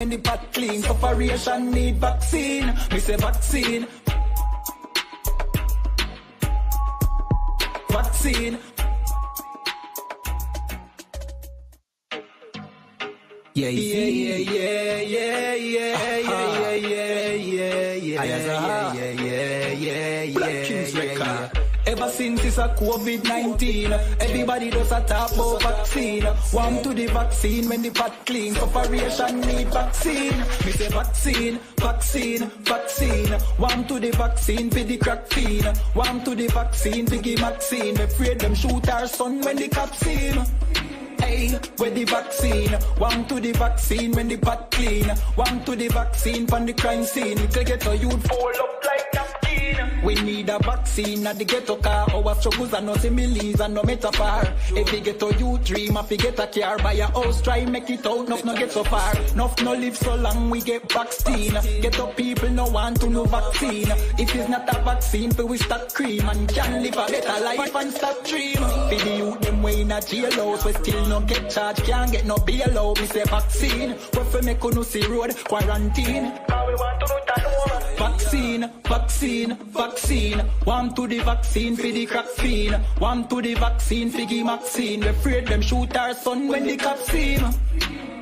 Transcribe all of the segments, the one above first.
When the pot clean, operation need vaccine. Me say vaccine. Vaccine. Yeah, yeah, yeah, yeah, yeah, yeah, yeah, yeah, yeah, yeah. Ever since it's a COVID-19, everybody does a talk about vaccine. Warm to the vaccine when the pot clean. Operation need vaccine. Me say vaccine, vaccine, vaccine. Warm to the vaccine for the crack fiend. Warm to the vaccine for the vaccine. We afraid them shoot our son when the cops see him. Hey, where the vaccine? One to the vaccine when the pot clean. One to the vaccine from the crime scene. Little ghetto youth fall up like napkin. We need a vaccine at the ghetto car. Our struggles are no similes and no metaphor. If you get a youth dream, if you get a car, buy a house, try make it out, no get so far. Nuff no live so long, we get vaccine. Get up people no want to no vaccine. If it's not a vaccine, we stop cream and can live a better life and stop dream. For the youth them way in a jail house, we still no get charged, can't get no bail out. We say vaccine, we fi make you no see road quarantine. We want to know vaccine, vaccine, vaccine. One to the vaccine for the crack fiend. One to the vaccine for the vaccine. We afraid them shoot our son when the cops see him.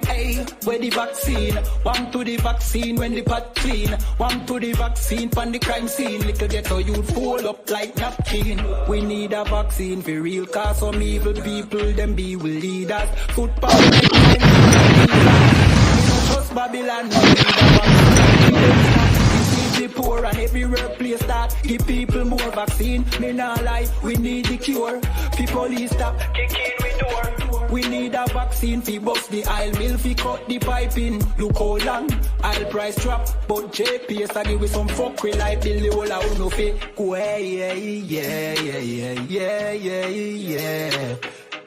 Hey, where the vaccine? One to the vaccine when the pot clean. One to the vaccine from the crime scene. Little ghetto youth fall up like napkin. We need a vaccine for real, cause some evil people them be will lead us. Football, trust Babylon. We need a vaccine. The poor and every workplace that give people more vaccine. Me nah lie, we need the cure. People police stop kicking we door. We need a vaccine fi bust the aisle mill fi cut the piping. Look how long aisle price drop, but JPS I give we some fuckery like the whole out no fake. Go yeah yeah yeah yeah yeah yeah yeah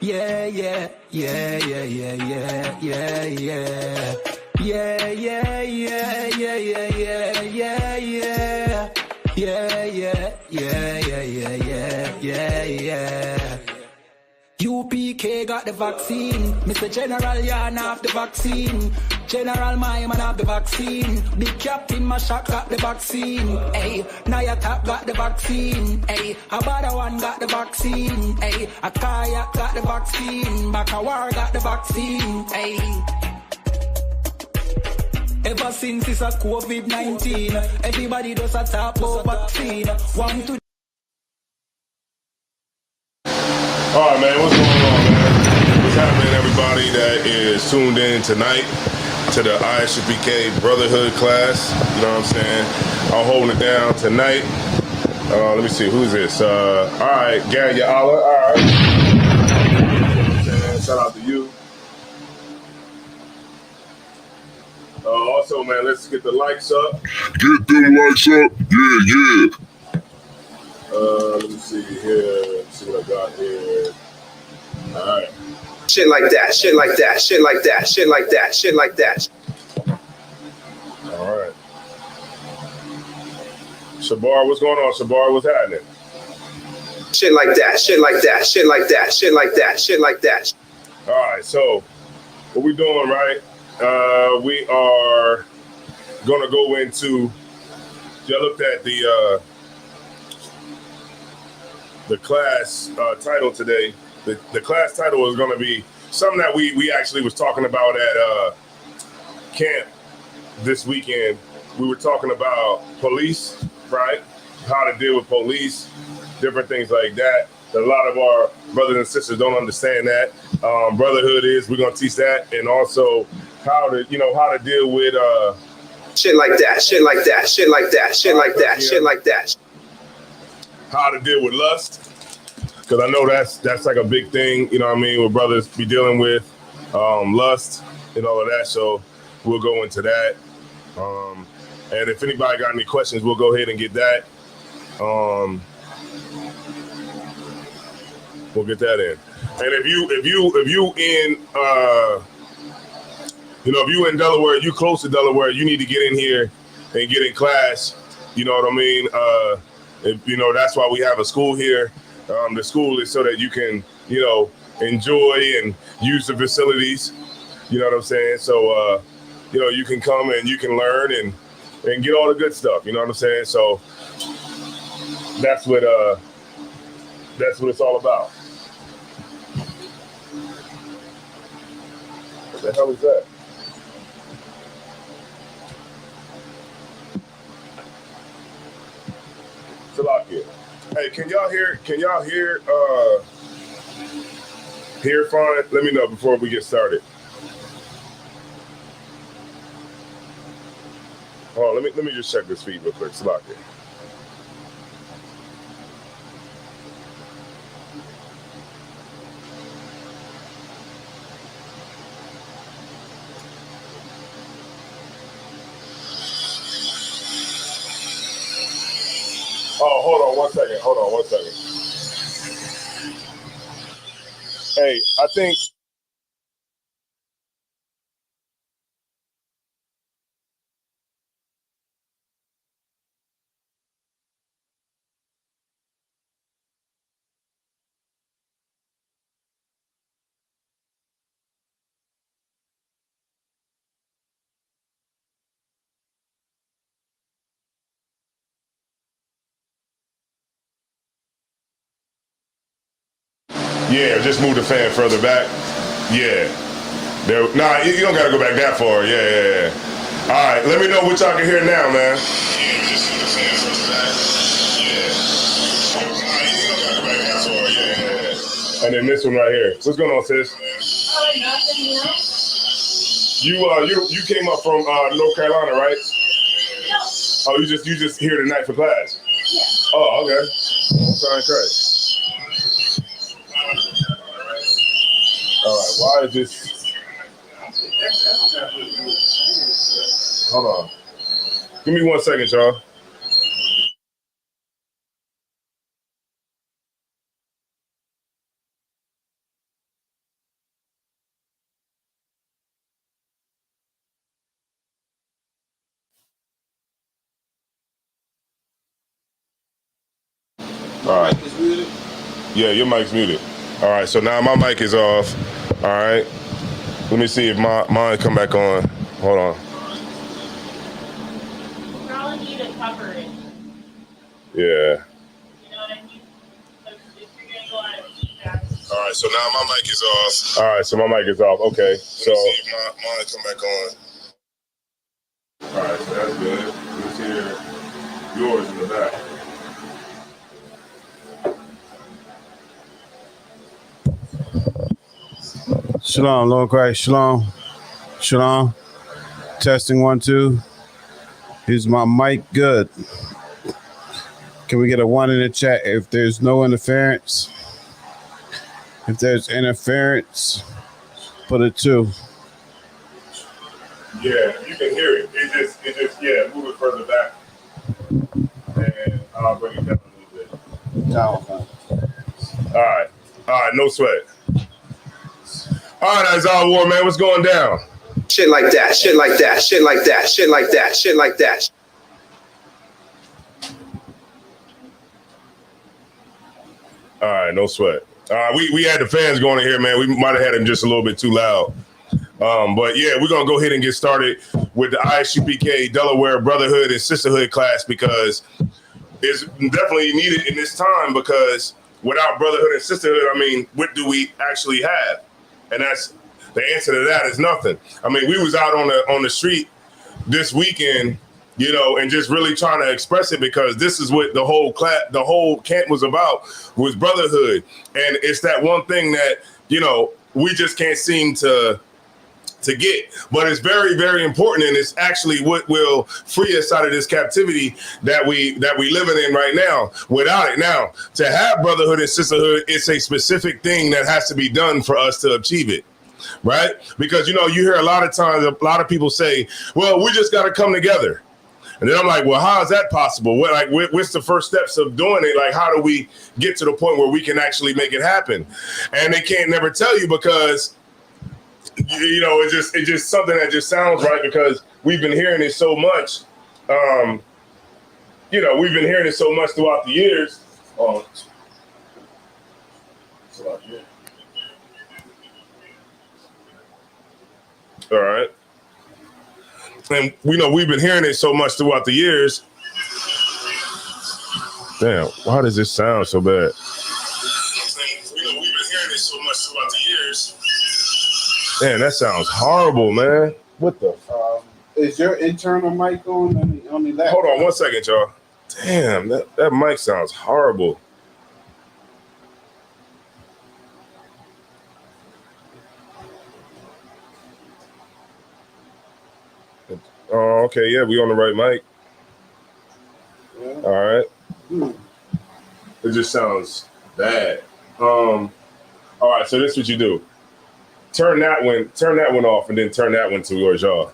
yeah yeah yeah yeah yeah yeah yeah. Yeah, yeah, yeah, yeah, yeah, yeah, yeah, yeah. Yeah, yeah, yeah, yeah, yeah, yeah, yeah. UPK got the vaccine. Mr. General Yarn have the vaccine. General my man have the vaccine. Big Captain Mashak got the vaccine. Hey, Nayatap got the vaccine. Hey, Abada one got the vaccine. Hey, Akaya got the vaccine. Bakawar got the vaccine. Hey. Ever since it's a COVID-19, everybody does a talk about vaccine. One to all right, man, what's going on, man? What's happening, everybody that is tuned in tonight to the ISUPK Brotherhood class? You know what I'm saying? I'm holding it down tonight. Let me see, who's this? All right, Gary Yala, all right. You know what I'm saying? Shout out to you. Also, man, let's get the likes up. Get them likes up. Yeah, yeah. Let me see here. Let's see what I got here. All right. Shit like that, shit like that, shit like that, shit like that, shit like that. All right. Shabar, what's going on, Shabar? What's happening? Shit like that, shit like that, shit like that, shit like that, shit like that. All right, so what we doing, right? We are going to go into, I looked at the class title today. The class title is going to be something that we actually was talking about at camp this weekend. We were talking about police, right? How to deal with police, different things like that. A lot of our brothers and sisters don't understand that. Brotherhood is, we're going to teach that, and also how to deal with shit like that, shit like that, shit like that, shit like that, shit like that. How to deal with lust, because I know that's like a big thing, you know what I mean, where brothers be dealing with lust and all of that. So we'll go into that. And if anybody got any questions, we'll go ahead and get that. We'll get that in. And if you in Delaware, you close to Delaware, you need to get in here and get in class. You know what I mean? That's why we have a school here. The school is so that you can, enjoy and use the facilities. You know what I'm saying? So you can come and you can learn and get all the good stuff. You know what I'm saying? So that's what it's all about. What the hell is that? Salakia. Hey, can y'all hear fine? Let me know before we get started. Hold on, let me just check this feed real quick. Salakia. Oh, hold on one second. Hey, I think yeah, just move the fan further back. Yeah. Nah, you don't gotta go back that far. Yeah. All right, let me know what y'all can hear now, man. Yeah, just move the fan further back. Yeah. Nah, you don't gotta go back that far. Yeah. And then this one right here. What's going on, sis? Nothing, You came up from North Carolina, right? No. Oh, you just here tonight for class? Yeah. Oh, okay. Sorry, Christ. All right, why is this? Hold on. Give me 1 second, y'all. All right. Yeah, your mic's muted. All right, so now my mic is off. All right. Let me see if mine come back on. Hold on. You probably need to cover it. Yeah. You know what I mean? If you're going to go out of feedback. All right, so now my mic is off. All right, so my mic is off. Okay, so mine come back on. All right, so that's good. Let's hear yours in the back. Shalom, Lord Christ. Shalom. Shalom. Testing 1, 2. Is my mic good? Can we get a 1 in the chat if there's no interference? If there's interference, put a 2. Yeah, you can hear it. It just move it further back. And I'll bring it down a little bit. Down. All right, no sweat. All right, Isaiah War, man, what's going down? Shit like that. Shit like that. Shit like that. Shit like that. Shit like that. All right, no sweat. We had the fans going in here, man. We might have had them just a little bit too loud. But yeah, we're going to go ahead and get started with the ISUPK Delaware Brotherhood and Sisterhood class because it's definitely needed in this time because without brotherhood and sisterhood, I mean, what do we actually have? And that's the answer to that is nothing. I mean, we was out on the street this weekend, and just really trying to express it because this is what the whole camp was about, was brotherhood. And it's that one thing that, we just can't seem to get, but it's very, very important, and it's actually what will free us out of this captivity that we living in right now. Without it, now to have brotherhood and sisterhood, it's a specific thing that has to be done for us to achieve it, right? Because you hear a lot of times a lot of people say, "Well, we just got to come together," and then I'm like, "Well, how is that possible? What's the first steps of doing it? Like, how do we get to the point where we can actually make it happen?" And they can't never tell you because. It's just something that just sounds right because we've been hearing it so much. We've been hearing it so much throughout the years. All right. and we know we've been hearing it so much throughout the years. Damn, why does this sound so bad? And we know we've been hearing it so much throughout the years. Man, that sounds horrible, man. What the? Is your internal mic on the laptop? Hold on 1 second, y'all. Damn, that mic sounds horrible. Oh, okay, yeah, we on the right mic. Yeah. All right. It just sounds bad. All right, so this is what you do. Turn that one off, and then turn that one towards y'all.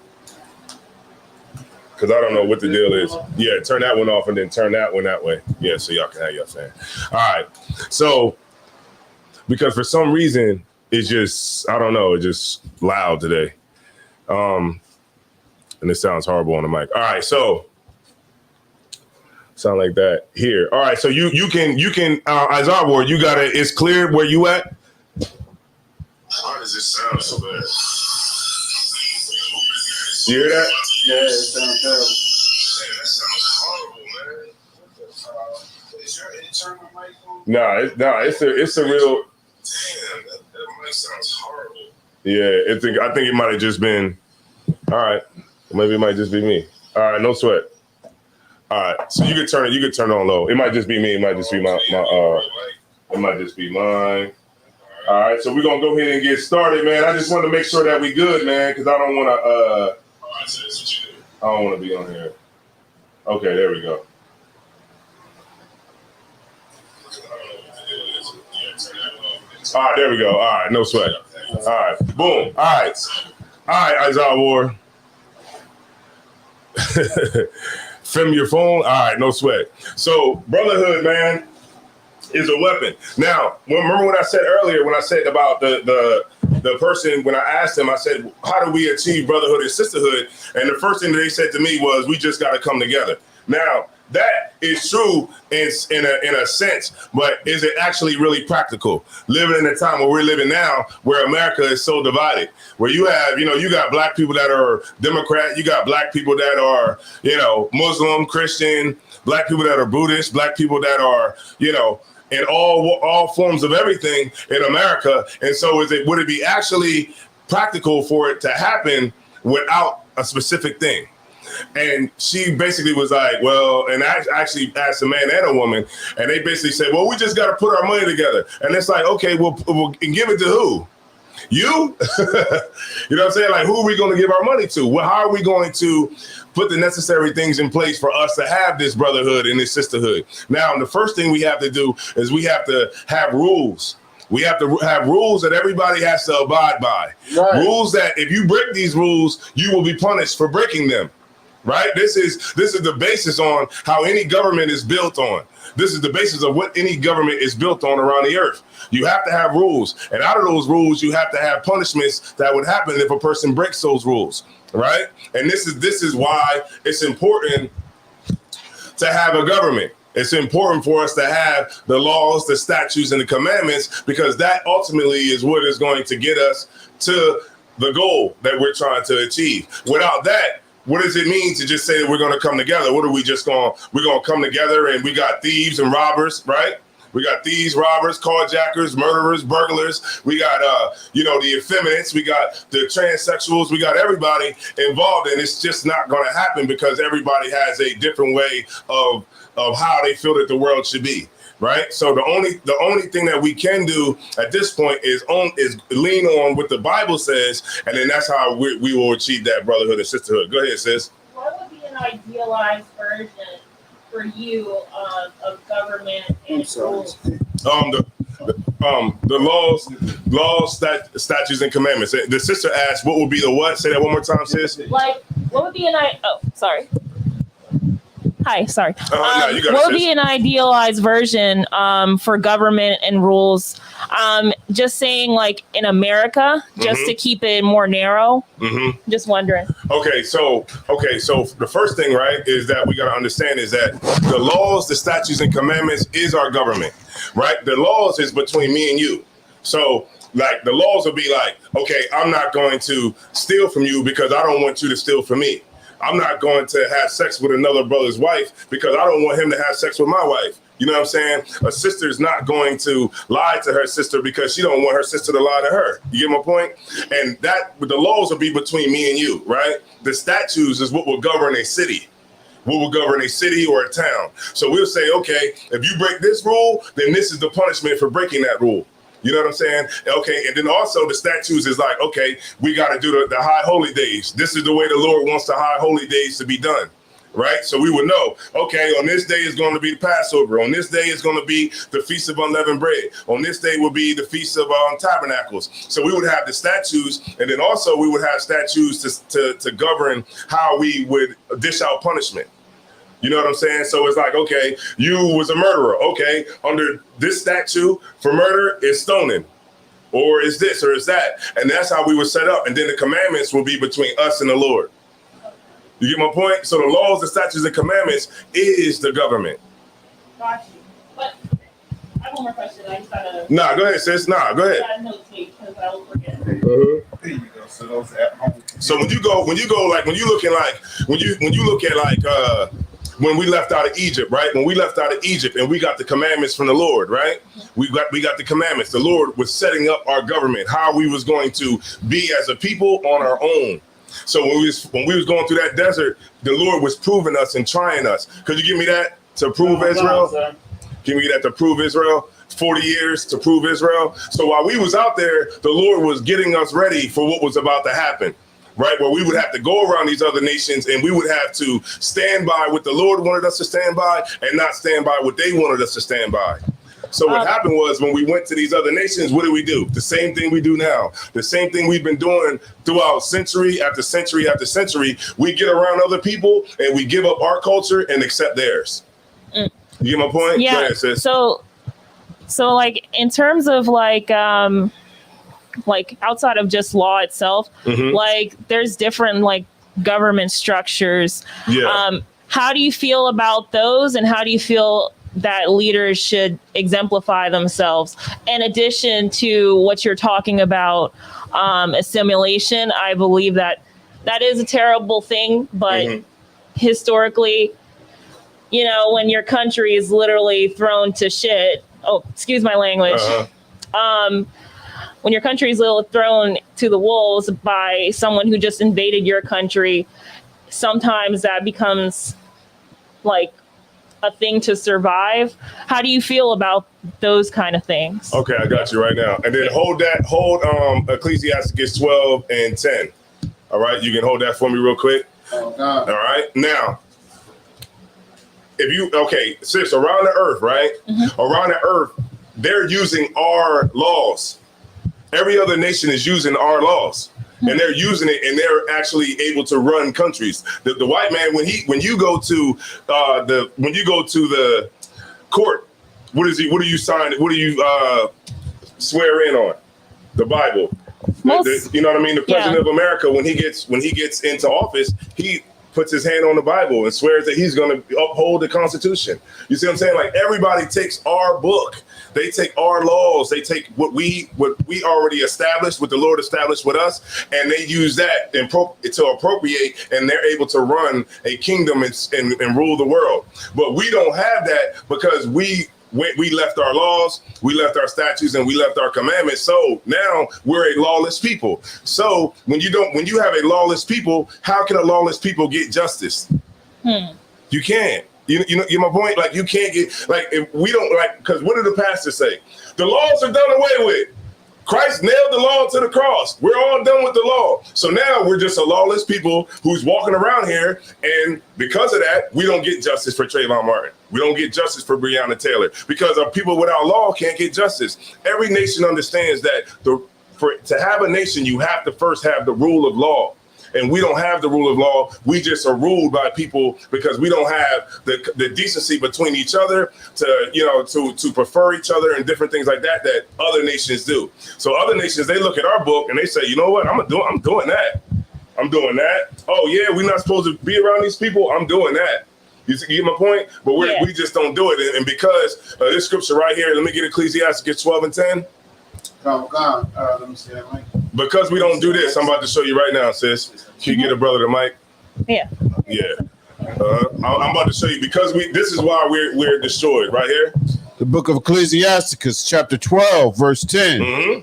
Because I don't know what the deal is. Yeah, turn that one off, and then turn that one that way. Yeah, so y'all can have your fan. All right. So, because for some reason, it's just, I don't know, it's just loud today. And it sounds horrible on the mic. All right, so sound like that here. All right, so you can Isaiah Ward, you got it. It's clear where you at. Why does it sound so bad? You hear that? Yeah, it sounds terrible. Man, that sounds horrible, man. Is your internal mic on? No, it's a real. Damn, that mic sounds horrible. Yeah, I think it might have just been. All right. Maybe it might just be me. All right, no sweat. All right, so you can turn it on low. It might just be me. It might just be my it might just be mine. All right, so we're gonna go ahead and get started, man. I just want to make sure that we good, man, because I don't want to I don't want to be on here. Okay, there we go. All right, there we go. All right, no sweat. All right, boom. All right, Isaiah Ward. Film your phone. All right, no sweat. So brotherhood, man, is a weapon. Now, remember what I said earlier when I said about the person, when I asked them, I said, how do we achieve brotherhood and sisterhood? And the first thing that they said to me was, we just got to come together. Now, that is true in a sense, but is it actually really practical? Living in the time where we're living now, where America is so divided, where you have, you got black people that are Democrat, you got black people that are, Muslim, Christian, black people that are Buddhist, black people that are, in all forms of everything in America. And so would it be actually practical for it to happen without a specific thing? And she basically was like, well, and I actually asked a man and a woman, and they basically said, well, we just got to put our money together. And it's like, okay, we'll give it to who? You? You know what I'm saying? Like, who are we going to give our money to? Well, how are we going to put the necessary things in place for us to have this brotherhood and this sisterhood? Now, the first thing we have to do is we have to have rules. We have to have rules that everybody has to abide by. Right. Rules that if you break these rules, you will be punished for breaking them. Right? This is the basis on how any government is built on. This is the basis of what any government is built on around the earth. You have to have rules. And out of those rules, you have to have punishments that would happen if a person breaks those rules. Right? And this is why it's important to have a government. It's important for us to have the laws, the statutes, and the commandments, because that ultimately is what is going to get us to the goal that we're trying to achieve. Without that, what does it mean to just say that we're going to come together? What are we just going to come together and we got thieves and robbers, right? We got thieves, robbers, carjackers, murderers, burglars. We got, the effeminates. We got the transsexuals. We got everybody involved, and it's just not going to happen because everybody has a different way of how they feel that the world should be. Right. So the only thing that we can do at this point is lean on what the Bible says. And then that's how we will achieve that brotherhood and sisterhood. Go ahead, sis. What would be an idealized version for you of government and rules? The laws, statutes, and commandments. The sister asked, what would be the what? Say that one more time, sis. Like, what would be sorry. Hi, sorry. What would be an idealized version for government and rules? Just saying, like in America, just to keep it more narrow. Mm-hmm. Just wondering. Okay, so the first thing, right, is that we got to understand is that the laws, the statutes, and commandments is our government, right? The laws is between me and you. So, like, the laws will be like, okay, I'm not going to steal from you because I don't want you to steal from me. I'm not going to have sex with another brother's wife because I don't want him to have sex with my wife. You know what I'm saying? A sister is not going to lie to her sister because she don't want her sister to lie to her. You get my point? And that the laws will be between me and you, right? The statutes is what will govern a city. What will govern a city or a town. So we'll say, okay, if you break this rule, then this is the punishment for breaking that rule. You know what I'm saying? Okay, and then also the statutes is like, okay, we got to do the high holy days. This is the way the Lord wants the high holy days to be done. Right? So we would know, okay, on this day is going to be the Passover. On this day is going to be the Feast of Unleavened Bread. On this day will be the Feast of Tabernacles. So we would have the statutes, and then also we would have statutes to govern how we would dish out punishment. You know what I'm saying? So it's like, okay, you was a murderer. Okay, under this statute for murder is stoning, or is this, or is that. And that's how we were set up. And then the commandments will be between us and the Lord. You get my point? So the laws, the statutes, and commandments is the government. Got you. But I have one more question. I just gotta. Nah, go ahead, sis. Nah, go ahead. I gotta notate because I will forget. There you go. So those at home. So when you look at like when we left out of Egypt, right? When we left out of Egypt and we got the commandments from the Lord, right? We got the commandments. The Lord was setting up our government, how we was going to be as a people on our own. So when we was going through that desert, the Lord was proving us and trying us. Could you give me that to prove Israel? Give me that to prove Israel. 40 years to prove Israel. So while we was out there, the Lord was getting us ready for what was about to happen. Right, where we would have to go around these other nations and we would have to stand by what the Lord wanted us to stand by and not stand by what they wanted us to stand by. So what happened was when we went to these other nations, what did we do? The same thing we do now. The same thing we've been doing throughout century after century after century. We get around other people and we give up our culture and accept theirs. You get my point? Yeah. Ahead, sis. So like in terms of like outside of just law itself, like there's different like government structures. Yeah. How do you feel about those, and how do you feel that leaders should exemplify themselves? In addition to what you're talking about, assimilation, I believe that is a terrible thing, but historically, you know, when your country is literally thrown to shit, excuse my language, when your country is literally thrown to the wolves by someone who just invaded your country, sometimes that becomes like a thing to survive. How do you feel about those kind of things? Okay, I got you right now. And then hold Ecclesiastes 12 and 10. All right, you can hold that for me real quick. Oh, God. All right, now, sis, around the earth, right? Around the earth, they're using our laws. Every other nation is using our laws. And they're using it, and they're actually able to run countries. The white man, when you go to the court, what do you sign? What do you swear in on? The Bible. You know what I mean? The president of America, when he gets into office, he puts his hand on the Bible and swears that he's going to uphold the Constitution. You see what I'm saying? Like everybody takes our book. They take our laws. They take what we already established, what the Lord established with us, and they use that to appropriate, and they're able to run a kingdom and rule the world. But we don't have that because we left our laws, we left our statutes, and we left our commandments. So now we're a lawless people. So when you have a lawless people, how can a lawless people get justice? You can't. You know my point? Like you can't get, like, if we don't, like, because what did the pastor say? The laws are done away with. Christ nailed the law to the cross. We're all done with the law. So now we're just a lawless people who's walking around here. And because of that, we don't get justice for Trayvon Martin. We don't get justice for Breonna Taylor because our people without law can't get justice. Every nation understands that to have a nation, you have to first have the rule of law. And we don't have the rule of law. We just are ruled by people because we don't have the decency between each other to prefer each other and different things like that other nations do. So other nations, they look at our book and they say, you know what, I'm doing that. I'm doing that. Oh yeah, we're not supposed to be around these people. I'm doing that. You get my point? But we just don't do it. And because this scripture right here, let me get Ecclesiastes 12 and 10. God. Let me see that link. Because we don't do this, I'm about to show you right now, sis. Can you get a brother the mic? Yeah. Yeah. I'm about to show you because this is why we're destroyed right here. The book of Ecclesiasticus, chapter 12, verse 10. Mm-hmm.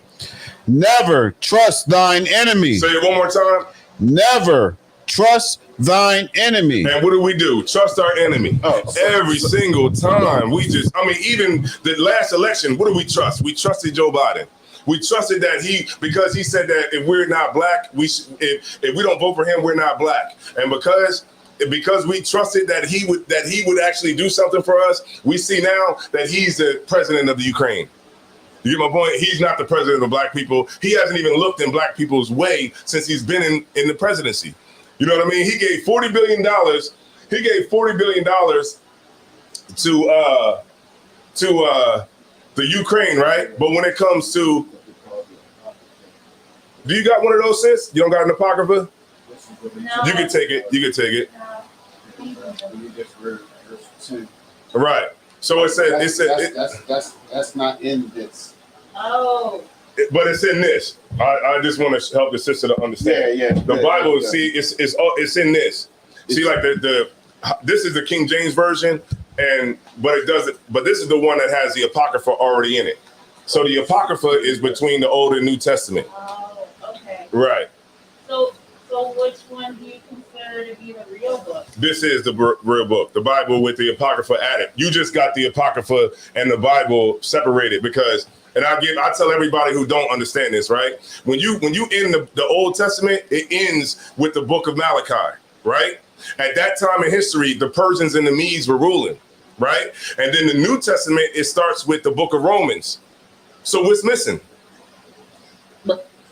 Never trust thine enemy. Say it one more time. Never trust thine enemy. And what do? Trust our enemy. Every single time. Even the last election, what do we trust? We trusted Joe Biden. We trusted that because he said that if we're not black, if we don't vote for him, we're not black. And because we trusted that he would actually do something for us, we see now that he's the president of the Ukraine. You get my point? He's not the president of black people. He hasn't even looked in black people's way since he's been in the presidency. You know what I mean? He gave $40 billion. He gave $40 billion to the Ukraine, right? But when it comes to, do you got one of those, sis? You don't got an apocrypha? No. You can take it. You can take it. Right. So that's not in this. Oh. But it's in this. I just want to help the sister to understand. Yeah. The Bible, see, it's in this. See, like this is the King James version, but this is the one that has the Apocrypha already in it. So the Apocrypha is between the Old and New Testament. Oh, okay. Right. So which one do you consider to be the real book? This is the real book, the Bible with the Apocrypha added. You just got the Apocrypha and the Bible separated because, and I tell everybody who don't understand this, right? When you end the Old Testament, it ends with the book of Malachi, right? At that time in history, the Persians and the Medes were ruling, right? And then the New Testament, it starts with the book of Romans. So what's missing?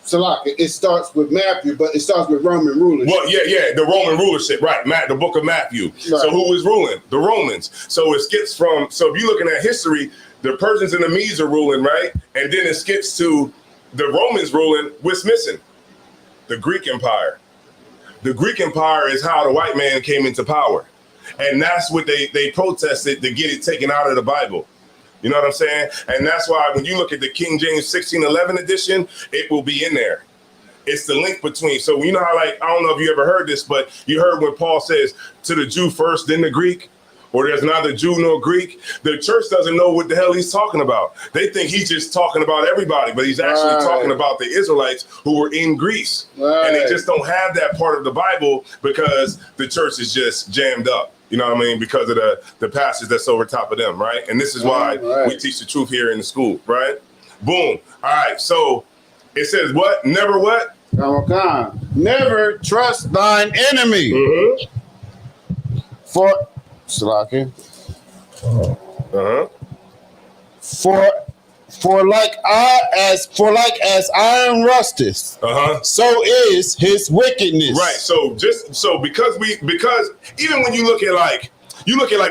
Salaka, it starts with Matthew, but it starts with Roman rulership. Well, yeah, the Roman rulership, right? The book of Matthew. Right. So who was ruling? The Romans. So it skips from, so if you're looking at history, the Persians and the Medes are ruling, right? And then it skips to the Romans ruling. What's missing? The Greek Empire. The Greek Empire is how the white man came into power. And that's what they protested to get it taken out of the Bible. You know what I'm saying? And that's why when you look at the King James 1611 edition, it will be in there. It's the link between. So you know how, like, I don't know if you ever heard this, but you heard when Paul says to the Jew first, then the Greek, or there's neither Jew nor Greek. The church doesn't know what the hell he's talking about. They think he's just talking about everybody, but he's actually talking about the Israelites who were in Greece. Right. And they just don't have that part of the Bible because the church is just jammed up. You know what I mean? Because of the passage that's over top of them, right? And this is why we teach the truth here in the school, right? Boom. All right. So it says what? Never what? Never trust thine enemy. Mm-hmm. For Salaki. Uh-huh. For like as iron rusteth, so is his wickedness. Right. So because even when you look at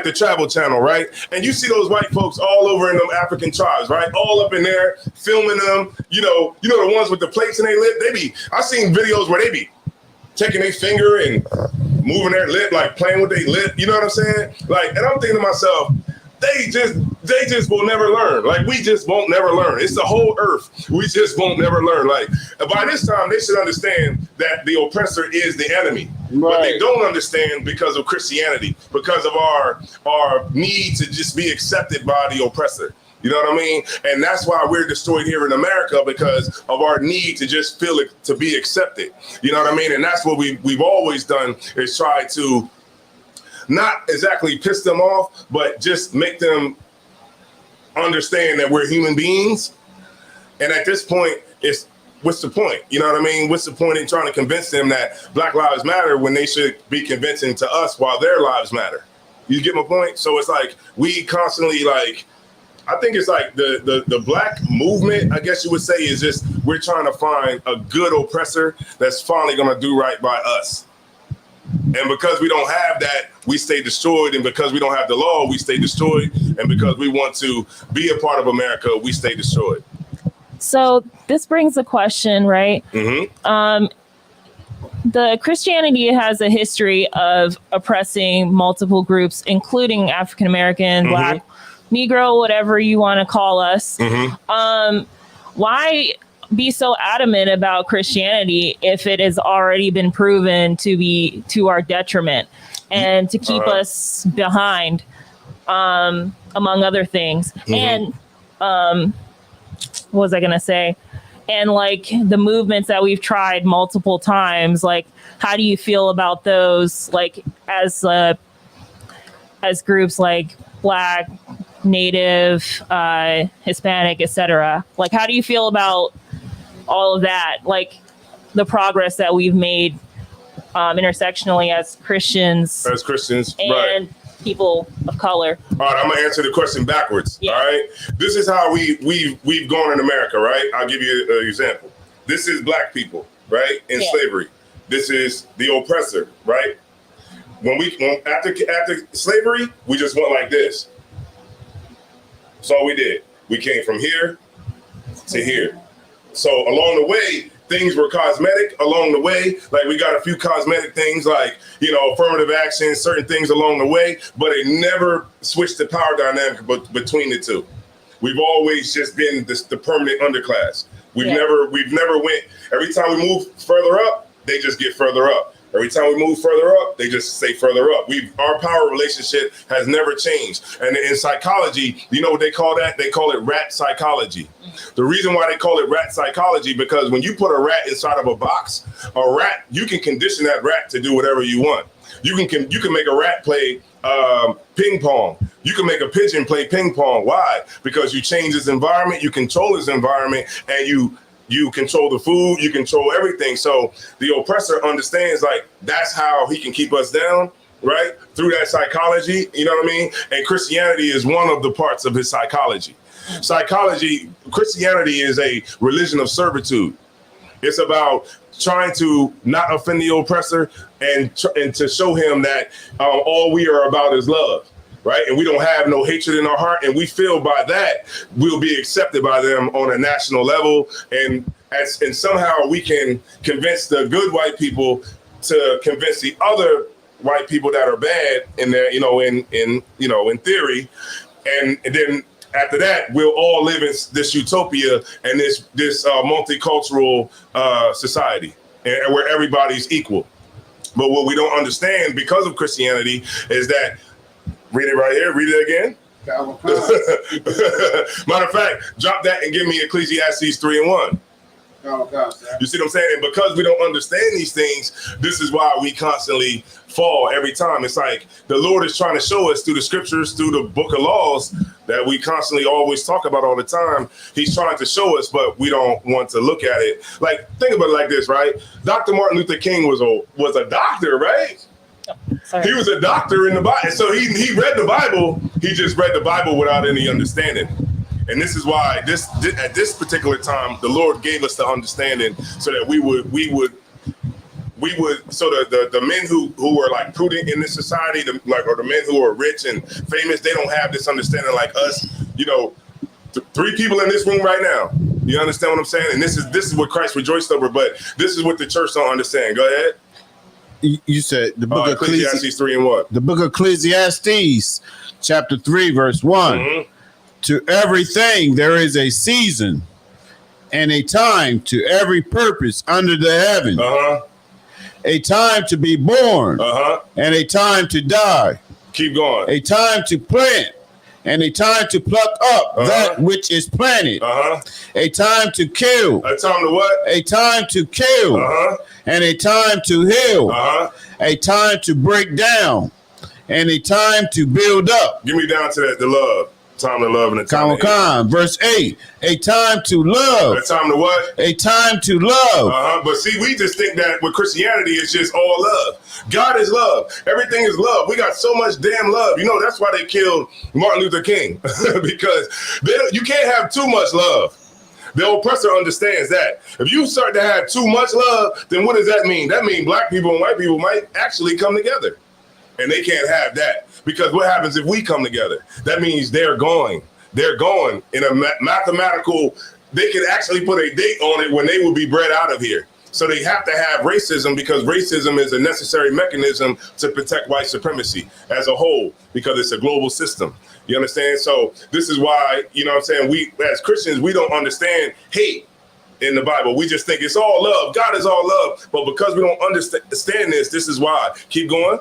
the Travel Channel, right, and you see those white folks all over in them African tribes, right, all up in there filming them. You know the ones with the plates in their lip. I seen videos where they be taking their finger and moving their lip, like playing with their lip. You know what I'm saying? Like, and I'm thinking to myself, they just will never learn. Like, we just won't never learn. It's the whole earth. We just won't never learn. Like, by this time, they should understand that the oppressor is the enemy. Right. But they don't understand because of Christianity, because of our need to just be accepted by the oppressor. You know what I mean? And that's why we're destroyed here in America, because of our need to just feel it, to be accepted. You know what I mean? And that's what we've always done, is try to not exactly piss them off, but just make them understand that we're human beings. And at this point, what's the point? You know what I mean? What's the point in trying to convince them that Black Lives Matter when they should be convincing to us why their lives matter? You get my point? So it's like we constantly, like, I think it's like the black movement, I guess you would say, is just we're trying to find a good oppressor that's finally going to do right by us. And because we don't have that, we stay destroyed. And because we don't have the law, we stay destroyed. And because we want to be a part of America, we stay destroyed. So this brings a question, right? Mm-hmm. The Christianity has a history of oppressing multiple groups, including African American, mm-hmm. Black, Negro, whatever you want to call us. Mm-hmm. Why be so adamant about Christianity if it has already been proven to be to our detriment and to keep us behind, among other things. And what was I going to say? And like the movements that we've tried multiple times, like how do you feel about those, like as groups like Black, Native, Hispanic, etc.? Like, how do you feel about all of that? Like the progress that we've made intersectionally as Christians, and right. people of color. All right, I'm gonna answer the question backwards. Yeah. All right, this is how we've gone in America, right? I'll give you an example. This is Black people, right, in slavery. This is the oppressor, right? After slavery, we just went like this. That's all we did. We came from here to here. So along the way, things were cosmetic along the way. Like we got a few cosmetic things like, affirmative action, certain things along the way, but it never switched the power dynamic between the two. We've always just been the permanent underclass. We've never went, every time we move further up, they just get further up. Every time we move further up, they just stay further up. Our power relationship has never changed. And in psychology, you know what they call that? They call it rat psychology. The reason why they call it rat psychology, because when you put a rat inside of a box, you can condition that rat to do whatever you want. You can make a rat play ping pong. You can make a pigeon play ping pong. Why? Because you change his environment, you control his environment, and you control the food, you control everything. So the oppressor understands like that's how he can keep us down, right? Through that psychology, you know what I mean? And Christianity is one of the parts of his psychology. Christianity is a religion of servitude. It's about trying to not offend the oppressor and to show him that all we are about is love. Right. And we don't have no hatred in our heart. And we feel by that we'll be accepted by them on a national level. And somehow we can convince the good white people to convince the other white people that are bad in their, in theory. And then after that, we'll all live in this utopia and this multicultural society and where everybody's equal. But what we don't understand because of Christianity is that, read it right here. Read it again. Matter of fact, drop that and give me Ecclesiastes 3:1. You see what I'm saying? And because we don't understand these things, this is why we constantly fall every time. It's like the Lord is trying to show us through the scriptures, through the book of laws that we constantly always talk about all the time. He's trying to show us, but we don't want to look at it. Like, think about it like this, right? Dr. Martin Luther King was a doctor, right? Sorry. He was a doctor in the Bible. So he read the Bible. He just read the Bible without any understanding. And this is why at this particular time, the Lord gave us the understanding so that we would so the men who were like prudent in this society, or the men who are rich and famous, they don't have this understanding like us. Three people in this room right now. You understand what I'm saying? And this is what Christ rejoiced over, but this is what the church don't understand. Go ahead. You said the book of Ecclesiastes 3:1. The book of Ecclesiastes, chapter 3, verse 1. Mm-hmm. To everything there is a season and a time to every purpose under the heaven. Uh-huh. A time to be born, and a time to die. Keep going. A time to plant, and a time to pluck up that which is planted. A time to kill. A time to what? A time to kill, and a time to heal. A time to break down, and a time to build up. Give me down to that, the love. Time to love and a time to hate. Verse 8, a time to love. A time to what? A time to love. But see, we just think that with Christianity, it's just all love. God is love. Everything is love. We got so much damn love. That's why they killed Martin Luther King. Because you can't have too much love. The oppressor understands that. If you start to have too much love, then what does that mean? That means black people and white people might actually come together. And they can't have that. Because what happens if we come together? That means they're going in a mathematical, they could actually put a date on it when they will be bred out of here. So they have to have racism because racism is a necessary mechanism to protect white supremacy as a whole, because it's a global system. You understand? So this is why, we as Christians, we don't understand hate. in the Bible. We just think it's all love. God is all love. But because we don't understand this is why. Keep going.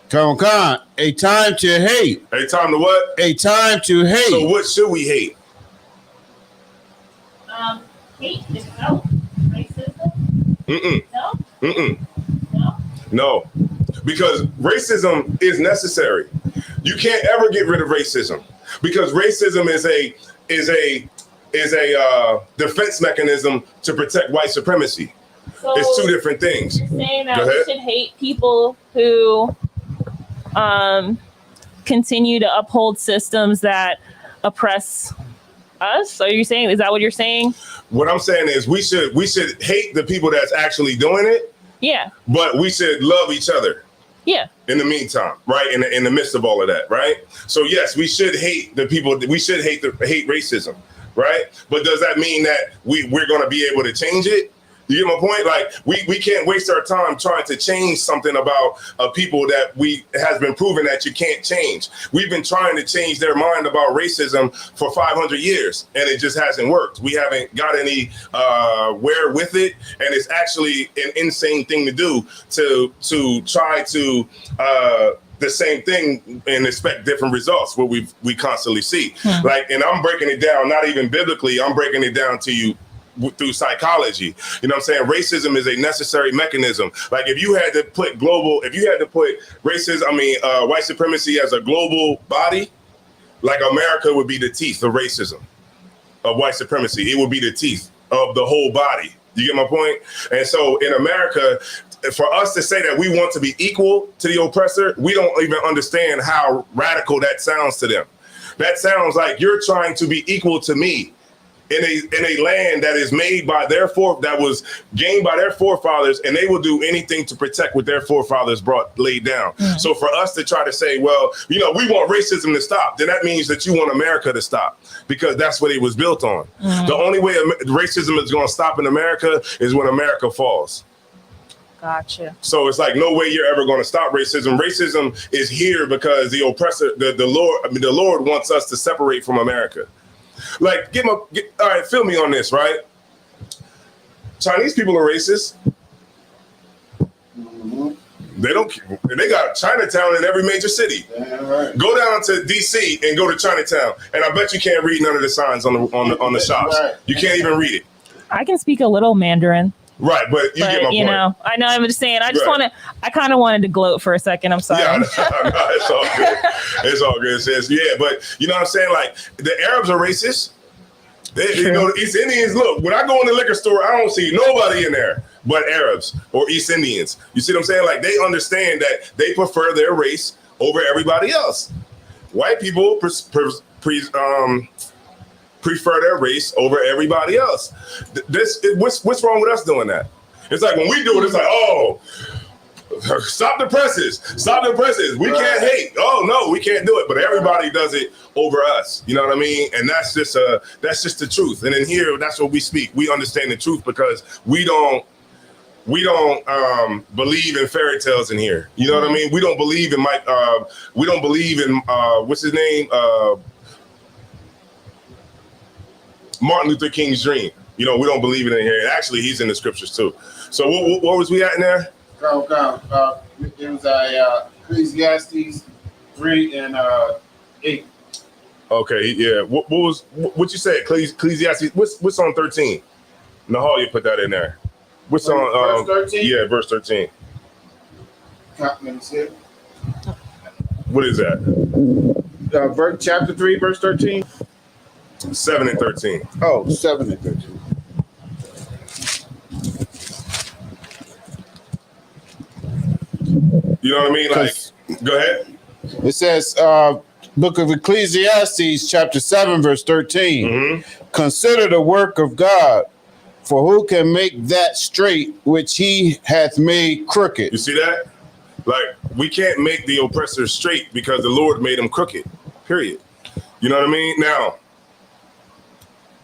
Come on. A time to hate. A time to what? A time to hate. So what should we hate? Hate itself. Racism? No? No? Because racism is necessary. You can't ever get rid of racism because racism is a defense mechanism to protect white supremacy. So it's two different things. You're saying that we should hate people who continue to uphold systems that oppress us? Are you saying, is that what you're saying? What I'm saying is we should hate the people that's actually doing it. Yeah. But we should love each other. Yeah. In the meantime, right? In the midst of all of that, right? So yes, we should hate the people. We should hate racism, right? But does that mean that we're going to be able to change it? You get my point? Like we can't waste our time trying to change something about people that has been proven that you can't change. We've been trying to change their mind about racism for 500 years, and it just hasn't worked. We haven't got any where with it, and it's actually an insane thing to do to try to the same thing and expect different results. What we constantly see, like, and I'm breaking it down, not even biblically. I'm breaking it down to you through psychology. You know what I'm saying? Racism is a necessary mechanism. Like if you had to put racism, white supremacy as a global body, like America would be the teeth of racism, of white supremacy. It would be the teeth of the whole body. You get my point? And so in America, for us to say that we want to be equal to the oppressor, we don't even understand how radical that sounds to them. That sounds like you're trying to be equal to me in a land that is made by that was gained by their forefathers, and they will do anything to protect what their forefathers laid down. So for us to try to say, well, we want racism to stop, then that means that you want America to stop, because that's what it was built on. The only way racism is going to stop in America is when America falls. Gotcha. So it's like no way you're ever going to stop racism. Racism is here because the oppressor, the Lord wants us to separate from America. Like, all right, feel me on this, right? Chinese people are racist. They got Chinatown in every major city. Right. Go down to DC and go to Chinatown, and I bet you can't read none of the signs on the shops. Right. You can't even read it. I can speak a little Mandarin. Right, but you get my point. I know. I'm just saying. I kind of wanted to gloat for a second. I'm sorry. Yeah, no, it's all good. It's all good, sis. Yeah, but you know what I'm saying? Like the Arabs are racist. The East Indians. Look, when I go in the liquor store, I don't see nobody in there but Arabs or East Indians. You see what I'm saying? Like they understand that they prefer their race over everybody else. White people prefer their race over everybody else. What's wrong with us doing that? It's like when we do it, it's like, oh, stop the presses. We can't hate. Oh no, we can't do it. But everybody does it over us. You know what I mean? And that's just the truth. And in here, that's what we speak. We understand the truth because we don't believe in fairy tales in here. You know what I mean? We don't believe in we don't believe in what's his name? Martin Luther King's dream. We don't believe it in here. And actually, he's in the scriptures too. So what was we at in there? It was Ecclesiastes 3 and 8. Okay, yeah. What you say? Ecclesiastes. What's on 13? Nahal, you put that in there. What's on verse 13? Yeah, verse 13. Let me see it. What is that? Chapter 3, verse 13. 7 and 13. Oh, 7 and 13. You know what I mean? Like, go ahead. It says, Book of Ecclesiastes, chapter 7, verse 13. Mm-hmm. Consider the work of God, for who can make that straight which he hath made crooked? You see that? Like, we can't make the oppressor straight because the Lord made him crooked, period. You know what I mean? Now,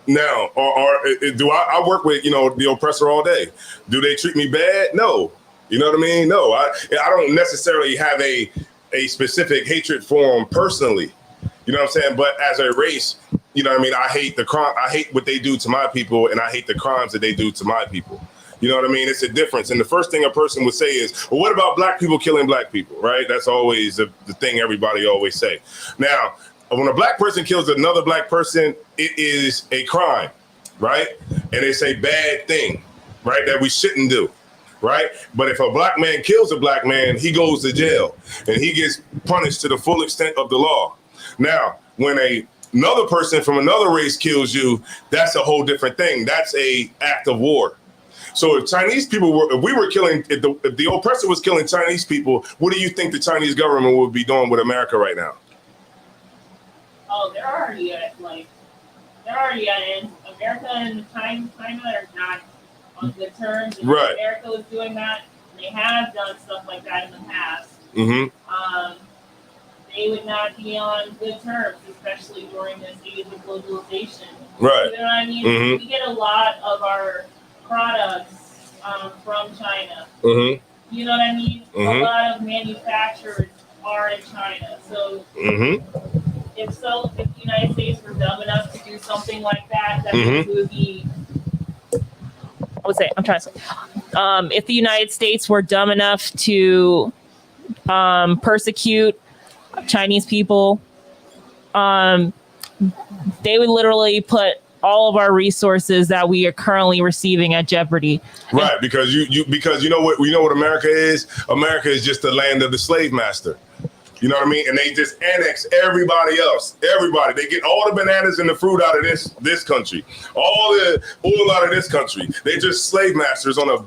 do I work with, the oppressor all day? Do they treat me bad? No. You know what I mean? No, I don't necessarily have a specific hatred for them personally. You know what I'm saying? But as a race, you know what I mean? I hate the crime. I hate what they do to my people, and I hate the crimes that they do to my people. You know what I mean? It's a difference. And the first thing a person would say is, well, what about black people killing black people, right? That's always the thing everybody always say. Now, when a black person kills another black person, it is a crime, right? And it's a bad thing, right, that we shouldn't do, right? But if a black man kills a black man, he goes to jail, and he gets punished to the full extent of the law. Now, when another person from another race kills you, that's a whole different thing. That's a act of war. So if Chinese people if the oppressor was killing Chinese people, what do you think the Chinese government would be doing with America right now? Oh, they're already at America and China are not on good terms. And right. America was doing that. They have done stuff like that in the past. Mm-hmm. They would not be on good terms, especially during this age of globalization. Right. You know what I mean? Mm-hmm. We get a lot of our products from China. Mm-hmm. You know what I mean? Mm-hmm. A lot of manufacturers are in China. So mm-hmm. if the United States were dumb enough to do something like that, that mm-hmm. means it would be. If the United States were dumb enough to persecute Chinese people, they would literally put all of our resources that we are currently receiving at jeopardy. Right, because you know what America is? America is just the land of the slave master. You know what I mean? And they just annex everybody else. Everybody. They get all the bananas and the fruit out of this country. All the oil out of this country. They just slave masters on a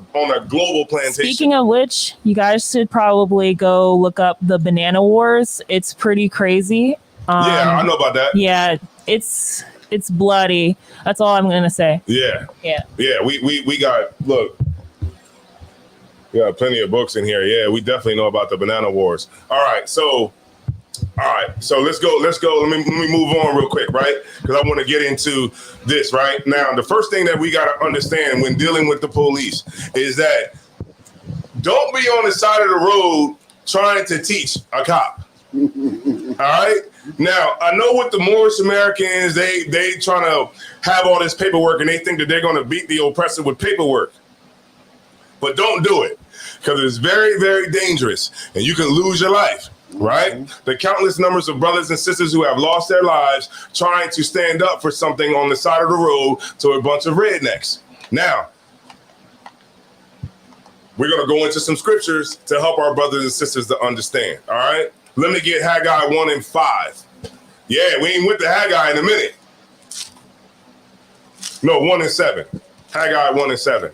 global plantation. Speaking of which, you guys should probably go look up the Banana Wars. It's pretty crazy. Yeah, I know about that. Yeah, it's bloody. That's all I'm gonna say. Yeah. Yeah. Yeah. We got we got plenty of books in here. Yeah, we definitely know about the Banana Wars. All right, so let's go. Let me move on real quick, right? Because I want to get into this right now. The first thing that we got to understand when dealing with the police is that don't be on the side of the road trying to teach a cop. All right. Now, I know with the Moorish Americans, they trying to have all this paperwork and they think that they're going to beat the oppressor with paperwork. But don't do it, because it's very, very dangerous and you can lose your life, right? Mm-hmm. The countless numbers of brothers and sisters who have lost their lives trying to stand up for something on the side of the road to a bunch of rednecks. Now, we're going to go into some scriptures to help our brothers and sisters to understand, all right? Let me get Haggai 1:5. Yeah, we ain't with the Haggai in a minute. No, 1:7. Haggai 1:7.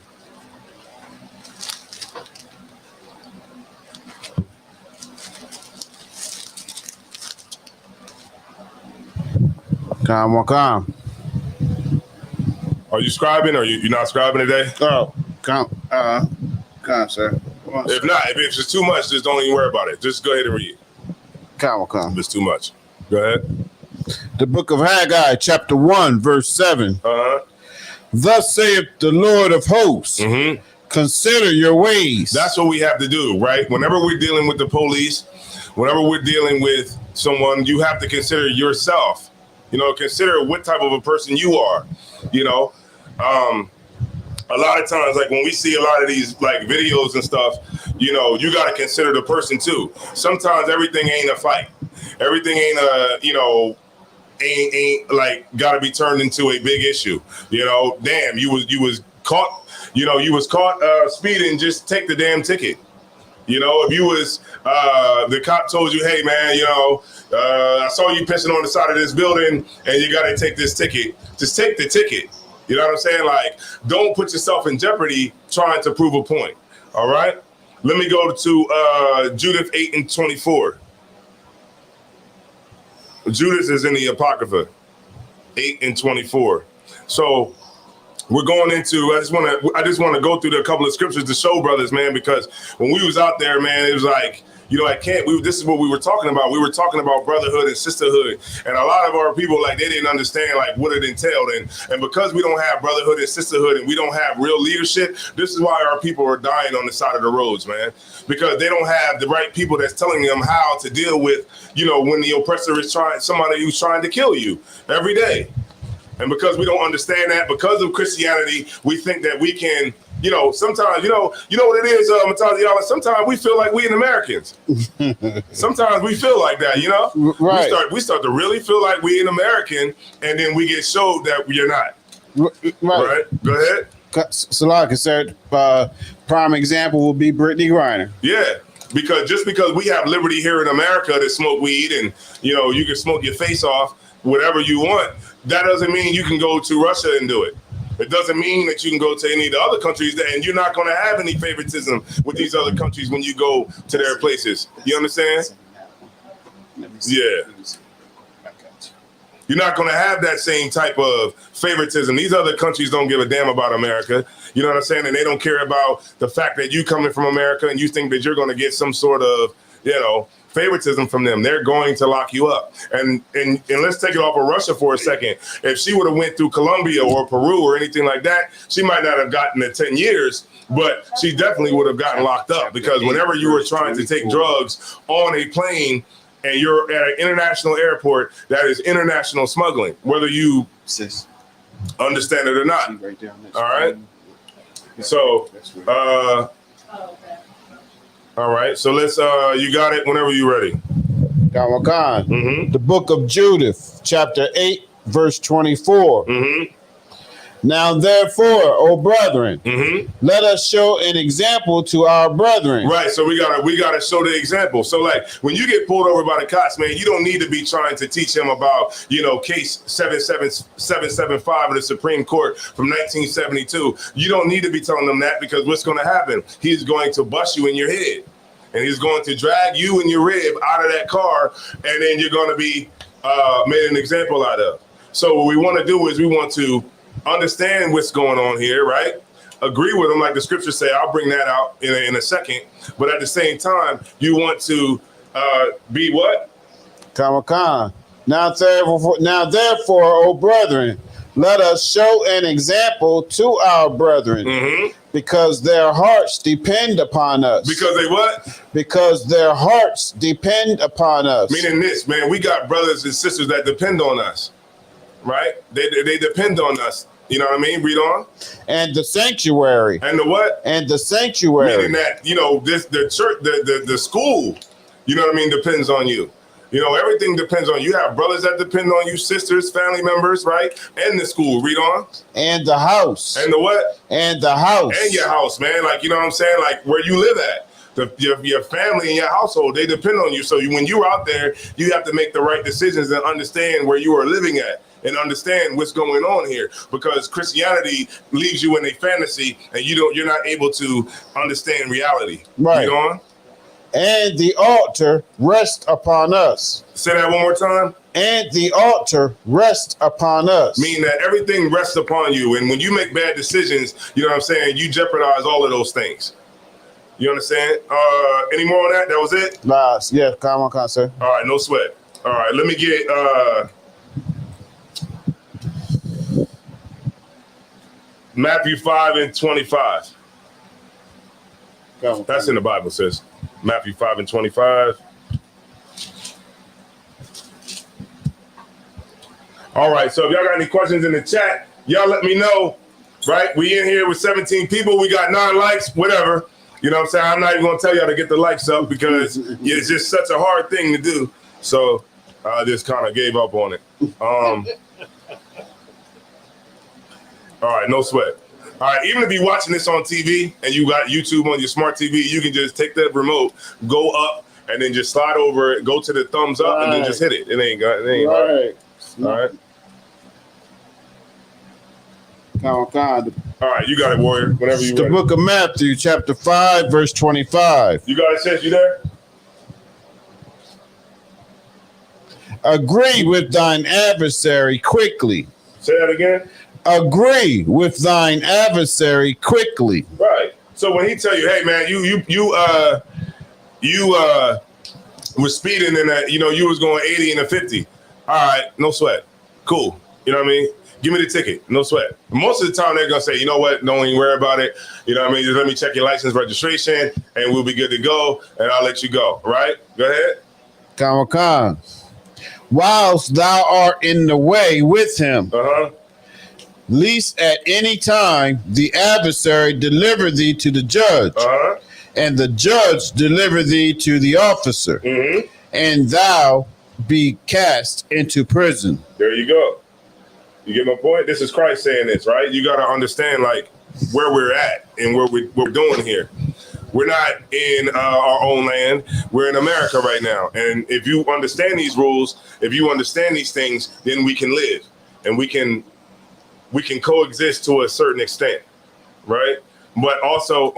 Come. Are you scribing or you not scribing today? Oh, come, sir. If not, if it's too much, just don't even worry about it. Just go ahead and read. Come. If it's too much. Go ahead. The book of Haggai, chapter 1, verse 7. Uh-huh. Thus saith the Lord of hosts, mm-hmm. Consider your ways. That's what we have to do, right? Whenever we're dealing with the police, whenever we're dealing with someone, you have to consider yourself. You know, consider what type of a person you are. You know, a lot of times, like when we see a lot of these like videos and stuff, you know, you got to consider the person too. Sometimes everything ain't a fight. Everything ain't ain't like got to be turned into a big issue. You know, damn, you was caught. You know, you was caught speeding. Just take the damn ticket. You know, if you was the cop told you, hey man, you know, I saw you pissing on the side of this building and you got to take this ticket. Just take the ticket. You know what I'm saying? Like, don't put yourself in jeopardy trying to prove a point. All right. Let me go to Judith 8:24. Judith is in the Apocrypha 8:24. So we're going into, I just want to go through a couple of scriptures to show brothers, man, because when we was out there, man, it was like, You know, at camp, this is what we were talking about. We were talking about brotherhood and sisterhood. And a lot of our people, like, they didn't understand, like, what it entailed. And because we don't have brotherhood and sisterhood and we don't have real leadership, this is why our people are dying on the side of the roads, man. Because they don't have the right people that's telling them how to deal with, you know, when the oppressor is somebody who's trying to kill you every day. And because we don't understand that, because of Christianity, we think that we can, you know, sometimes, you know what it is, Mataziala, sometimes we feel like we in Americans. Sometimes we feel like that, you know? Right. We start to really feel like we an American, and then we get showed that we are not. Right. Go ahead. Salaka said, prime example will be Brittany Griner. Yeah. Because just because we have liberty here in America to smoke weed and, you know, you can smoke your face off, whatever you want, that doesn't mean you can go to Russia and do it. It doesn't mean that you can go to any of the other countries, and you're not going to have any favoritism with these other countries when you go to their places. You understand? Yeah. You're not going to have that same type of favoritism. These other countries don't give a damn about America. You know what I'm saying? And they don't care about the fact that you coming from America and you think that you're going to get some sort of, you know, favoritism from them. They're going to lock you up. And let's take it off of Russia for a second. If she would have went through Colombia or Peru or anything like that, she might not have gotten the 10 years, but she definitely would have gotten locked up, because whenever you were trying to take drugs on a plane and you're at an international airport, that is international smuggling, whether you understand it or not. All right? So, all right, so let's, you got it whenever you're ready. Kamakan. Mm-hmm. The book of Judith, chapter 8, verse 24. Mm-hmm. Now, therefore, O brethren, let us show an example to our brethren. Right, so we gotta show the example. So, like, when you get pulled over by the cops, man, you don't need to be trying to teach him about, you know, case 775 of the Supreme Court from 1972. You don't need to be telling them that, because what's going to happen? He's going to bust you in your head, and he's going to drag you and your rib out of that car, and then you're going to be made an example out of. So what we want to do is we want to understand what's going on here, right? Agree with them, like the scriptures say. I'll bring that out in a second. But at the same time, you want to be what? Kamakan. Now therefore, O brethren, let us show an example to our brethren, because their hearts depend upon us. Because they what? Because their hearts depend upon us. Meaning this, man, we got brothers and sisters that depend on us, right? They depend on us. You know what I mean? Read on. And the sanctuary. And the what? And the sanctuary. Meaning that, you know, the church, the school, you know what I mean, depends on you. You know, everything depends on you. You have brothers that depend on you, sisters, family members, right? And the school. Read on. And the house. And the what? And the house. And your house, man. Like, you know what I'm saying? Like, where you live at. Your family and your household, they depend on you. So when you're out there, you have to make the right decisions and understand where you are living at and understand what's going on here, because Christianity leaves you in a fantasy and you're not able to understand reality. Right. Read on. And the altar rests upon us. Say that one more time. And the altar rests upon us. Meaning that everything rests upon you. And when you make bad decisions, you know what I'm saying, you jeopardize all of those things. You understand? Any more on that? That was it? Yeah, come on, sir. All right, no sweat. All right, let me get Matthew 5:25. That's in the Bible, sis. Matthew 5:25. All right, so if y'all got any questions in the chat, y'all let me know, right? We in here with 17 people. We got 9 likes, whatever. You know what I'm saying? I'm not even going to tell y'all to get the likes up, because it's just such a hard thing to do. So I just kind of gave up on it. All right, no sweat. All right, even if you're watching this on TV and you got YouTube on your smart TV, you can just take that remote, go up, and then just slide over it, go to the thumbs up, and then just hit it. It ain't hard. All right. God. All right, you got it, warrior. Whenever you The ready. book of Matthew, chapter 5, verse 25. You got it, sis? You there? Agree with thine adversary quickly. Say that again. Agree with thine adversary quickly. Right. So when he tell you, hey man, you was speeding in that, you was going 80 and a 50. All right, no sweat. Cool. You know what I mean? Give me the ticket. No sweat. Most of the time they're going to say, you know what? Don't even worry about it. You know what I mean? Just let me check your license registration and we'll be good to go and I'll let you go. Right? Go ahead. Come. Whilst thou art in the way with him, lest at any time the adversary deliver thee to the judge, and the judge deliver thee to the officer, and thou be cast into prison. There you go. You get my point? This is Christ saying this, right? You got to understand like where we're at and what we're doing here. We're not in our own land. We're in America right now. And if you understand these rules, if you understand these things, then we can live and we can coexist to a certain extent, right? But also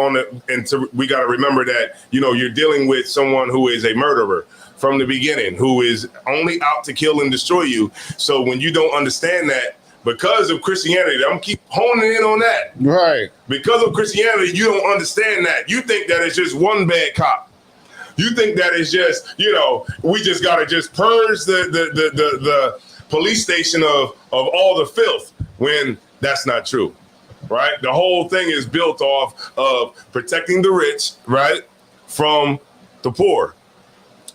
we got to remember that, you're dealing with someone who is a murderer from the beginning, who is only out to kill and destroy you. So when you don't understand that, because of Christianity, I'm gonna keep honing in on that. Right. Because of Christianity, you don't understand that. You think that it's just one bad cop. You think that it's just, we just gotta just purge the police station of all the filth, when that's not true, right? The whole thing is built off of protecting the rich, right, from the poor.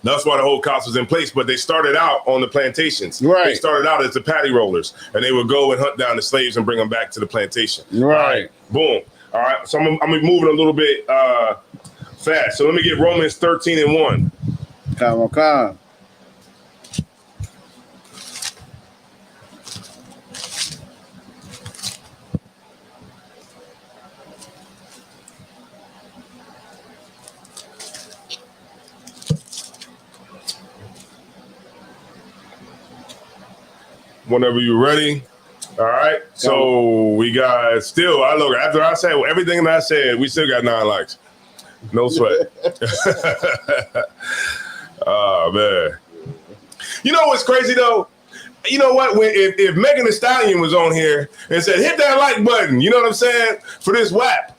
That's why the whole cops was in place, but they started out on the plantations. Right. They started out as the patty rollers, and they would go and hunt down the slaves and bring them back to the plantation. Right. Boom. All right. So I'm moving a little bit fast. So let me get Romans 13:1. Come. Whenever you're ready. All right. So we got after I said everything that I said, we still got 9 likes. No sweat. Oh, man. You know what's crazy, though? You know what? If Megan Thee Stallion was on here and said, hit that like button, you know what I'm saying? For this WAP,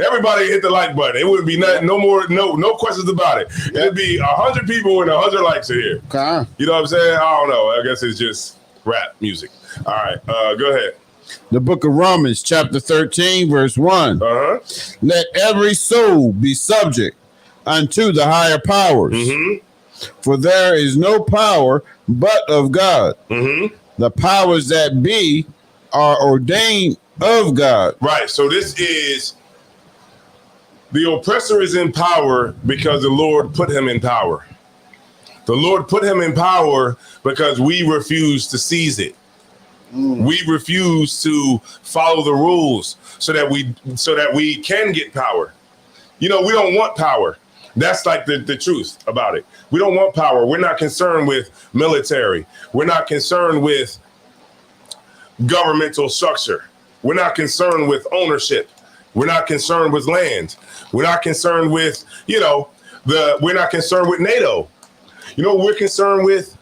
everybody hit the like button. It wouldn't be no questions about it. It'd be 100 people and 100 likes in here. Okay. You know what I'm saying? I don't know. I guess it's just rap music. All right. Go ahead. The book of Romans, chapter 13, verse 1. Let every soul be subject unto the higher powers. For there is no power but of God. The powers that be are ordained of God. Right. So this is the oppressor is in power because the Lord put him in power. The Lord put him in power because we refuse to seize it. We refuse to follow the rules so that we can get power. We don't want power. That's like the truth about it. We don't want power. We're not concerned with military. We're not concerned with governmental structure. We're not concerned with ownership. We're not concerned with land. We're not concerned with, we're not concerned with NATO. We're concerned with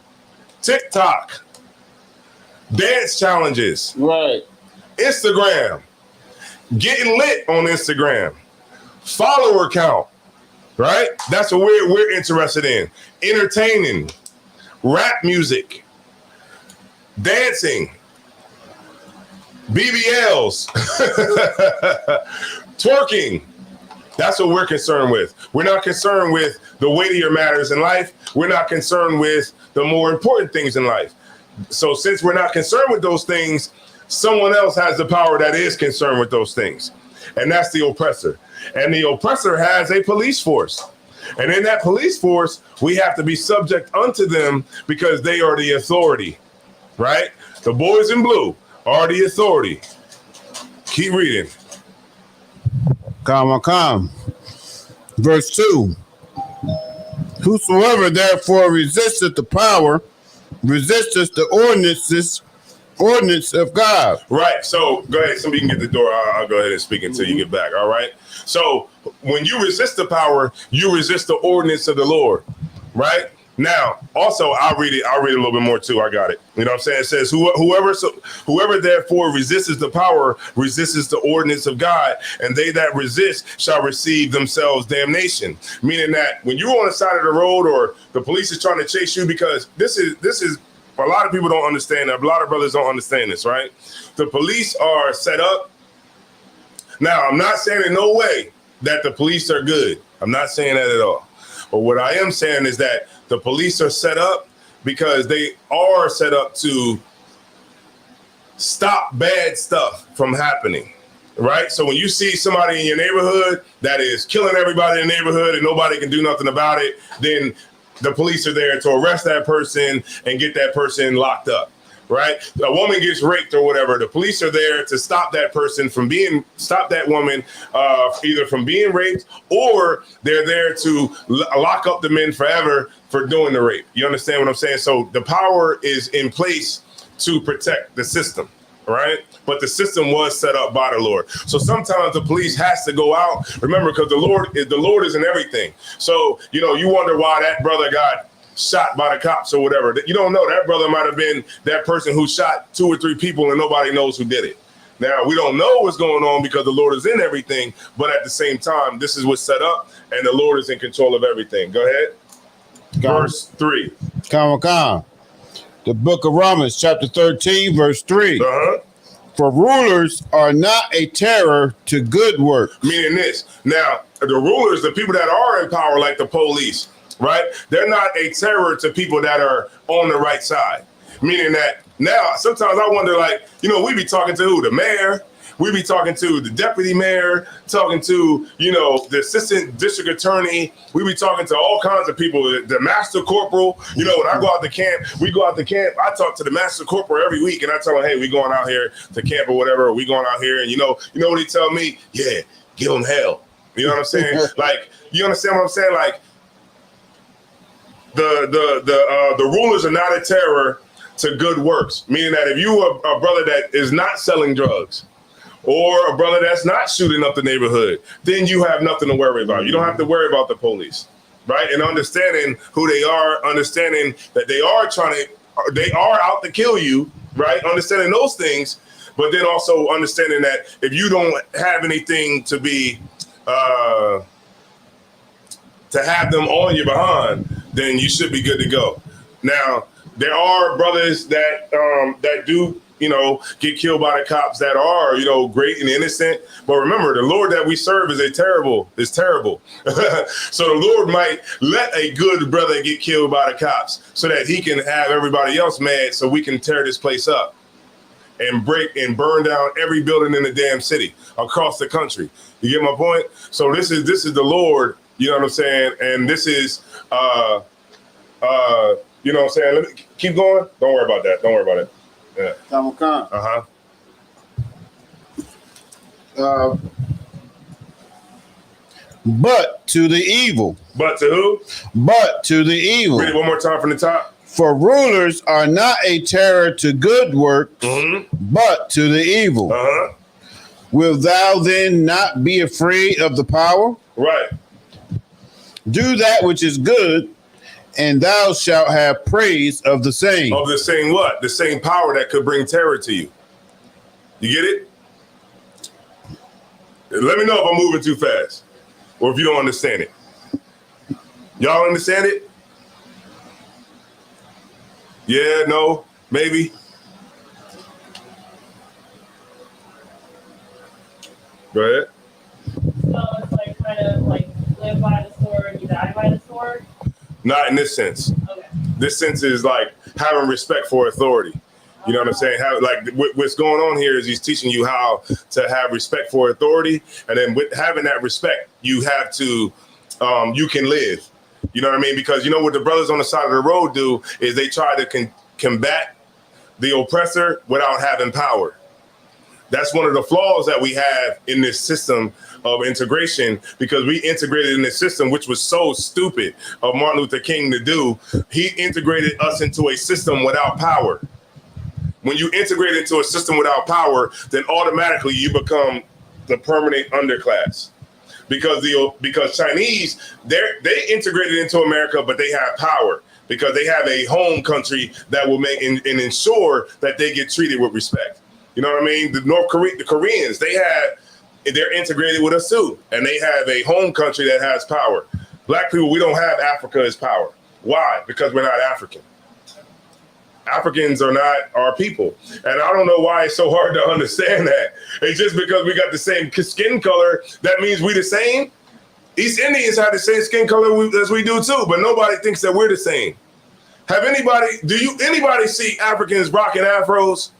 TikTok, dance challenges, right? Instagram, getting lit on Instagram, follower count, right? That's what we're interested in. Entertaining, rap music, dancing, BBLs, twerking. That's what we're concerned with. We're not concerned with the weightier matters in life. We're not concerned with the more important things in life. So since we're not concerned with those things, someone else has the power that is concerned with those things. And that's the oppressor. And the oppressor has a police force. And in that police force, we have to be subject unto them because they are the authority, right? The boys in blue are the authority. Keep reading. Come. Verse 2. Whosoever therefore resisteth the power, resisteth the ordinance of God. Right. So go ahead. Somebody can get the door. I'll go ahead and speak until you get back. All right. So when you resist the power, you resist the ordinance of the Lord. Right. Now, also, I'll read it a little bit more too. I got it. You know what I'm saying? It says, whoever therefore resists the power, resists the ordinance of God, and they that resist shall receive themselves damnation. Meaning that when you're on the side of the road or the police is trying to chase you, because this is a lot of people don't understand that. A lot of brothers don't understand this, right? The police are set up. Now, I'm not saying in no way that the police are good. I'm not saying that at all. But what I am saying is that the police are set up because they are set up to stop bad stuff from happening, right? So when you see somebody in your neighborhood that is killing everybody in the neighborhood and nobody can do nothing about it, then the police are there to arrest that person and get that person locked up, right? A woman gets raped or whatever. The police are there to stop that person from stop that woman either from being raped, or they're there to lock up the men forever for doing the rape. You understand what I'm saying? So the power is in place to protect the system, right? But the system was set up by the Lord. So sometimes the police has to go out. Remember, because the Lord is in everything. So, you wonder why that brother got shot by the cops or whatever. You don't know. That brother might have been that person who shot 2 or 3 people and nobody knows who did it. Now, we don't know what's going on because the Lord is in everything. But at the same time, this is what's set up and the Lord is in control of everything. Go ahead. Verse 3. Come. The book of Romans, chapter 13, verse 3. For rulers are not a terror to good work. Meaning this. Now, the rulers, the people that are in power, like the police, right? They're not a terror to people that are on the right side. Meaning that now, sometimes I wonder, we be talking to who? The mayor. We be talking to the deputy mayor, talking to, the assistant district attorney. We be talking to all kinds of people, the master corporal. When I go out to camp, I talk to the master corporal every week and I tell him, hey, we going out here to camp or whatever. Or we going out here. And you know what he tell me? Yeah, give them hell. You know what I'm saying? You understand what I'm saying? The rulers are not a terror to good works. Meaning that if you are a brother that is not selling drugs, or a brother that's not shooting up the neighborhood, then you have nothing to worry about. You don't have to worry about the police, right? And understanding who they are, understanding that they are out to kill you, right? Understanding those things, but then also understanding that if you don't have anything to be, to have them on your behind, then you should be good to go. Now, there are brothers that do, get killed by the cops that are, great and innocent. But remember, the Lord that we serve is terrible. So the Lord might let a good brother get killed by the cops so that he can have everybody else mad so we can tear this place up and break and burn down every building in the damn city across the country. You get my point? So this is the Lord, you know what I'm saying? And this is, you know what I'm saying? Let me keep going. Don't worry about that. Don't worry about it. Yeah. But to the evil. But to who? But to the evil. Read it one more time from the top. For rulers are not a terror to good works, but to the evil. Wilt thou then not be afraid of the power? Right. Do that which is good, and thou shalt have praise of the same. Of the same what? The same power that could bring terror to you. You get it? Let me know if I'm moving too fast or if you don't understand it. Y'all understand it? Yeah, no, maybe. Go ahead. So it's kind of live by the sword, you die by the sword? Not in this sense. Okay. This sense is having respect for authority. You know what I'm saying? What's going on here is he's teaching you how to have respect for authority. And then with having that respect, you have to, you can live. You know what I mean? Because you know what the brothers on the side of the road do is they try to combat the oppressor without having power. That's one of the flaws that we have in this system of integration, because we integrated in this system, which was so stupid of Martin Luther King to do. He integrated us into a system without power. When you integrate into a system without power, then automatically you become the permanent underclass. Because Chinese, they integrated into America, but they have power because they have a home country that will make and ensure that they get treated with respect. You know what I mean? The Koreans, they're integrated with us too, and they have a home country that has power. Black people, we don't have Africa as power. Why? Because we're not African. Africans are not our people. And I don't know why it's so hard to understand that. It's just because we got the same skin color, that means we the same. East Indians have the same skin color as we do too, but nobody thinks that we're the same. Anybody see Africans rocking afros?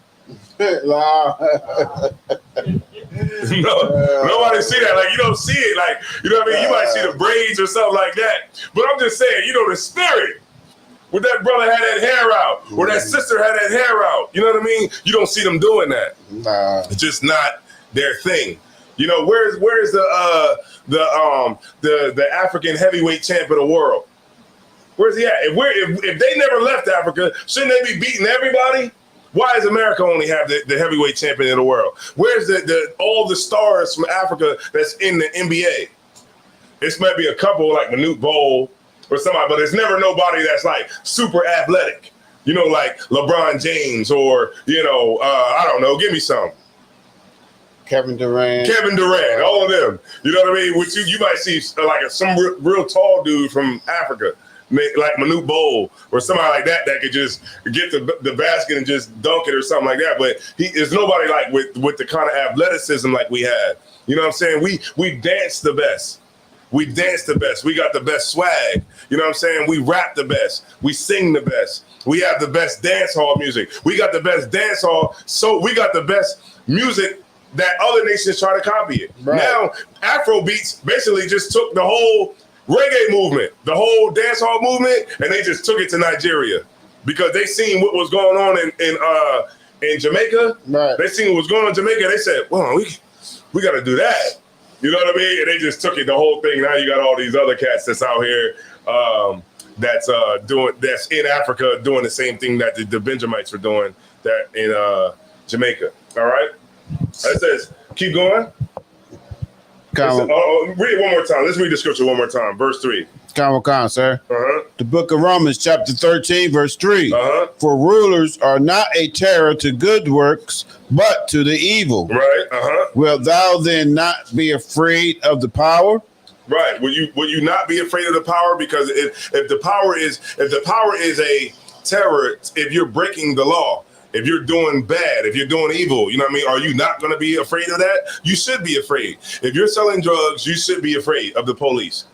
No, nobody see that. Like, you don't see it. Like, you know what I mean? You might see the braids or something like that. But I'm just saying, you know, the spirit. When that brother had that hair out, or that sister had that hair out, you know what I mean? You don't see them doing that. Nah. It's just not their thing. You know, where's the African heavyweight champ of the world? Where's he at? If they never left Africa, shouldn't they be beating everybody? Why does America only have the heavyweight champion of the world? Where's all the stars from Africa that's in the NBA? It's maybe a couple like Manute Bol or somebody, but it's never nobody that's like super athletic. You know, like LeBron James or, you know, I don't know, give me some. Kevin Durant, all of them. You know what I mean? Which you might see like some real tall dude from Africa, like Manute Bol or somebody like that could just get the basket and just dunk it or something like that. But there's nobody like with the kind of athleticism like we have. You know what I'm saying? We dance the best. We dance the best. We got the best swag. You know what I'm saying? We rap the best. We sing the best. We have the best dance hall music. We got the best dance hall. So we got the best music that other nations try to copy it. Right. Now, Afro beats basically just took the whole reggae movement, the whole dance hall movement, and they just took it to Nigeria because they seen what was going on in Jamaica. Right. They seen what was going on in Jamaica. They said, well, we got to do that. You know what I mean? And they just took it, the whole thing. Now you got all these other cats that's out here that's in Africa doing the same thing that the Benjamites were doing that in Jamaica. All right? It says, keep going. Read it one more time. Let's read the scripture one more time. Verse 3. Sir. The book of Romans, chapter 13, verse 3. For rulers are not a terror to good works, but to the evil. Right. Wilt thou then not be afraid of the power? Right. Will you not be afraid of the power? Because if the power is a terror, if you're breaking the law, if you're doing bad, if you're doing evil, you know what I mean? Are you not going to be afraid of that? You should be afraid. If you're selling drugs, you should be afraid of the police.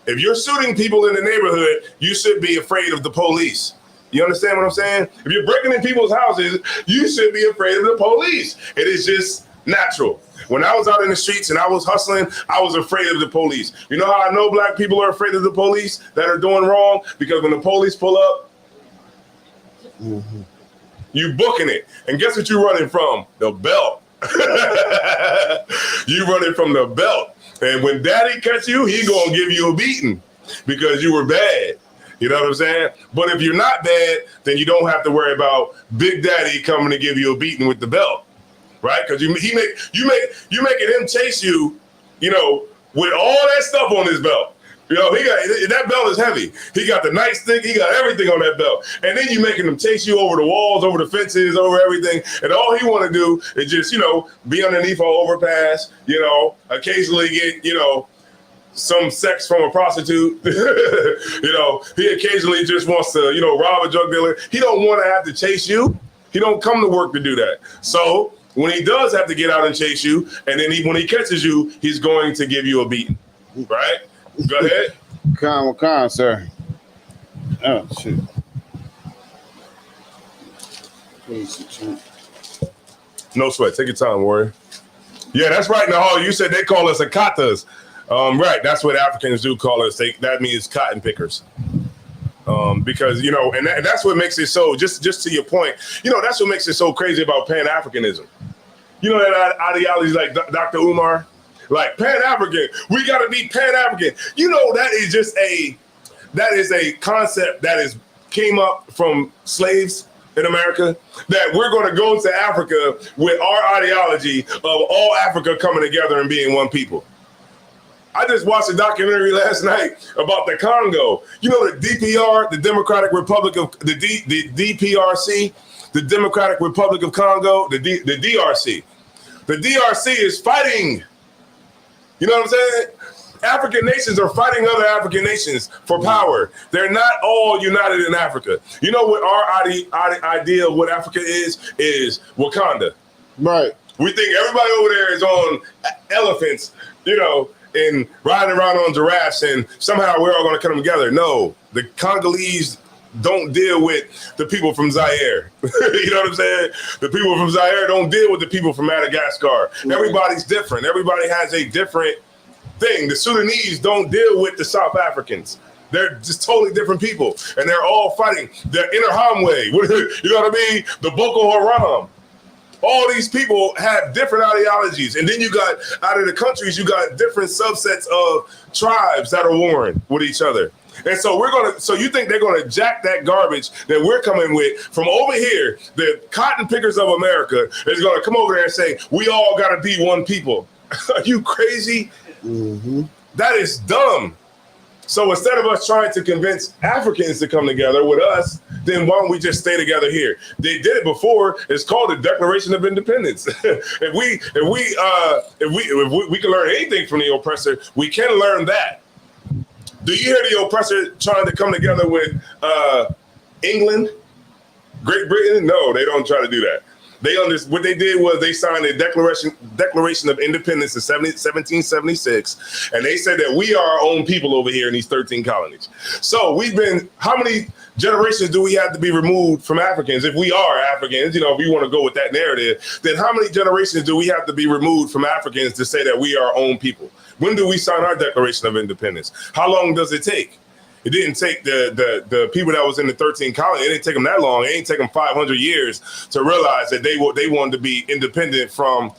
If you're shooting people in the neighborhood, you should be afraid of the police. You understand what I'm saying? If you're breaking in people's houses, you should be afraid of the police. It is just natural. When I was out in the streets and I was hustling, I was afraid of the police. You know how I know black people are afraid of the police that are doing wrong? Because when the police pull up, you booking it. And guess what you're running from? The belt. You running from the belt. And when daddy catch you, he gonna give you a beating because you were bad. You know what I'm saying? But if you're not bad, then you don't have to worry about Big Daddy coming to give you a beating with the belt, right? Because you making him chase you, you know, with all that stuff on his belt. You know, that belt is heavy. He got the nightstick. He got everything on that belt. And then you making him chase you over the walls, over the fences, over everything. And all he want to do is just, you know, be underneath an overpass, you know, occasionally get, you know, some sex from a prostitute. You know, he occasionally just wants to, you know, rob a drug dealer. He don't want to have to chase you. He don't come to work to do that. So when he does have to get out and chase you, and then when he catches you, he's going to give you a beating, right? Go ahead. Come, sir. Oh, shit. No sweat. Take your time, warrior. Yeah, that's right. Now, you said they call us akatas. Right. That's what Africans do call us. That means cotton pickers. Because, you know, and that's what makes it so, just to your point, you know, that's what makes it so crazy about Pan-Africanism. You know that ideology like Dr. Umar? Like Pan-African, we got to be Pan-African. You know, that is a concept that came up from slaves in America, that we're going to go to Africa with our ideology of all Africa coming together and being one people. I just watched a documentary last night about the Congo. You know, the DPR, the Democratic Republic of the DPRC, the Democratic Republic of Congo, the DRC. The DRC is fighting. You know what I'm saying? African nations are fighting other African nations for power. They're not all united in Africa. You know what our idea of what Africa is Wakanda. Right. We think everybody over there is on elephants, you know, and riding around on giraffes, and somehow we're all going to come together. No, the Congolese don't deal with the people from Zaire. You know what I'm saying? The people from Zaire don't deal with the people from Madagascar. Everybody's different. Everybody has a different thing. The Sudanese don't deal with the South Africans. They're just totally different people, and they're all fighting. The Interahamwe, you know what I mean? The Boko Haram. All these people have different ideologies, and then you got out of the countries, you got different subsets of tribes that are warring with each other. And so so you think they're gonna jack that garbage that we're coming with from over here? The cotton pickers of America is gonna come over there and say, we all gotta be one people. Are you crazy? Mm-hmm. That is dumb. So instead of us trying to convince Africans to come together with us, then why don't we just stay together here? They did it before. It's called the Declaration of Independence. If we can learn anything from the oppressor, we can learn that. Do you hear the oppressor trying to come together with England, Great Britain? No, they don't try to do that. What they did was they signed a Declaration of Independence in 1776, and they said that we are our own people over here in these 13 colonies. So how many generations do we have to be removed from Africans? If we are Africans, you know, if we want to go with that narrative, then how many generations do we have to be removed from Africans to say that we are our own people? When do we sign our Declaration of Independence? How long does it take? It didn't take the people that was in the 13 colonies. It didn't take them that long. It didn't take them 500 years to realize that they wanted to be independent from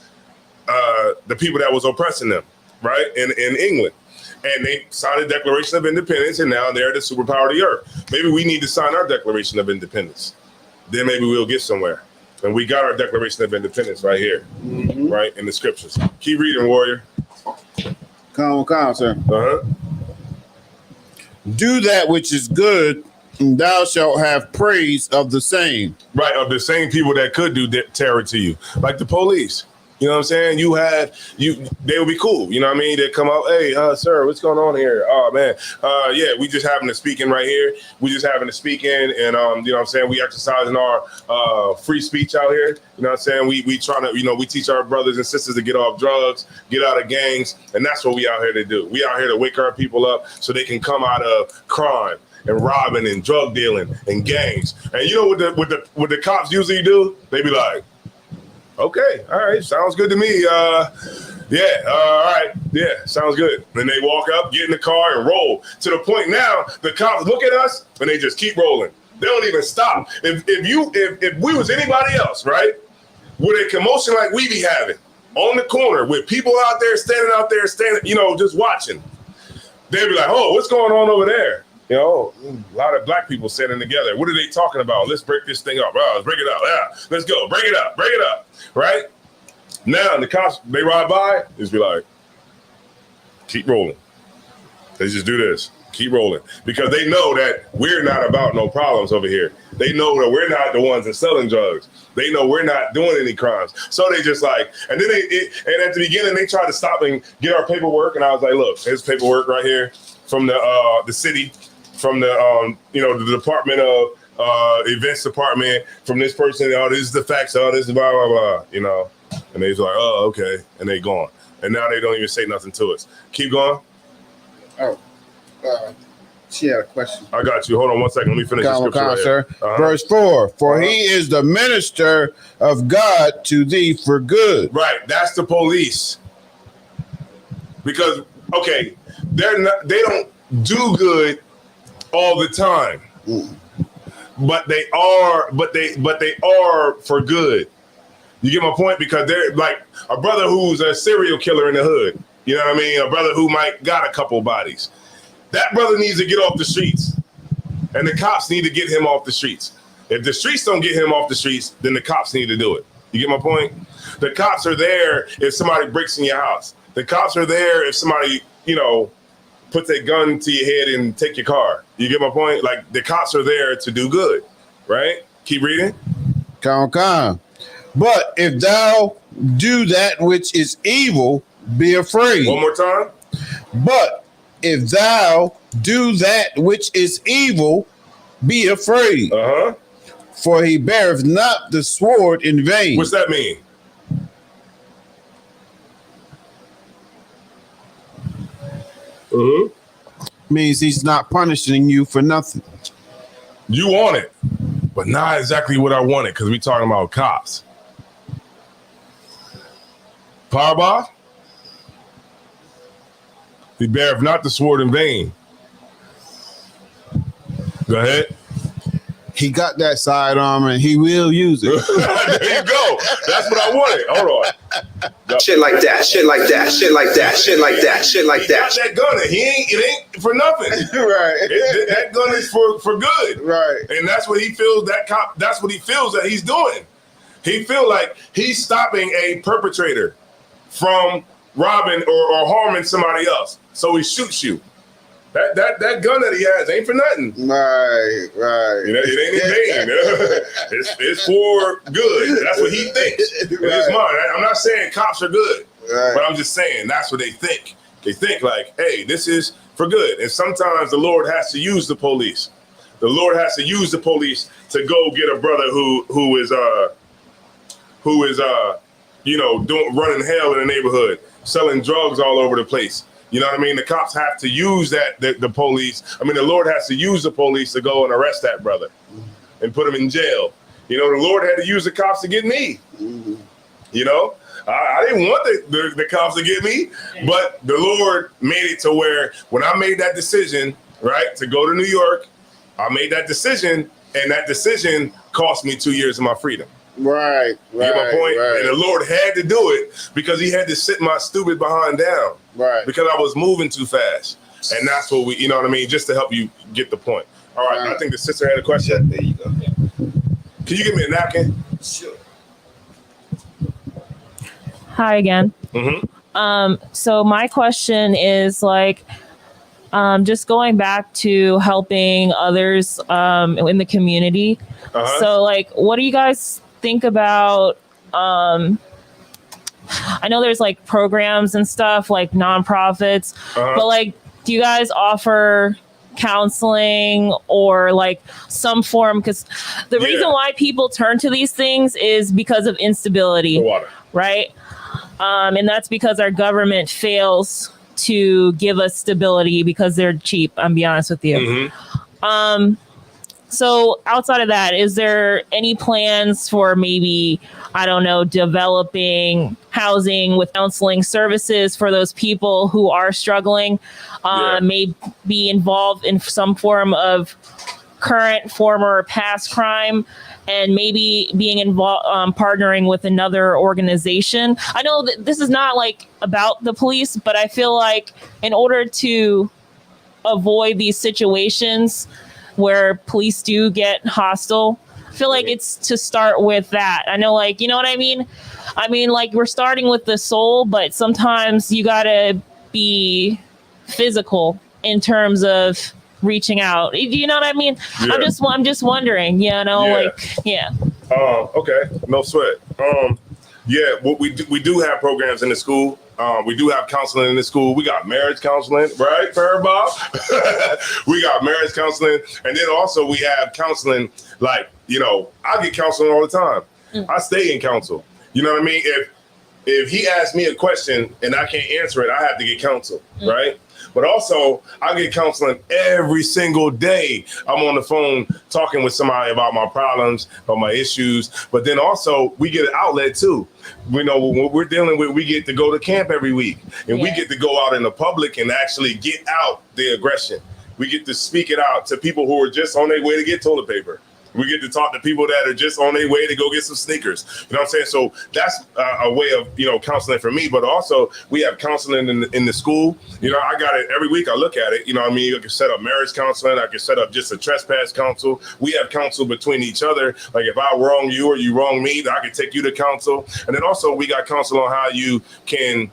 the people that was oppressing them, right? In England. And they signed a Declaration of Independence, and now they're the superpower of the earth. Maybe we need to sign our Declaration of Independence. Then maybe we'll get somewhere. And we got our Declaration of Independence right here, right, in the scriptures. Keep reading, warrior. Calm, sir. Uh-huh. Do that which is good, and thou shalt have praise of the same. Right, of the same people that could do terror to you, like the police. You know what I'm saying? They would be cool. You know what I mean? They'd come out, hey, sir, what's going on here? Oh, man. Yeah, we just having to speak in right here. We just having to speak in, and, you know what I'm saying? We exercising our free speech out here. You know what I'm saying? We trying to, you know, we teach our brothers and sisters to get off drugs, get out of gangs, and that's what we out here to do. We out here to wake our people up so they can come out of crime and robbing and drug dealing and gangs. And you know what the cops usually do? They be like, okay, all right, sounds good to me. All right, yeah, sounds good. Then they walk up, get in the car, and roll. To the point now, the cops look at us and they just keep rolling. They don't even stop. If we was anybody else, right, with a commotion like we be having on the corner with people out there, you know, just watching, they'd be like, oh, what's going on over there? You know, a lot of black people standing together. What are they talking about? Let's break this thing up. Let's break it up. Yeah, let's go. Break it up. Right? Now, the cops, they ride by, just be like, keep rolling. They just do this. Keep rolling. Because they know that we're not about no problems over here. They know that we're not the ones that selling drugs. They know we're not doing any crimes. So they just like, and then and at the beginning, they tried to stop and get our paperwork. And I was like, look, here's paperwork right here from the city, from the, you know, the Department of Events Department, from this person. Oh, this is the facts. Oh, this is blah, blah, blah, you know. And they was like, oh, okay. And they gone. And now they don't even say nothing to us. Keep going. Oh, she had a question. I got you. Hold on 1 second. Let me finish the scripture right sir. Uh-huh. Verse 4, for he is the minister of God to thee for good. Right. That's the police. Because, okay, they don't do good all the time. But they are for good. You get my point? Because they're like a brother who's a serial killer in the hood. You know what I mean? A brother who might got a couple bodies. That brother needs to get off the streets. And the cops need to get him off the streets. If the streets don't get him off the streets, then the cops need to do it. You get my point? The cops are there if somebody breaks in your house. The cops are there if somebody put their gun to your head and take your car. You get my point? Like, the cops are there to do good, right? Keep reading. Come. But if thou do that which is evil, be afraid. One more time. But if thou do that which is evil, be afraid. Uh-huh. For he beareth not the sword in vain. What's that mean? Uh-huh. Means he's not punishing you for nothing. You want it, but not exactly what I wanted, because we talking about cops. Powerball? He beareth not the sword in vain. Go ahead. He got that sidearm and he will use it. There you go. That's what I wanted. Hold on. Shit like that. Shit like that. Shit like that. Shit like that. Shit like He that. got that gun. It ain't for nothing. Right. That gun is for good. Right. And that's what he feels. That cop. That's what he feels that he's doing. He feel like he's stopping a perpetrator from robbing or harming somebody else. So he shoots you. That gun that he has ain't for nothing. Right. It ain't in vain. It's for good. That's what he thinks in his mind. I'm not saying cops are good, but I'm just saying that's what they think. They think like, hey, this is for good. And sometimes the Lord has to use the police. The Lord has to use the police to go get a brother who is running hell in the neighborhood, selling drugs all over the place. You know what I mean? The cops have to use the police. I mean, the Lord has to use the police to go and arrest that brother and put him in jail. The Lord had to use the cops to get me. I didn't want the cops to get me, but the Lord made it to where when I made that decision, right, to go to New York, I made that decision, and that decision cost me 2 years of my freedom. Right. You get my point? Right. And the Lord had to do it because he had to sit my stupid behind down. Right. Because I was moving too fast. And that's what we, just to help you get the point. All right. I think the sister had a question. There you go. Can you give me a napkin? Sure. Hi again. Mm-hmm. So my question is just going back to helping others in the community. Uh-huh. So what do you guys think about I know there's programs and stuff like nonprofits, but do you guys offer counseling or some form? Because the reason why people turn to these things is because of instability, The water. right? And that's because our government fails to give us stability because they're cheap. I'm be honest with you. Mm-hmm. So outside of that, is there any plans for maybe, I don't know, developing housing with counseling services for those people who are struggling, may be involved in some form of current, former, or past crime, and maybe being involved, partnering with another organization? I know that this is not about the police, but I feel like in order to avoid these situations where police do get hostile, I feel like it's to start with that. I know, you know what I mean? I mean, we're starting with the soul, but sometimes you gotta be physical in terms of reaching out. Do you know what I mean? Yeah. I'm just wondering, Okay. No sweat. We do have programs in the school. We do have counseling in the school. We got marriage counseling, right, Bob? We got marriage counseling. And then also we have counseling, I get counseling all the time. I stay in counsel. You know what I mean? If he asks me a question and I can't answer it, I have to get counsel, right? But also, I get counseling every single day. I'm on the phone talking with somebody about my problems, about my issues. But then also, we get an outlet too. When we're dealing with, we get to go to camp every week. And we get to go out in the public and actually get out the aggression. We get to speak it out to people who are just on their way to get toilet paper. We get to talk to people that are just on their way to go get some sneakers. You know what I'm saying? So that's a way of, counseling for me. But also we have counseling in the school. I got it every week. I look at it. I can set up marriage counseling. I can set up just a trespass counsel. We have counsel between each other. Like if I wrong you or you wrong me, I can take you to counsel. And then also we got counsel on how you can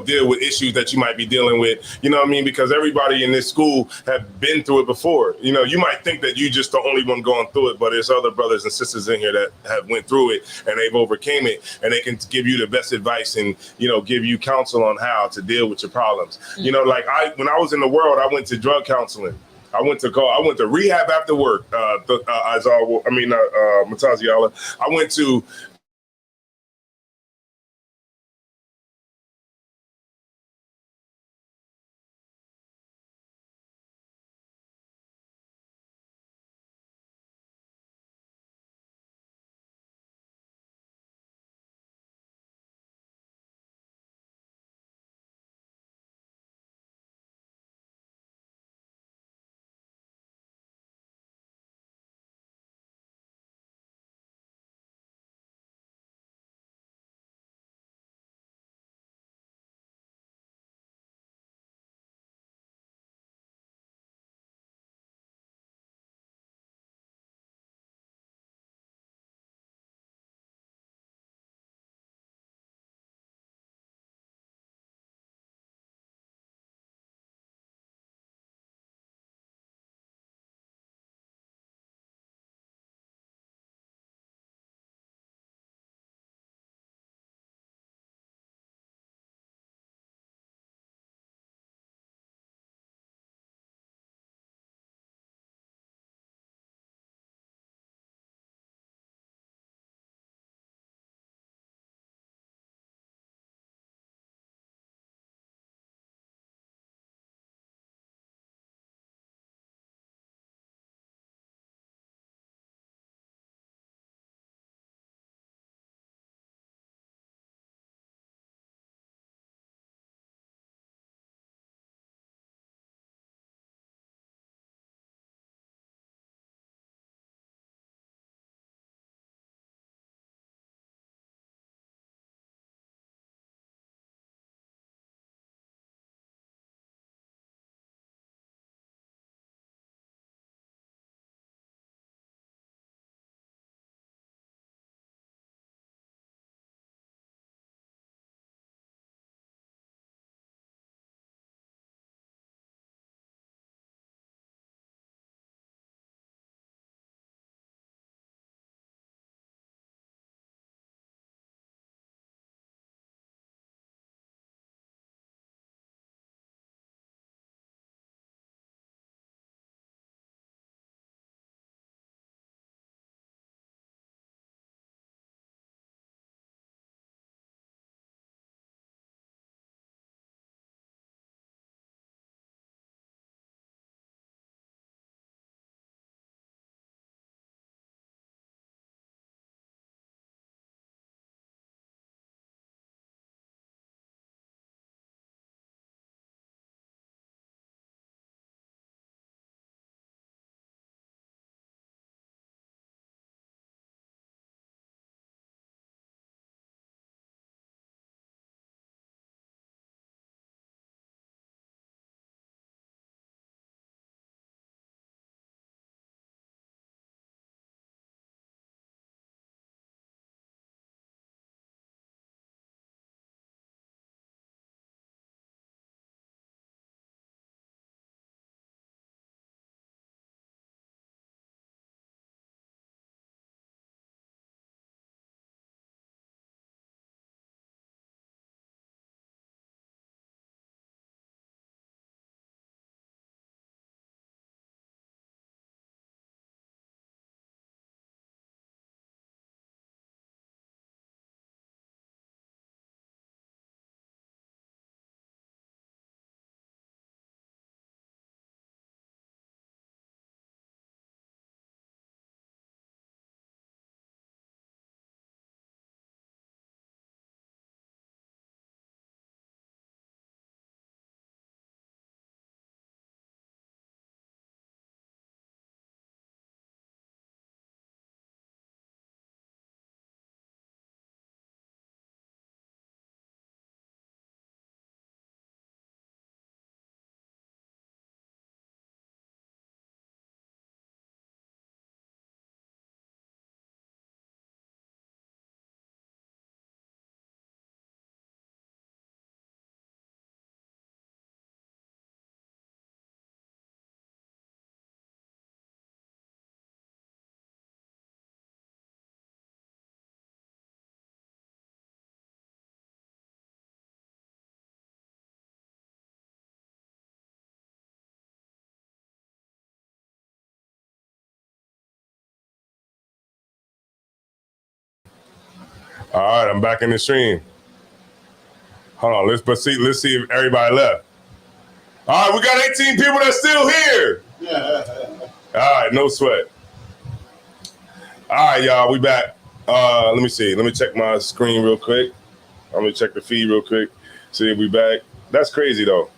deal with issues that you might be dealing with. You know what I mean? Because everybody in this school have been through it before. You know, you might think that you just the only one going through it, but there's other brothers and sisters in here that have went through it and they've overcame it, and they can give you the best advice and, give you counsel on how to deal with your problems. You know, like when I was in the world, I went to drug counseling. I went to rehab after work. Mataziala. I went to All right, I'm back in the stream. Hold on, let's see if everybody left. All right, we got 18 people that's still here. All right, no sweat. All right, y'all, we back. Let me see. Let me check my screen real quick. I'm gonna check the feed real quick. See if we back. That's crazy though.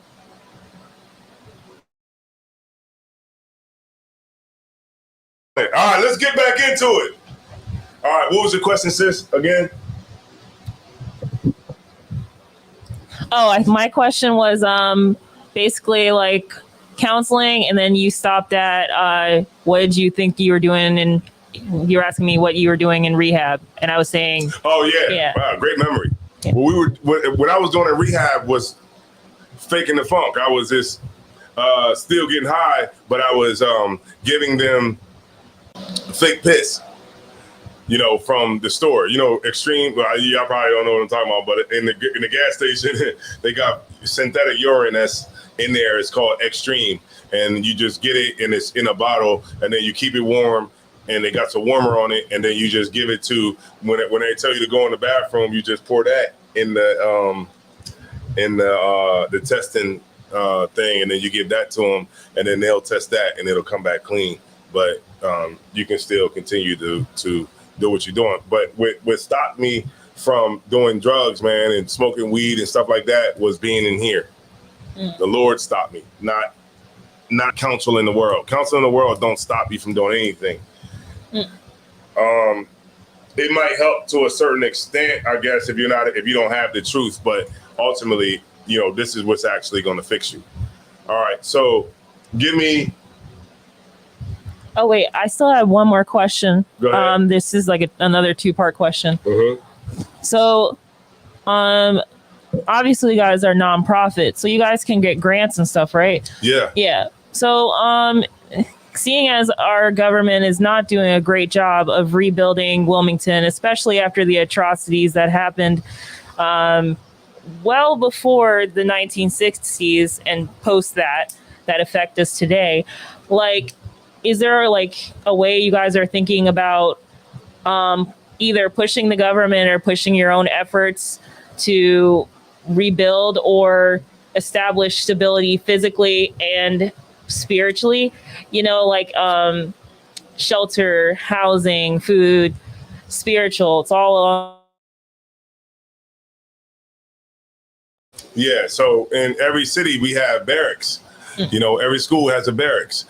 All right, let's get back into it. All right, what was your question, sis? Again? Oh, my question was basically like counseling, and then you stopped at what did you think you were doing, and you were asking me what you were doing in rehab, and I was saying, oh yeah. Wow, great memory. Yeah. What I was doing in rehab was faking the funk. I was just still getting high, but I was giving them fake piss. From the store, Extreme. Y'all probably don't know what I'm talking about, but in the gas station, they got synthetic urine that's in there. It's called Extreme, and you just get it, and it's in a bottle, and then you keep it warm, and they got some warmer on it, and then you just give it to when they tell you to go in the bathroom, you just pour that in the testing thing, and then you give that to them, and then they'll test that, and it'll come back clean. But you can still continue to do what you're doing. But what stopped me from doing drugs, man, and smoking weed and stuff like that was being in here. The Lord stopped me, not counsel in the world. Counsel in the world don't stop you from doing anything. It might help to a certain extent, I guess, if you don't have the truth, but ultimately, this is what's actually going to fix you. All right, so give me. Oh wait, I still have one more question. Go ahead. This is like another 2-part question. So, obviously, you guys are nonprofit, so you guys can get grants and stuff, right? Yeah. Yeah. So, seeing as our government is not doing a great job of rebuilding Wilmington, especially after the atrocities that happened well before the 1960s and post that affect us today, like, is there like a way you guys are thinking about either pushing the government or pushing your own efforts to rebuild or establish stability physically and spiritually? Like shelter, housing, food, spiritual. It's all Yeah. So in every city we have barracks. Every school has a barracks,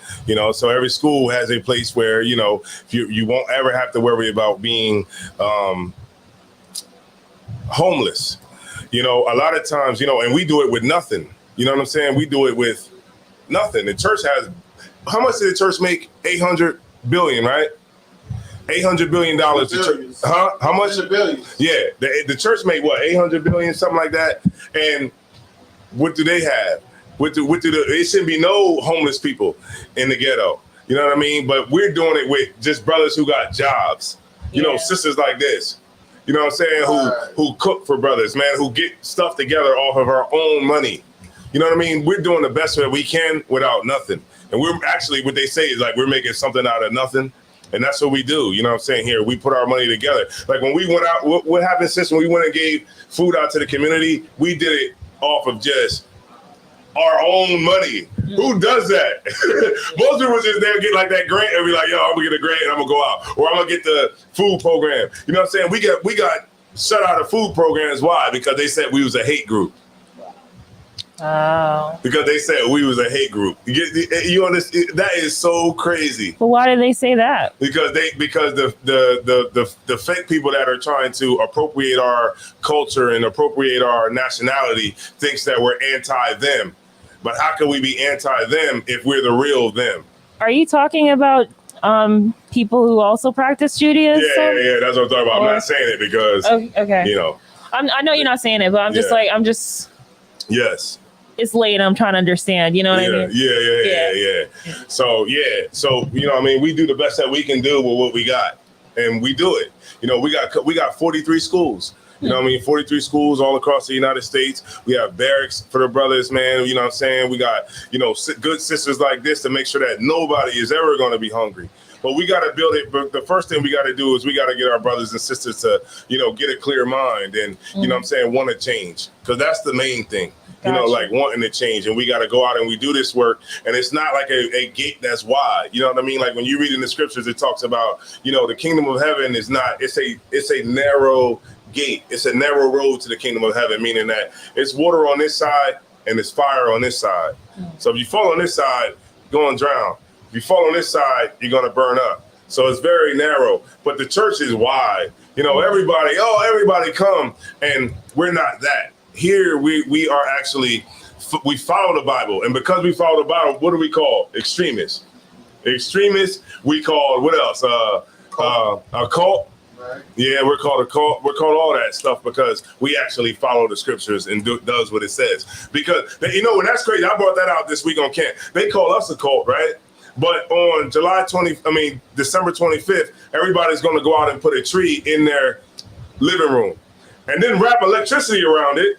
so every school has a place where, you won't ever have to worry about being homeless. A lot of times, and we do it with nothing. You know what I'm saying? We do it with nothing. The church has, how much did the church make? $800 billion, right? $800 billion. How much? Billions. Yeah. The church made what? $800 billion, something like that. And what do they have? It shouldn't be no homeless people in the ghetto. You know what I mean? But we're doing it with just brothers who got jobs. Sisters like this. You know what I'm saying? Who cook for brothers, man, who get stuff together off of our own money. You know what I mean? We're doing the best that we can without nothing. And we're actually, what they say is like, we're making something out of nothing. And that's what we do. You know what I'm saying? Here, we put our money together. Like when we went out, what happened since when we went and gave food out to the community, we did it off of just our own money. Who does that? Most people just they'll get like that grant and be like, yo, I'm gonna get a grant and I'm gonna go out, or I'm gonna get the food program. You know what I'm saying? We got shut out of food programs. Why? Because they said we was a hate group. Oh. Because they said we was a hate group. You understand? That is so crazy. But why did they say that? Because the fake people that are trying to appropriate our culture and appropriate our nationality thinks that we're anti them. But how can we be anti them if we're the real them? Are you talking about people who also practice Judaism? Yeah, that's what I'm talking about. I'm not saying it because okay. I know you're not saying it, but I'm just yes. It's late. I'm trying to understand. You know what I mean? Yeah. So you know what I mean? We do the best that we can do with what we got, and we do it. We got 43 schools. You know what I mean? 43 schools all across the United States. We have barracks for the brothers, man. You know what I'm saying? We got, good sisters like this to make sure that nobody is ever going to be hungry. but we got to build it. But the first thing we got to do is we got to get our brothers and sisters to, get a clear mind and, you know what I'm saying, want to change. Because that's the main thing, like wanting to change. And we got to go out and we do this work. And it's not like a gate that's wide. You know what I mean? Like when you read in the scriptures, it talks about, the kingdom of heaven is not, it's a narrow gate. It's a narrow road to the kingdom of heaven, meaning that it's water on this side and it's fire on this side. So if you fall on this side, you're going to drown. If you fall on this side, you're going to burn up. So it's very narrow, but the church is wide. Everybody come, and we're not that. Here we are actually, we follow the Bible. And because we follow the Bible, what do we call? Extremists. Extremists, we call, what else? A cult. Right. Yeah, we're called a cult. We're called all that stuff because we actually follow the scriptures and does what it says. Because, and that's crazy. I brought that out this week on camp. They call us a cult, right? But on December 25th, everybody's going to go out and put a tree in their living room and then wrap electricity around it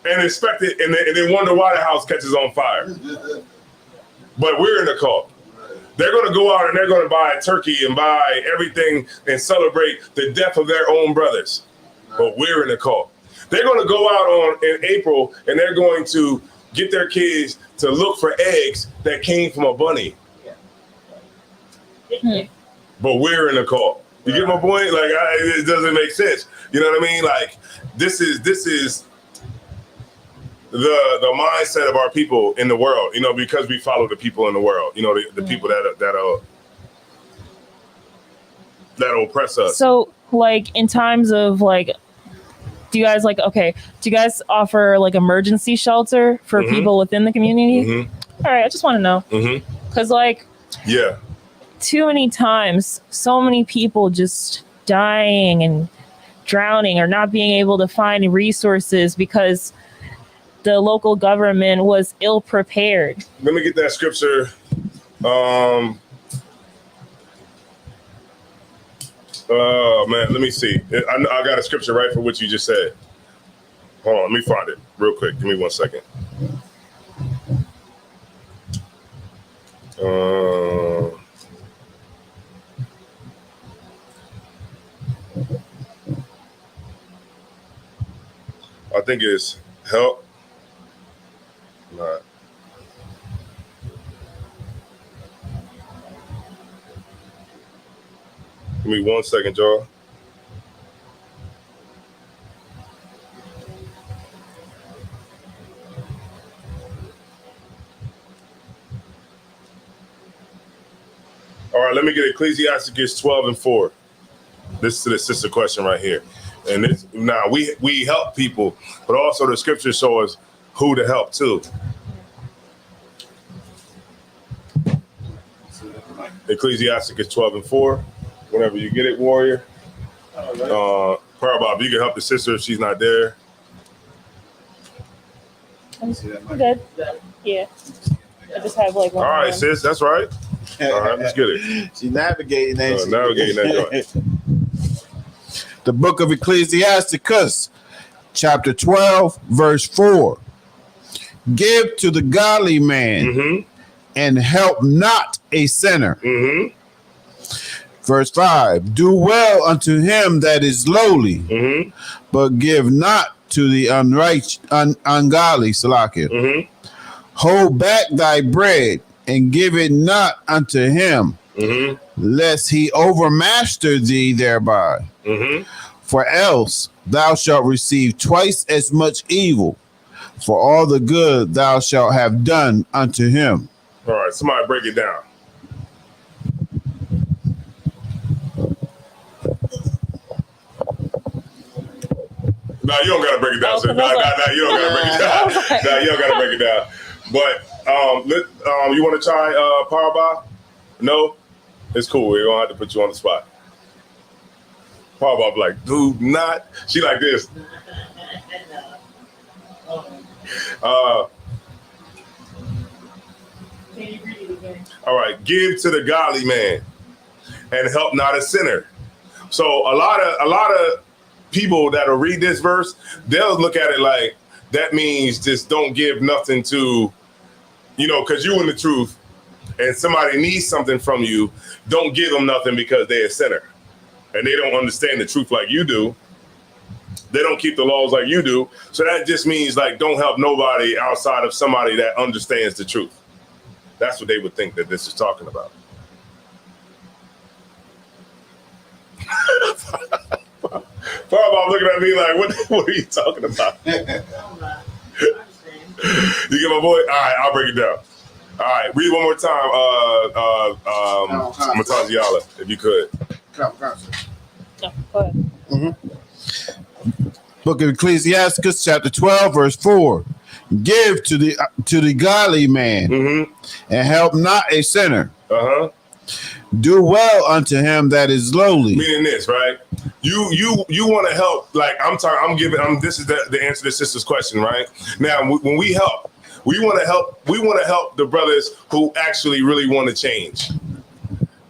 and expect it and then wonder why the house catches on fire. But we're in the cult. They're going to go out and they're going to buy a turkey and buy everything and celebrate the death of their own brothers. But we're in the cult. They're going to go out in April and they're going to get their kids to look for eggs that came from a bunny. But we're in the cult. You get my point? Like, it doesn't make sense. You know what I mean? Like, this is the mindset of our people in the world, because we follow the people in the world, the people that oppress us. So, like, in times of, like, do you guys offer, like, emergency shelter for people within the community? All right, I just want to know. Because, too many times, so many people just dying and drowning or not being able to find resources because the local government was ill prepared. Let me get that scripture. Oh man, let me see. I got a scripture right for what you just said. Hold on, let me find it real quick. Give me 1 second. I think it's help. Not. Give me 1 second, y'all. All right, let me get Ecclesiastes 12:4. This is the sister question right here. And this, now we help people, but also the scriptures show us who to help too. Ecclesiastes 12:4. Whenever you get it, warrior. Pearl Bob, you can help the sister if she's not there. I'm good. Yeah. I just have like one. All right, sis, that's right. All right, let's get it. She's navigating that. Navigating that joint. The book of Ecclesiasticus, chapter 12, verse 4. Give to the godly man and help not a sinner. Verse 5. Do well unto him that is lowly, but give not to the ungodly. Salakia. Hold back thy bread and give it not unto him, lest he overmaster thee thereby. For else thou shalt receive twice as much evil for all the good thou shalt have done unto him. All right, somebody break it down. No, you don't gotta break it down. You don't gotta break it down. No, you don't gotta break it down. But you want to try Powerball? No, it's cool. We don't have to put you on the spot. Powerball like, do not. She like this. All right, give to the godly man and help not a sinner. So a lot of people that'll read this verse, they'll look at it like that means just don't give nothing to, because you in the truth, and somebody needs something from you, don't give them nothing because they're a sinner and they don't understand the truth like you do. They don't keep the laws like you do. So that just means like don't help nobody outside of somebody that understands the truth. That's what they would think that this is talking about. Fireball looking at me like, what are you talking about? You get my boy? All right, I'll break it down. All right, read one more time, Mataziala, if you could. No, go ahead. Book of Ecclesiasticus, chapter 12, verse 4. Give to the godly man, and help not a sinner. Do well unto him that is lowly. Meaning this, right? You want to help. Like this is the answer to the sister's question, right? Now, when we help, we want to help. We want to help the brothers who actually really want to change,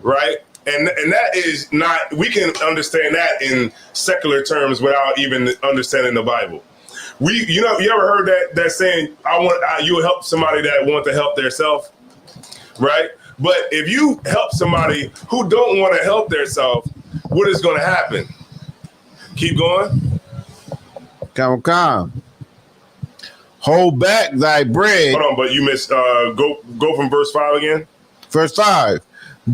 right? And that is not. We can understand that in secular terms without even understanding the Bible. You ever heard that saying? You will help somebody that want to help theirself, right? But if you help somebody who don't want to help theirself, what is going to happen? Keep going. Come. Hold back thy bread. Hold on, but you missed. Go from verse 5 again. Verse 5.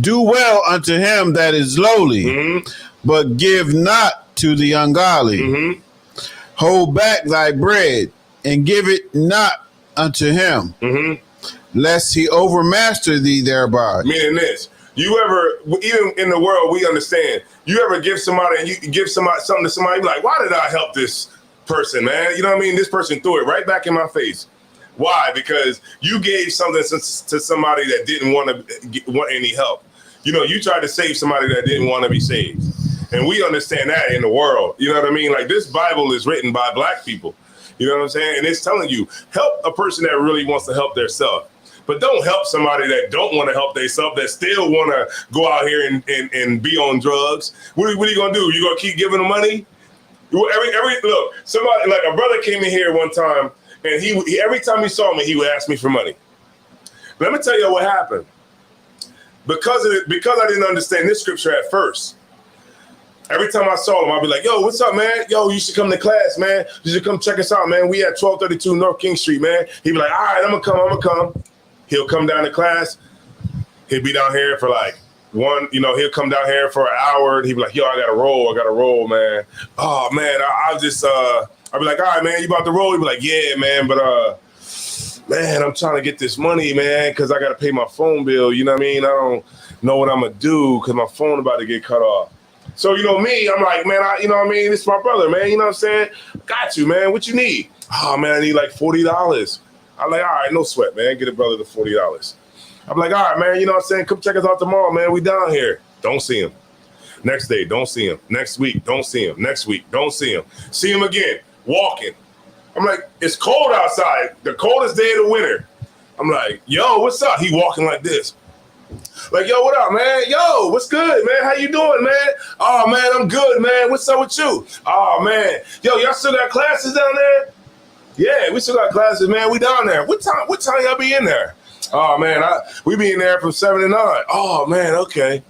Do well unto him that is lowly, but give not to the ungodly. Hold back thy bread and give it not unto him, lest he overmaster thee thereby. Meaning this, you ever, even in the world, we understand, you ever give somebody and you give somebody something to somebody, like, why did I help this person, man? You know what I mean? This person threw it right back in my face. Why? Because you gave something to somebody that didn't want any help. You know, you tried to save somebody that didn't want to be saved. And we understand that in the world. You know what I mean? Like, this Bible is written by Black people. You know what I'm saying? And it's telling you, help a person that really wants to help theirself. But don't help somebody that don't want to help themselves, that still want to go out here and be on drugs. What are you going to do? You going to keep giving them money? Look, somebody, like a brother came in here one time, and he every time he saw me, he would ask me for money. Let me tell you what happened. Because I didn't understand this scripture at first, every time I saw him, I'd be like, yo, what's up, man? Yo, you should come to class, man. You should come check us out, man. We at 1232 North King Street, man. He'd be like, all right, I'm gonna come. He'll come down to class. He'll be down here for like he'll come down here for an hour. He'd be like, yo, I got to roll, man. Oh, man, I'll just, I'll be like, all right, man, you about to roll? He'd be like, yeah, man, but, man, I'm trying to get this money, man, because I got to pay my phone bill. You know what I mean? I don't know what I'm going to do because my phone about to get cut off. So, you know me, I'm like, man, you know what I mean? This is my brother, man. You know what I'm saying? Got you, man. What you need? Oh, man, I need like $40. I'm like, all right, no sweat, man. Get a brother the $40. I'm like, all right, man, you know what I'm saying? Come check us out tomorrow, man. We down here. Don't see him. Next day, don't see him. Next week, don't see him. Next week, don't see him. See him again, walking. I'm like, it's cold outside. The coldest day of the winter. I'm like, yo, what's up? He walking like this. Like, yo, what up, man? Yo, what's good, man? How you doing, man? Oh, man, I'm good, man. What's up with you? Oh, man. Yo, y'all still got classes down there? Yeah, we still got classes, man. We down there. What time y'all be in there? Oh, man, we be in there from 7 to 9. Oh, man, okay.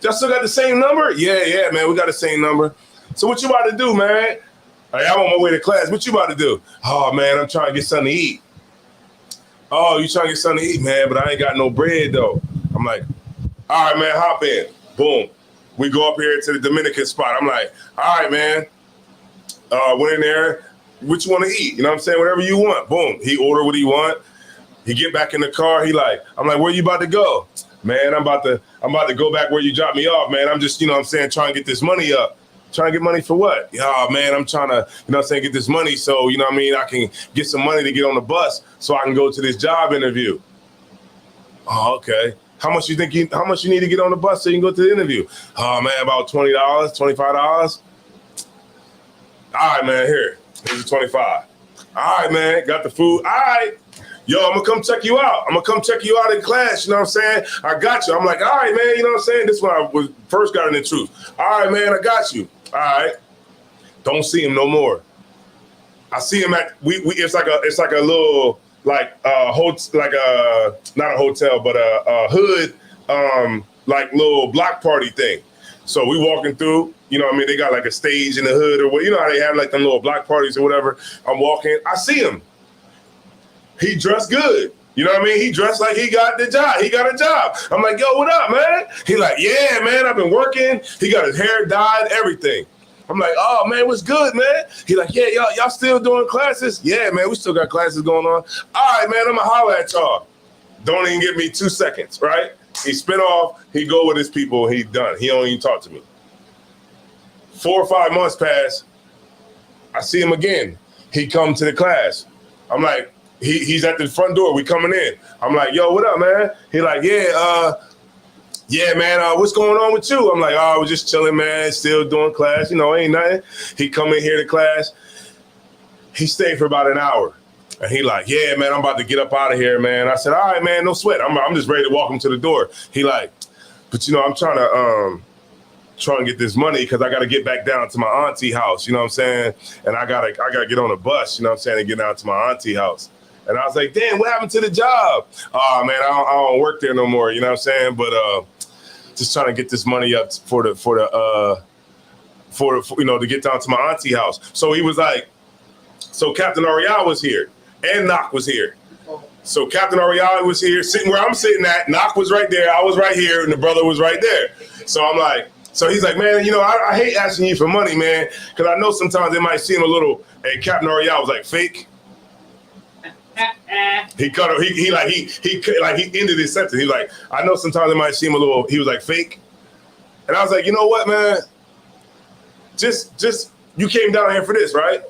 Y'all still got the same number? Yeah, man, we got the same number. So what you about to do, man? Hey, I'm on my way to class. What you about to do? Oh, man, I'm trying to get something to eat. Oh, you trying to get something to eat, man, but I ain't got no bread, though. I'm like, all right, man, hop in. Boom. We go up here to the Dominican spot. I'm like, all right, man. Went in there. What you want to eat? You know what I'm saying? Whatever you want. Boom. He order what he want. He get back in the car. I'm like, where you about to go? Man, I'm about to go back where you dropped me off, man. I'm just, you know what I'm saying, trying to get this money up. Trying to get money for what? Oh, man, I'm trying to, you know what I'm saying, get this money so, you know what I mean, I can get some money to get on the bus so I can go to this job interview. Oh, okay. How much you need to get on the bus so you can go to the interview? Oh, man, about $20, $25. All right, man, here's the 25. All right, man, got the food. All right. Yo, I'm going to come check you out. I'm going to come check you out in class. You know what I'm saying? I got you. I'm like, all right, man. You know what I'm saying? This is when I first got in the truth. All right, man, I got you. All right. Don't see him no more. I see him at, it's like a little like not a hotel, but a hood, like little block party thing. So we walking through, you know what I mean? They got like a stage in the hood or what, you know how they have like them little block parties or whatever. I'm walking, I see him. He dressed good. You know what I mean? He dressed like he got the job. He got a job. I'm like, yo, what up, man? He like, yeah, man, I've been working. He got his hair dyed, everything. I'm like, oh, man, what's good, man? He like, yeah, y'all still doing classes? Yeah, man, we still got classes going on. All right, man, I'm going to holler at y'all. Don't even give me 2 seconds, right? He spin off. He go with his people. He done. He don't even talk to me. 4 or 5 months pass. I see him again. He come to the class. I'm like, he's at the front door. We coming in. I'm like, yo, what up, man? He like, yeah, man, what's going on with you? I'm like, oh, I was just chilling, man, still doing class. You know, ain't nothing. He come in here to class. He stayed for about an hour. And he like, yeah, man, I'm about to get up out of here, man. I said, all right, man, no sweat. I'm just ready to walk him to the door. He like, but, you know, I'm trying to get this money because I got to get back down to my auntie house, you know what I'm saying? And I gotta get on a bus, you know what I'm saying, and get down to my auntie house. And I was like, damn, what happened to the job? Oh, man, I don't work there no more, you know what I'm saying? But just trying to get this money up for you know, to get down to my auntie house. So he was like, so Captain Ariel was here and Knock was here. So Captain Ariel was here, sitting where I'm sitting at. Knock was right there. I was right here, and the brother was right there. So I'm like, so he's like, man, you know, I hate asking you for money, man, because I know sometimes it might seem a little. And Captain Ariel was like, fake. He cut her. He ended his sentence. He was like, I know sometimes it might seem a little. He was like, fake. And I was like, you know what, man? Just you came down here for this, right?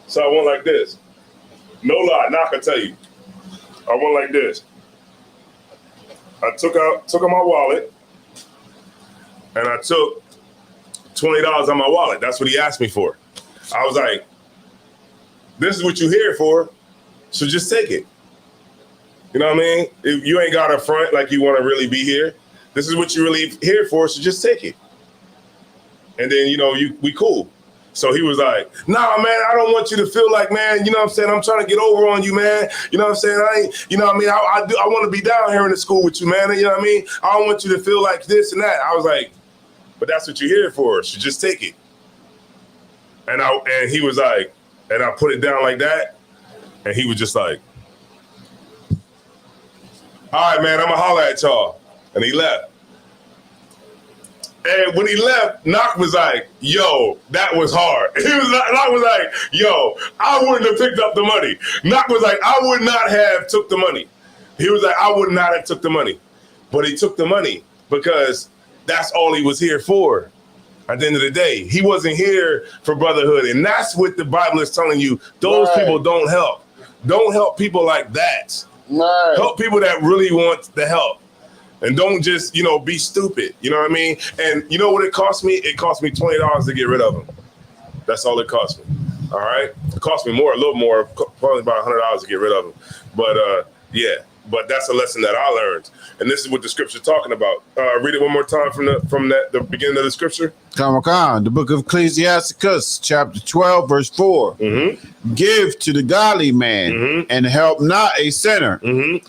So I went like this. No lie, Knock, I tell you. I went like this. I took out my wallet, and I took $20 out of my wallet. That's what he asked me for. I was like, this is what you're here for, so just take it. You know what I mean? If you ain't got a front like you want to really be here, this is what you're really here for, so just take it. And then, you know, we cool. So he was like, nah, man, I don't want you to feel like, man, you know what I'm saying? I'm trying to get over on you, man. You know what I'm saying? I want to be down here in the school with you, man. You know what I mean? I don't want you to feel like this and that. I was like, but that's what you're here for. So just take it. And he was like, and I put it down like that. And he was just like, all right, man, I'm going to holler at y'all. And he left. And when he left, Knock was like, yo, that was hard. Knock was like, yo, I wouldn't have picked up the money. Knock was like, I would not have took the money. He was like, I would not have took the money. But he took the money because that's all he was here for. At the end of the day, he wasn't here for brotherhood. And that's what the Bible is telling you. Those people don't help. Don't help people like that. Right. Help people that really want the help. And don't just, you know, be stupid. You know what I mean? And you know what it cost me? It cost me $20 to get rid of them. That's all it cost me. All right? It cost me more, a little more, probably about $100 to get rid of them. But, yeah. But that's a lesson that I learned. And this is what the scripture's talking about. Read it one more time from the beginning of the scripture. Come on. The book of Ecclesiasticus, chapter 12, verse 4. Mm-hmm. Give to the godly man, mm-hmm. and help not a sinner. Mm-hmm.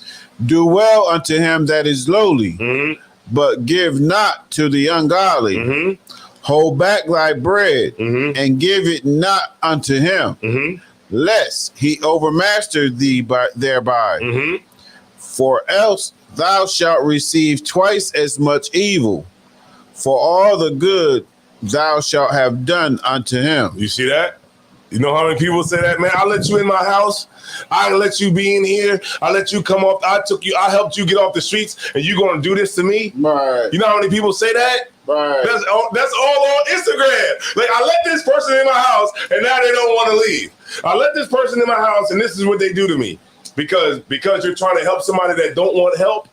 Do well unto him that is lowly, mm-hmm. but give not to the ungodly. Mm-hmm. Hold back thy bread, mm-hmm. and give it not unto him, mm-hmm. lest he overmaster thee thereby. Mm-hmm. For else thou shalt receive twice as much evil for all the good thou shalt have done unto him. You see that? You know how many people say that, man? I let you in my house. I let you be in here. I let you come off. I helped you get off the streets, and you going to do this to me? Right. You know how many people say that? Right. That's all on Instagram. Like, I let this person in my house, and now they don't want to leave. I let this person in my house, and this is what they do to me. Because you're trying to help somebody that don't want help,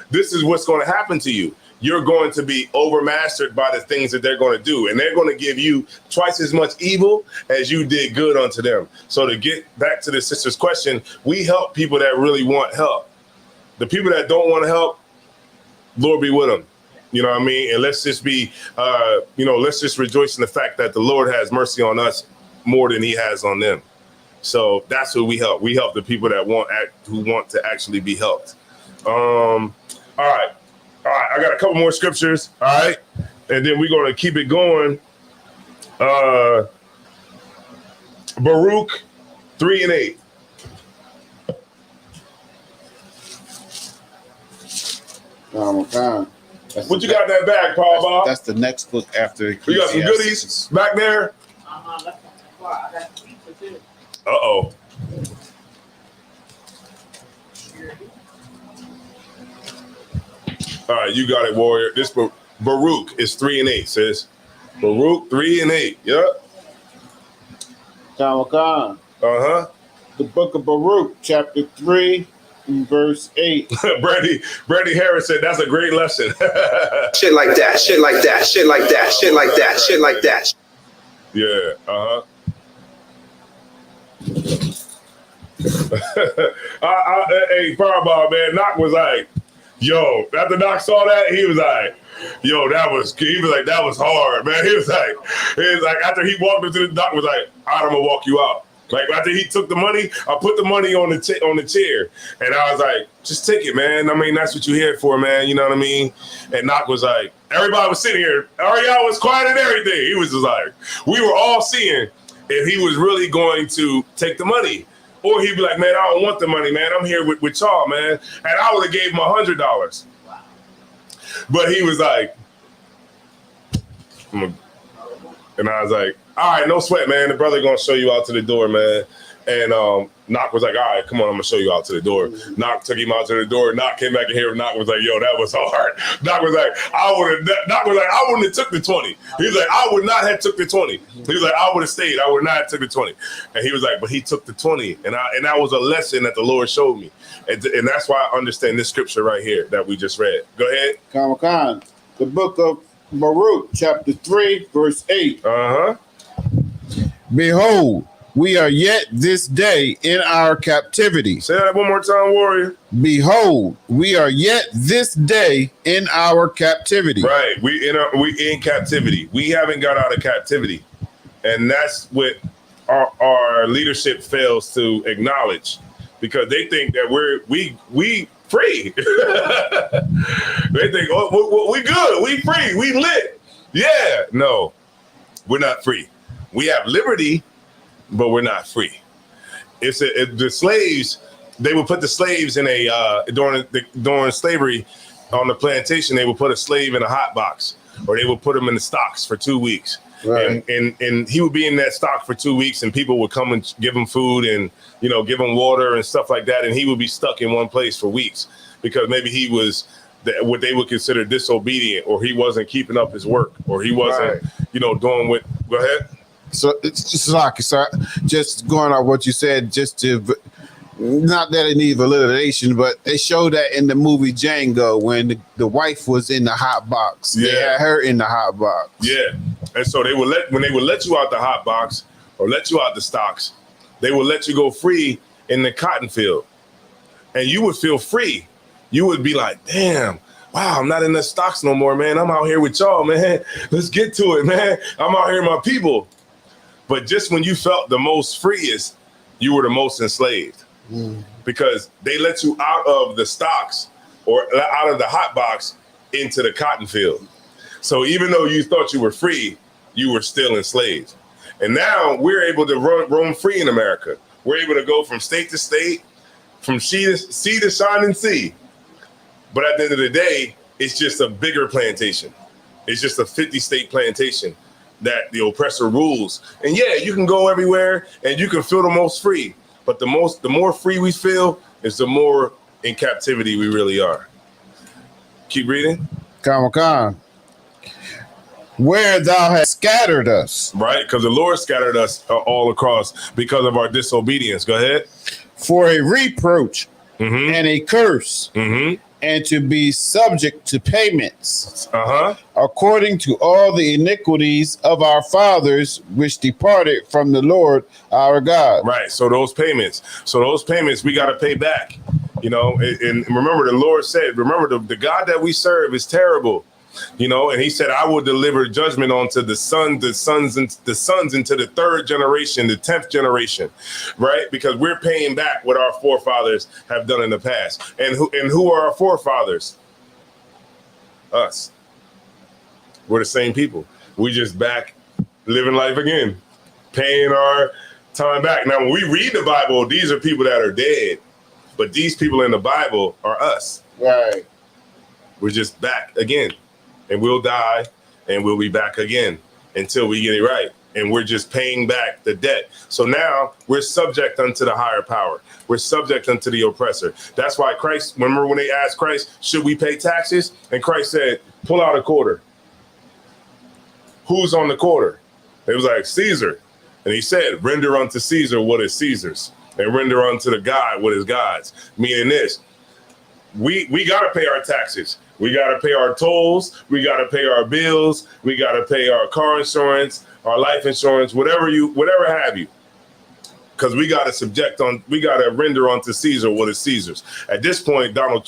this is what's going to happen to you. You're going to be overmastered by the things that they're going to do. And they're going to give you twice as much evil as you did good unto them. So to get back to the sister's question, we help people that really want help. The people that don't want to help, Lord be with them. You know what I mean? And let's just be, let's just rejoice in the fact that the Lord has mercy on us more than he has on them. So that's who we help. We help the people that who want to actually be helped. All right. I got a couple more scriptures. All right, and then we're gonna keep it going. Baruch 3:8. What you got in that bag, Paul Bob? That's the next book after. You got some goodies back there? Uh-oh. All right, you got it, warrior. This Baruch is 3:8, sis. Baruch 3:8. Yep. Khan. Uh-huh. The book of Baruch, chapter 3, verse 8. Brandy Harris said that's a great lesson. Shit like that. Shit like that. Shit like that. Shit like that. Shit like that. Yeah. Uh-huh. Hey, Fireball, man. Knock was like, yo, after Knock saw that, he was like, yo, that was hard, man. He was like, after he walked into the Knock was like, I'm gonna walk you out. Like after he took the money, I put the money on the chair, and I was like, just take it, man. I mean, that's what you're here for, man. You know what I mean? And Knock was like, everybody was sitting here. Ariel was quiet and everything. He was just like, we were all seeing if he was really going to take the money. Or he'd be like, man, I don't want the money, man. I'm here with y'all, man. And I would have gave him $100. Wow. But he was like, and I was like, all right, no sweat, man. The brother gonna show you out to the door, man. And Knock was like, all right, come on, I'm gonna show you out to the door. Knock took him out to the door. Knock came back in here. Knock was like, yo, that was hard. Knock was like, I wouldn't have took the 20. He was like, I would not have took the 20. He was like, I would have stayed. I would not have took the 20. And he was like, but he took the 20. And that was a lesson that the Lord showed me. And that's why I understand this scripture right here that we just read. Go ahead. Khan. The book of Baruch, chapter 3, verse 8. Uh-huh. Behold, we are yet this day in our captivity. Say that one more time, warrior. Behold, we are yet this day in our captivity. Right, we in captivity. We haven't got out of captivity, and that's what our leadership fails to acknowledge, because they think that we free. They think, oh, we good, we free, we lit. Yeah, no, we're not free. We have liberty, but we're not free. The slaves, they would put the slaves in during slavery on the plantation. They would put a slave in a hot box, or they would put him in the stocks for 2 weeks. Right. And he would be in that stock for 2 weeks, and people would come and give him food and give him water and stuff like that, and he would be stuck in one place for weeks because maybe he was what they would consider disobedient, or he wasn't keeping up his work, or he wasn't doing what. Go ahead. So it's like, just going off what you said, just to, not that it needs validation, but they showed that in the movie Django when the wife was in the hot box. Yeah. They had her in the hot box. Yeah. And so when they would let you out the hot box or let you out the stocks, they would let you go free in the cotton field. And you would feel free. You would be like, damn, wow, I'm not in the stocks no more, man. I'm out here with y'all, man. Let's get to it, man. I'm out here with my people. But just when you felt the most freest, you were the most enslaved, because they let you out of the stocks or out of the hot box into the cotton field. So even though you thought you were free, you were still enslaved. And now we're able to roam free in America. We're able to go from state to state, from sea to shining sea. But at the end of the day, it's just a bigger plantation. It's just a 50-state plantation that the oppressor rules. And yeah, you can go everywhere and you can feel the most free. But the more free we feel is the more in captivity we really are. Keep reading. Khan. Where thou hast scattered us. Right, because the Lord scattered us all across because of our disobedience. Go ahead. For a reproach and a curse. And to be subject to payments, according to all the iniquities of our fathers, which departed from the Lord our God. Right. So those payments we got to pay back. And remember, the Lord said, remember, the God that we serve is terrible. You know, and he said, I will deliver judgment onto the sons into the third generation, the 10th generation, right? Because we're paying back what our forefathers have done in the past. And who are our forefathers? Us. We're the same people. We just back living life again, paying our time back. Now, when we read the Bible, these are people that are dead, but these people in the Bible are us. Right. We're just back again, and we'll die and we'll be back again until we get it right. And we're just paying back the debt. So now we're subject unto the higher power. We're subject unto the oppressor. That's why Christ, remember when they asked Christ, should we pay taxes? And Christ said, pull out a quarter. Who's on the quarter? It was like Caesar. And he said, render unto Caesar what is Caesar's, and render unto the God what is God's. Meaning this, we got to pay our taxes. We got to pay our tolls. We got to pay our bills. We got to pay our car insurance, our life insurance, whatever have you. Because we got to render unto Caesar what is Caesar's. At this point, Joe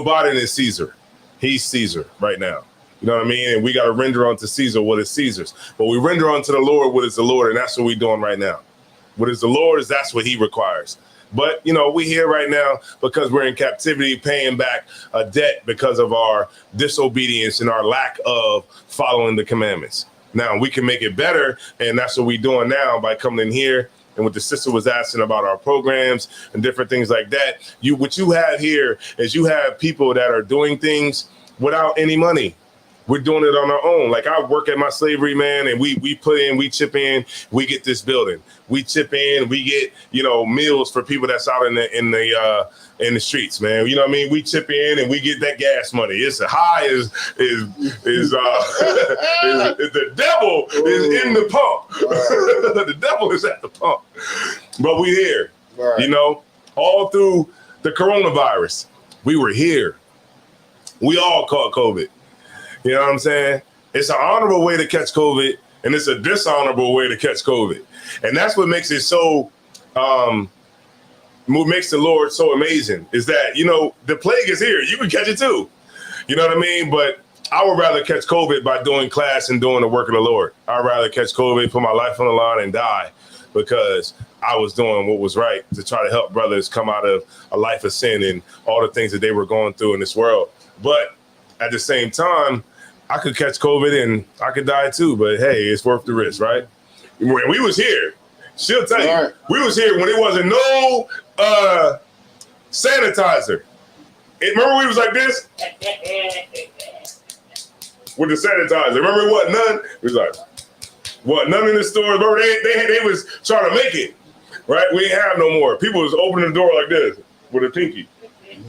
Biden is Caesar. He's Caesar right now. You know what I mean? And we got to render unto Caesar what is Caesar's. But we render unto the Lord what is the Lord, and that's what we're doing right now. What is the Lord's, that's what he requires. But, you know, we here right now because we're in captivity, paying back a debt because of our disobedience and our lack of following the commandments. Now, we can make it better, and that's what we're doing now by coming in here. And what the sister was asking about our programs and different things like that. What you have here is you have people that are doing things without any money. We're doing it on our own. Like I work at my slavery, man, and we put in, we chip in, we get this building. We chip in, we get, you know, meals for people that's out in the streets, man. You know what I mean? We chip in and we get that gas money. It's a high is the devil is in the pump. Right. The devil is at the pump. But we here. Right. You know, all through the coronavirus, we were here. We all caught COVID. You know what I'm saying? It's an honorable way to catch COVID, and it's a dishonorable way to catch COVID. And that's what makes it so, what makes the Lord so amazing is that, you know, the plague is here. You can catch it too. You know what I mean? But I would rather catch COVID by doing class and doing the work of the Lord. I'd rather catch COVID, put my life on the line and die because I was doing what was right to try to help brothers come out of a life of sin and all the things that they were going through in this world. But at the same time, I could catch COVID and I could die too, but hey, it's worth the risk, right? When we was here, she'll tell you, we was here when it wasn't no sanitizer. Remember we was like this? With the sanitizer. Remember what? None? It was like, what? None in the stores. Remember they was trying to make it, right? We ain't have no more. People was opening the door like this with a pinky.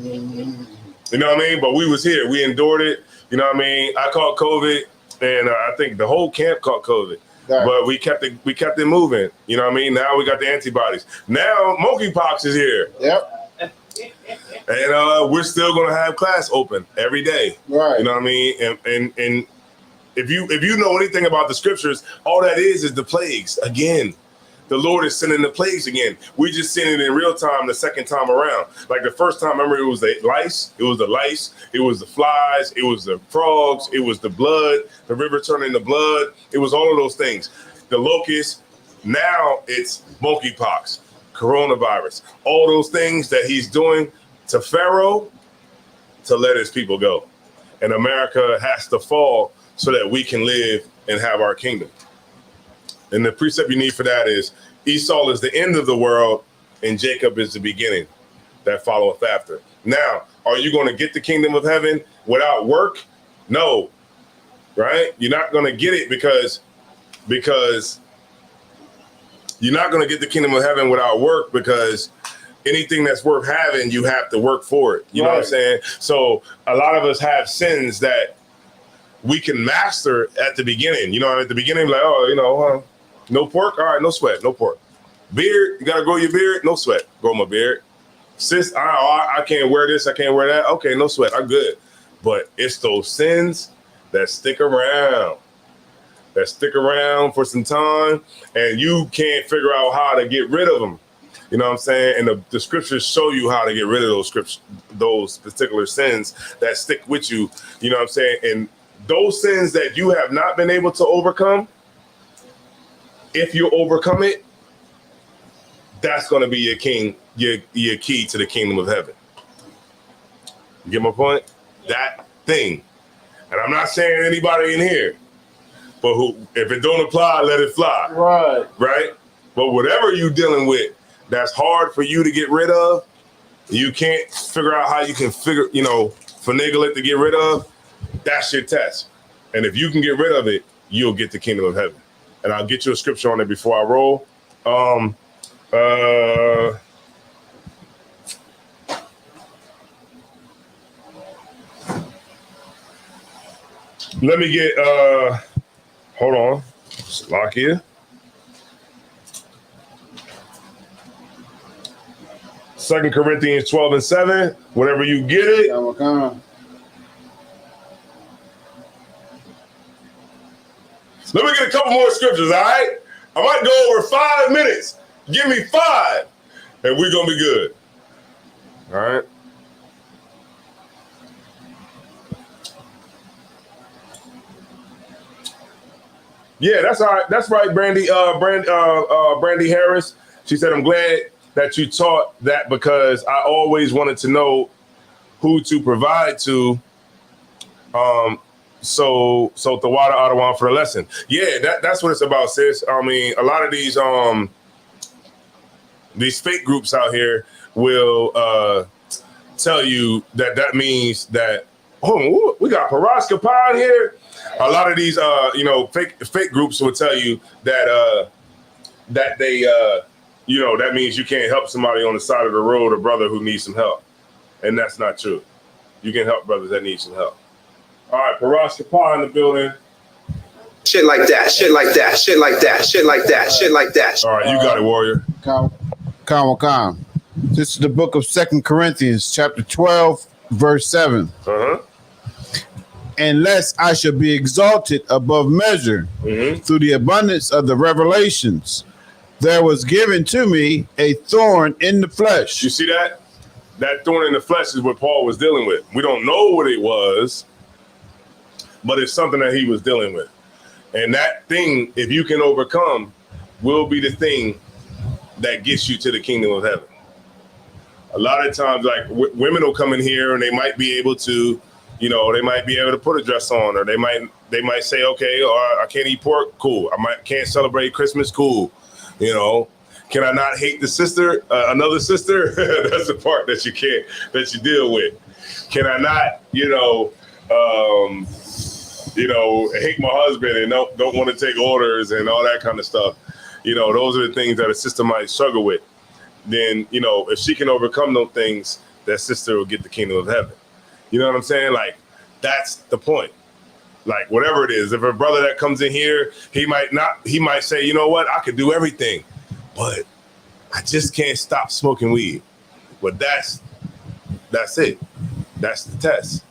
You know what I mean? But we was here. We endured it. You know what I mean? I caught COVID, and I think the whole camp caught COVID. Right. But we kept it moving. You know what I mean? Now we got the antibodies. Now monkeypox is here. Yep. And we're still gonna have class open every day. Right. You know what I mean? And if you know anything about the scriptures, all that is the plagues again. The Lord is sending the plagues again. We just seen it in real time the second time around. Like the first time, remember, it was the lice, it was the flies, it was the frogs, it was the blood, the river turning to blood. It was all of those things. The locusts. Now it's monkeypox, coronavirus, all those things that he's doing to Pharaoh to let his people go. And America has to fall so that we can live and have our kingdom. And the precept you need for that is Esau is the end of the world and Jacob is the beginning that followeth after. Now, are you going to get the kingdom of heaven without work? No, right? You're not going to get it because you're not going to get the kingdom of heaven without work because anything that's worth having, you have to work for it. You know what I'm saying? So a lot of us have sins that we can master at the beginning. You know, at the beginning, like, oh, you know, no pork? All right, no sweat, no pork. Beard, you got to grow your beard? No sweat, grow my beard. Sis, I can't wear this, I can't wear that. Okay, no sweat, I'm good. But it's those sins that stick around. For some time, and you can't figure out how to get rid of them. You know what I'm saying? And the scriptures show you how to get rid of those particular sins that stick with you. You know what I'm saying? And those sins that you have not been able to overcome, if you overcome it, that's going to be your key to the kingdom of heaven. You get my point? That thing. And I'm not saying anybody in here, but if it don't apply, let it fly. Right. Right? But whatever you're dealing with that's hard for you to get rid of, you can't figure out how you can finagle it to get rid of, that's your test. And if you can get rid of it, you'll get the kingdom of heaven. And I'll get you a scripture on it before I roll. Let me get, hold on, lock here. 2 Corinthians 12:7. Whenever you get it. Let me get a couple more scriptures, all right? I might go over 5 minutes. Give me 5, and we're going to be good. All right? Yeah, that's all right. That's right, Brandy Harris. She said, I'm glad that you taught that because I always wanted to know who to provide to. So Tawada Adawan for the lesson. Yeah, that's what it's about, sis. I mean, a lot of these fake groups out here will tell you that means that, we got Paraska Pod here. A lot of these fake groups will tell you that they that means you can't help somebody on the side of the road, a brother who needs some help. And that's not true. You can help brothers that need some help. All right, Paraska Pa in the building. Shit like that, shit like that, shit like that, shit like that, shit like that. All right, you got it, warrior. Calm. This is the book of 2 Corinthians, chapter 12, verse 7. Uh-huh. Unless I shall be exalted above measure through the abundance of the revelations, there was given to me a thorn in the flesh. You see that? That thorn in the flesh is what Paul was dealing with. We don't know what it was, but it's something that he was dealing with. And that thing, if you can overcome, will be the thing that gets you to the kingdom of heaven. A lot of times, like women will come in here and they might be able to, they might be able to put a dress on, or they might say, okay, or I can't eat pork, cool. Can't celebrate Christmas, cool. Can I not hate the sister, another sister? That's the part that you deal with. Can I not, hate my husband and don't want to take orders and all that kind of stuff? Those are the things that a sister might struggle with. Then, if she can overcome those things, that sister will get the kingdom of heaven. You know what I'm saying? Like, that's the point. Like, whatever it is, if a brother that comes in here, he might say, you know what, I could do everything, but I just can't stop smoking weed. But that's it. That's the test.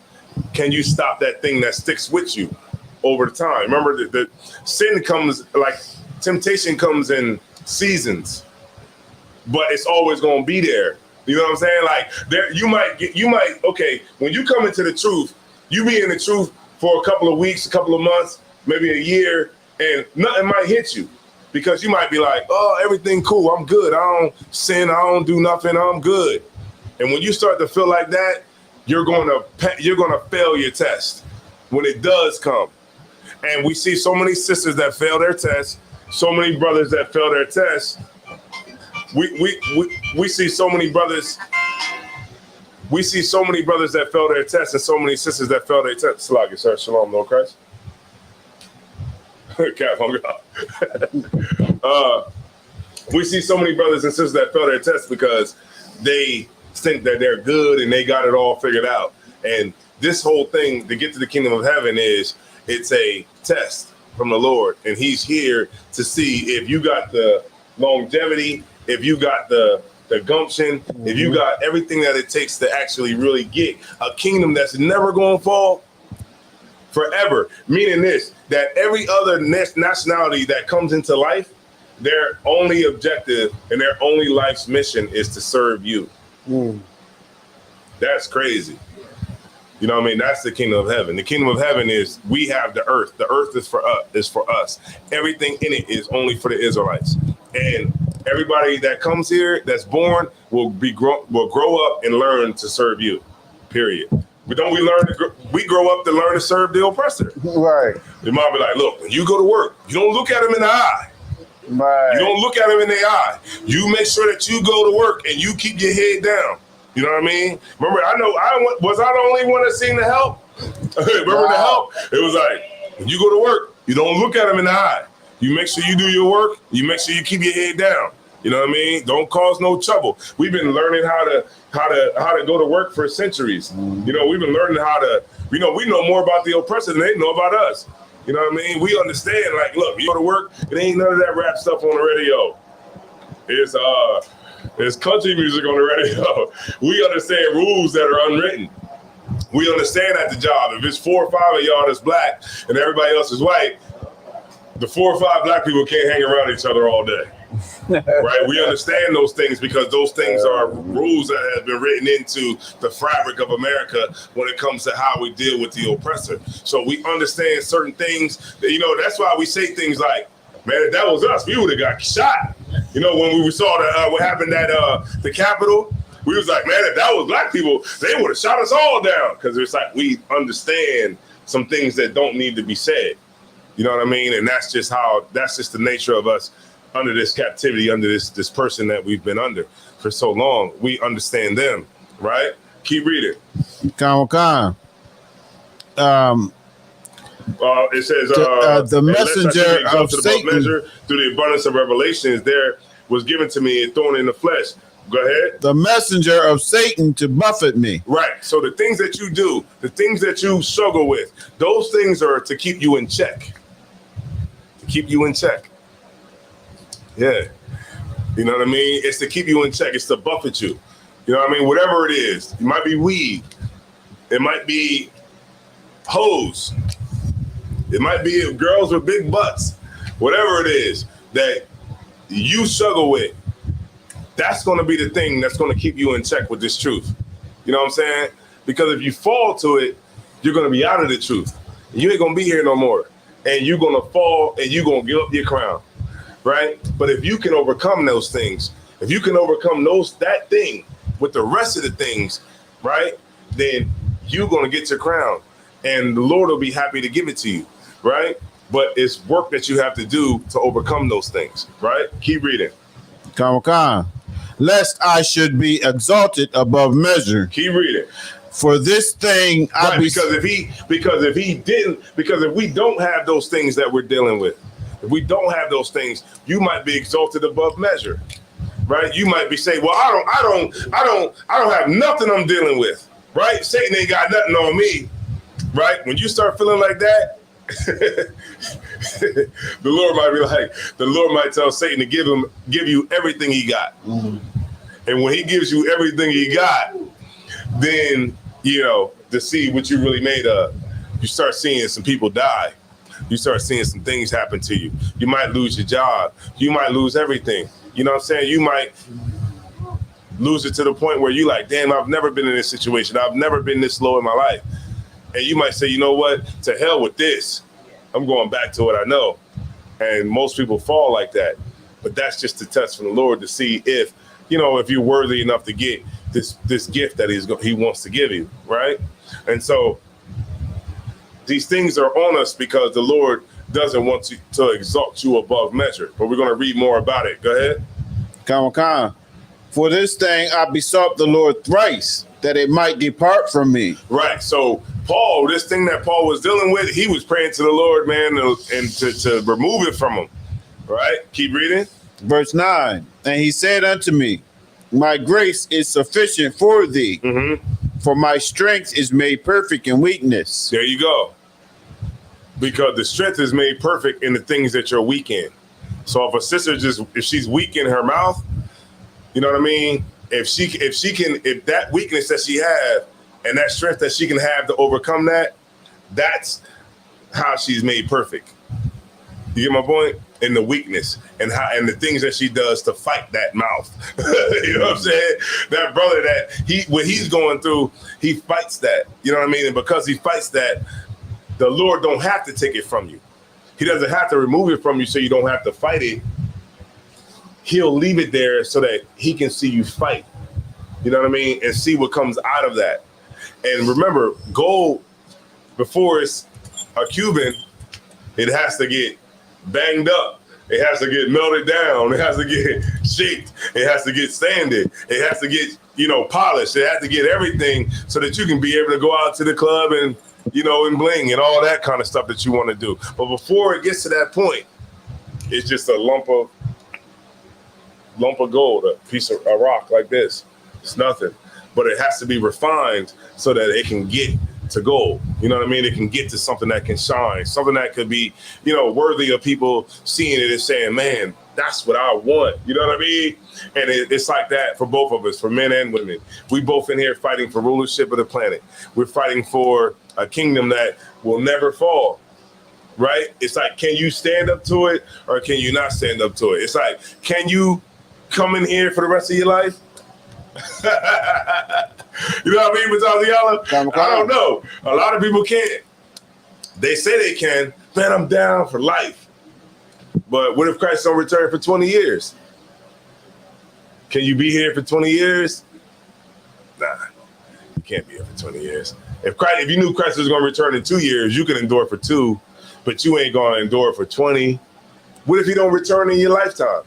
Can you stop that thing that sticks with you over the time? Remember that sin comes, like temptation comes in seasons, but it's always going to be there. You know what I'm saying? Like you might, okay, when you come into the truth, you be in the truth for a couple of weeks, a couple of months, maybe a year, and nothing might hit you because you might be like, oh, everything cool. I'm good. I don't sin. I don't do nothing. I'm good. And when you start to feel like that, you're going to fail your test when it does come. And we see so many sisters that fail their test, so many brothers that fail their test. We see so many brothers. We see so many brothers that fail their test and so many sisters that fail their test. Salaki, sir. Shalom, Lord Christ. We see so many brothers and sisters that fail their test because they think that they're good and they got it all figured out. And this whole thing to get to the kingdom of heaven it's a test from the Lord. And he's here to see if you got the longevity, if you got the gumption, if you got everything that it takes to actually really get a kingdom that's never going to fall forever. Meaning this, that every other nationality that comes into life, their only objective and their only life's mission is to serve you. That's crazy. You know what I mean? That's the kingdom of heaven. The kingdom of heaven is we have the earth. The earth is for us. Is for us. Everything in it is only for the Israelites. And everybody that comes here, that's born, will grow up and learn to serve you. Period. But don't we grow up to learn to serve the oppressor? Right. Your mom be like, look, when you go to work, you don't look at him in the eye. Right. You don't look at him in the eye. You make sure that you go to work and you keep your head down. You know what I mean? Remember, was I the only one that seen the help? Remember the help? It was like, when you go to work, you don't look at him in the eye. You make sure you do your work. You make sure you keep your head down. You know what I mean? Don't cause no trouble. We've been learning how to go to work for centuries. You know, we've been learning how to, we know more about the oppressor than they know about us. You know what I mean? We understand, like, look, you go to work, it ain't none of that rap stuff on the radio. It's country music on the radio. We understand rules that are unwritten. We understand at the job, if it's 4 or 5 of y'all that's black and everybody else is white, the 4 or 5 black people can't hang around each other all day. Right? We understand those things because those things are rules that have been written into the fabric of America when it comes to how we deal with the oppressor. So we understand certain things. That's why we say things like, man, if that was us, we would have got shot. When we saw what happened at the Capitol, we was like, man, if that was black people, they would have shot us all down. Because it's like we understand some things that don't need to be said. You know what I mean? And that's just the nature of us under this captivity, under this person that we've been under for so long. We understand them, right? Keep reading. Khan. It says the messenger of Satan measure through the abundance of revelations there was given to me and thrown in the flesh. Go ahead. The messenger of Satan to buffet me. Right. So the things that you do, the things that you struggle with, those things are to keep you in check. To keep you in check. Yeah. You know what I mean? It's to keep you in check. It's to buffet you. You know what I mean? Whatever it is. It might be weed. It might be hoes. It might be girls with big butts. Whatever it is that you struggle with, that's going to be the thing that's going to keep you in check with this truth. You know what I'm saying? Because if you fall to it, you're going to be out of the truth. You ain't going to be here no more. And you're going to fall and you're going to give up your crown. Right? But if you can overcome those things, if you can overcome that thing with the rest of the things, right, then you're going to get your crown and the Lord will be happy to give it to you. Right? But it's work that you have to do to overcome those things. Right? Keep reading. Khan. Lest I should be exalted above measure. Keep reading. For this thing, right, because if we don't have those things that we're dealing with, if we don't have those things, you might be exalted above measure, right? You might be saying, "Well, I don't have nothing I'm dealing with," right? Satan ain't got nothing on me, right? When you start feeling like that, the Lord might tell Satan to give you everything he got, and when he gives you everything he got, then to see what you really made of, you start seeing some people die. You start seeing some things happen to you. You might lose your job. You might lose everything. You know what I'm saying? You might lose it to the point where you like, damn, I've never been in this situation. I've never been this low in my life. And you might say, you know what? To hell with this. I'm going back to what I know. And most people fall like that. But that's just a test from the Lord to see if you're worthy enough to get this gift that he wants to give you, right? And so these things are on us because the Lord doesn't want to exalt you above measure. But we're going to read more about it. Go ahead. Khan. For this thing I besought the Lord thrice, that it might depart from me. Right. So Paul, this thing that Paul was dealing with, he was praying to the Lord, man, and to remove it from him. Right. Keep reading. Verse 9. And he said unto me, my grace is sufficient for thee. For my strength is made perfect in weakness. There you go. Because the strength is made perfect in the things that you're weak in. So if a sister if she's weak in her mouth, you know what I mean? If that weakness that she has and that strength that she can have to overcome that, that's how she's made perfect. You get my point? And the weakness and the things that she does to fight that mouth. You know what I'm saying? That brother what he's going through, he fights that. You know what I mean? And because he fights that, the Lord don't have to take it from you. He doesn't have to remove it from you so you don't have to fight it. He'll leave it there so that he can see you fight. You know what I mean? And see what comes out of that. And remember, gold, before it's a Cuban, it has to get banged up. It has to get melted down. It has to get shaped. It has to get sanded. It has to get, polished. It has to get everything so that you can be able to go out to the club and, and bling and all that kind of stuff that you want to do. But before it gets to that point, it's just a lump of gold, a piece of a rock like this. It's nothing. But it has to be refined so that it can get to gold. You know what I mean? It can get to something that can shine, something that could be, worthy of people seeing it and saying, man, that's what I want. You know what I mean? And it's like that for both of us, for men and women. We both in here fighting for rulership of the planet. We're fighting for a kingdom that will never fall. Right? It's like, can you stand up to it or can you not stand up to it? It's like, can you come in here for the rest of your life? You know what I mean, Mataziala? I don't know. A lot of people can't. They say they can. Man, I'm down for life. But what if Christ don't return for 20 years? Can you be here for 20 years? Nah, you can't be here for 20 years. If you knew Christ was going to return in 2 years, you can endure for 2, but you ain't going to endure for 20. What if he don't return in your lifetime?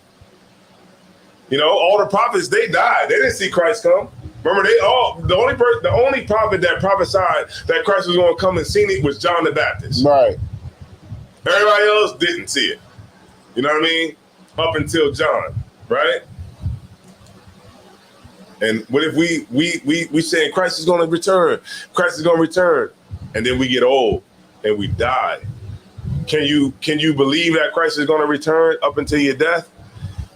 All the prophets, they died. They didn't see Christ come. Remember, the only prophet that prophesied that Christ was going to come and see it was John the Baptist. Right. Everybody else didn't see it. You know what I mean? Up until John, right? And what if we saying Christ is going to return? Christ is going to return, and then we get old and we die. Can you believe that Christ is going to return up until your death?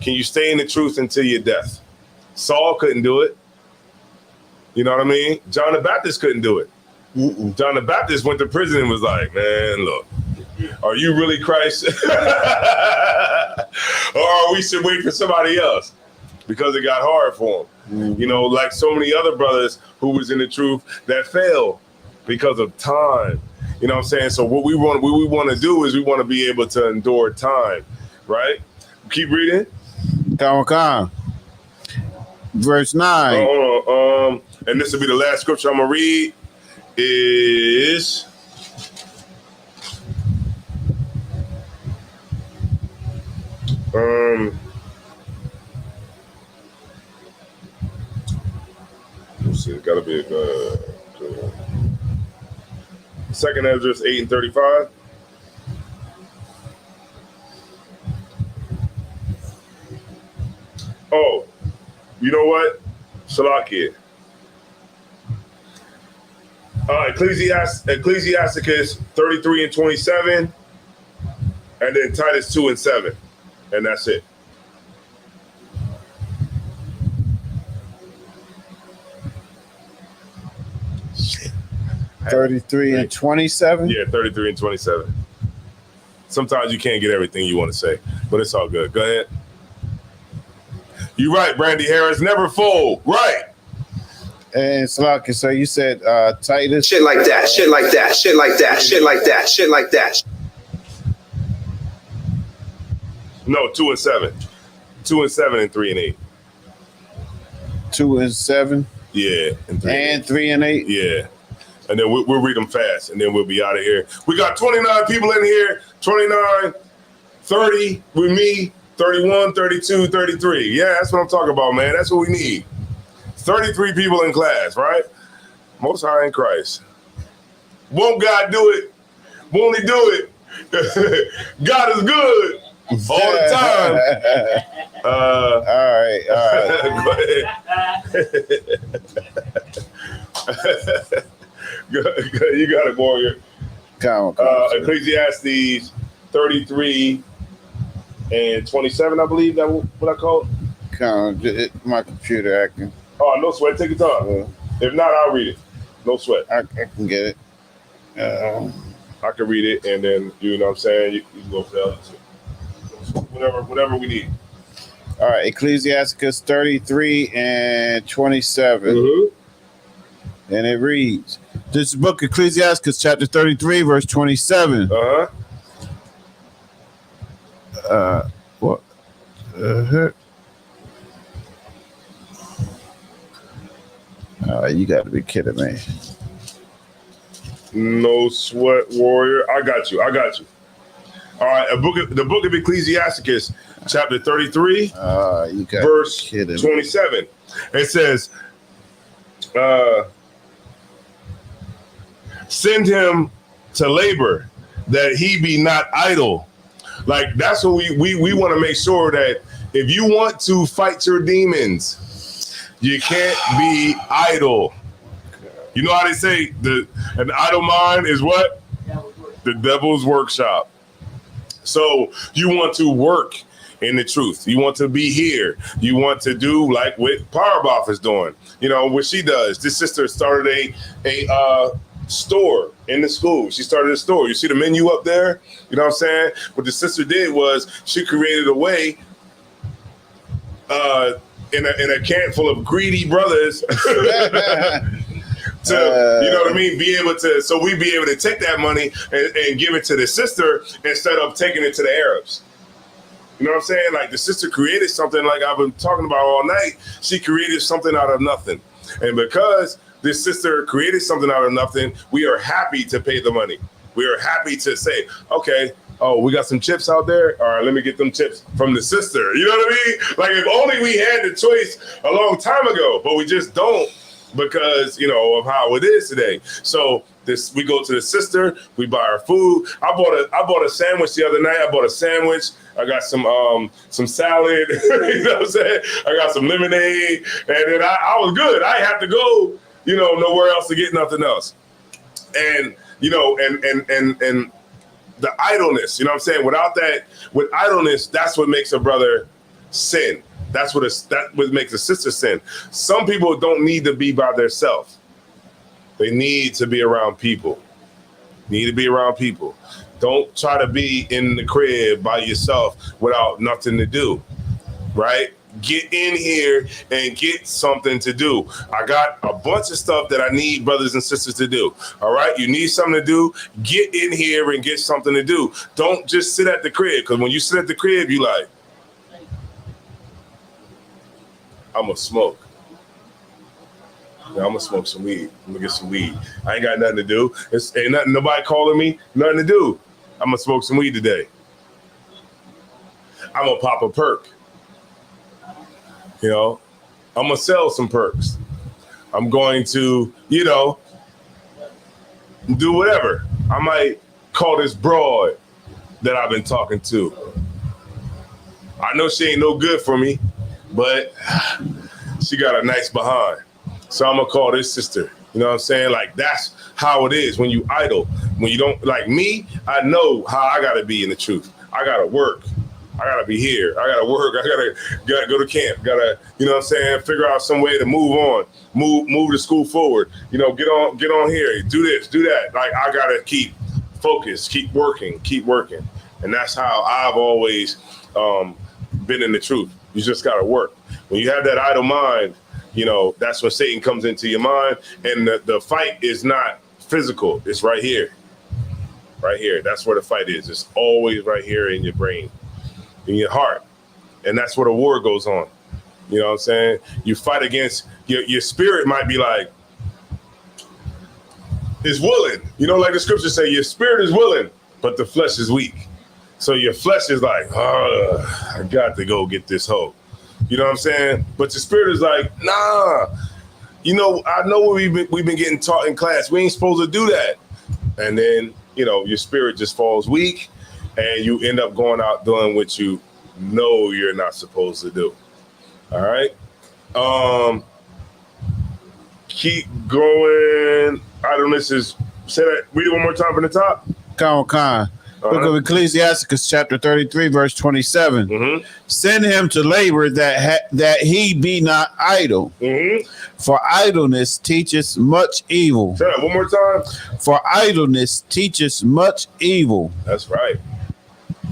Can you stay in the truth until your death? Saul couldn't do it. You know what I mean? John the Baptist couldn't do it. Mm-mm. John the Baptist went to prison and was like, man, look, are you really Christ? Or we should wait for somebody else? Because it got hard for him. Mm-hmm. Like so many other brothers who was in the truth that failed because of time. You know what I'm saying? So what we want to do is we want to be able to endure time, right? Keep reading. Khan. Verse 9. Hold on. And this will be the last scripture I'm going to read is let's see, it got to be Second Ezra 8:35. Oh, you know what? Salakia. Ecclesiasticus 33:27, and then Titus 2:7, and that's it. Shit. 33:27? Yeah, 33:27. Sometimes you can't get everything you want to say, but it's all good. Go ahead. You're right, Brandy Harris. Never fold. Right. And Salaki, so you said Titus. Shit like that. Shit like that. Shit like that. Shit like that. Shit like that. No, 2 and 7. 2 and 7 and 3 and 8. 2 and 7. Yeah. And 3 and 8. Yeah. And then we'll read them fast, and then we'll be out of here. We got 29 people in here. 29, 30 with me. 31, 32, 33. Yeah, that's what I'm talking about, man. That's what we need. 33 people in class, right? Most High in Christ. Won't God do it? Won't he do it? God is good all the time. All right. Go ahead. You got it, warrior. Come. Ecclesiastes 33 and 27, I believe that what I call it. Come, my computer acting. Oh, no sweat. Take your time. If not, I'll read it. No sweat. I can get it. I can read it, and then you know what I'm saying. You can go for the other two. Whatever we need. All right, Ecclesiasticus 33 and 27. Mm-hmm. And it reads, this book, Ecclesiasticus chapter 33, verse 27. What? You got to be kidding me. No sweat, warrior. I got you. All right, the book of Ecclesiasticus, chapter 33, verse 27. It says, send him to labor, that he be not idle. Like, that's what we want to make sure that if you want to fight your demons, you can't be idle. You know how they say an idle mind is what? The devil's workshop. So you want to work in the truth. You want to be here. You want to do like what Powerboff is doing. You know, what she does. This sister started a store in the school. She started a store. You see the menu up there? You know what I'm saying? What the sister did was she created a way in a camp full of greedy brothers to, you know what I mean, be able to, so we be able to take that money and give it to the sister instead of taking it to the Arabs. You know what I'm saying? Like, the sister created something, like I've been talking about all night. She created something out of nothing. And because this sister created something out of nothing, we are happy to pay the money. We are happy to say, okay, oh, we got some chips out there. All right, let me get them chips from the sister. You know what I mean? Like, if only we had the choice a long time ago, but we just don't, because, you know, of how it is today. So we go to the sister, we buy our food. I bought a sandwich the other night. I bought a sandwich. I got some salad. You know what I'm saying? I got some lemonade, and then I was good. I didn't have to go, you know, nowhere else to get nothing else. And, you know, and the idleness, you know what I'm saying? With idleness, that's what makes a brother sin. That's what makes a sister sin. Some people don't need to be by themselves. They need to be around people. Don't try to be in the crib by yourself without nothing to do, right? Get in here and get something to do. I got a bunch of stuff that I need brothers and sisters to do. All right. You need something to do. Get in here and get something to do. Don't just sit at the crib. Because when you sit at the crib, you like, I'm going to smoke. Yeah, I'm going to smoke some weed. I'm going to get some weed. I ain't got nothing to do. Ain't nothing, nobody calling me, nothing to do. I'm going to smoke some weed today. I'm going to pop a perk. You know, I'm going to sell some perks. I'm going to, you know, do whatever. I might call this broad that I've been talking to. I know she ain't no good for me, but she got a nice behind. So I'm going to call this sister. You know what I'm saying? Like, that's how it is when you idle. When you don't, like me, I know how I got to be in the truth. I got to work. I got to be here. I got to work. I got to go to camp. Got to, you know what I'm saying, figure out some way to move on, move the school forward. You know, get on here, do this, do that. Like, I got to keep focused, keep working. And that's how I've always been in the truth. You just got to work. When you have that idle mind, you know, that's when Satan comes into your mind. And the fight is not physical. It's right here. Right here. That's where the fight is. It's always right here in your brain, in your heart. And that's where the war goes on. You know what I'm saying? You fight against, your spirit might be like, is willing. You know, like the scriptures say, your spirit is willing, but the flesh is weak. So your flesh is like, I got to go get this hoe. You know what I'm saying? But your spirit is like, nah. You know, I know what we've been getting taught in class. We ain't supposed to do that. And then, you know, your spirit just falls weak, and you end up going out doing what you know you're not supposed to do. All right. Keep going. Idleness is, say that, read it one more time from the top. Khan. Book of Ecclesiasticus, chapter 33, verse 27. Mm-hmm. Send him to labor that he be not idle. Mm-hmm. For idleness teaches much evil. Say that one more time. For idleness teaches much evil. That's right.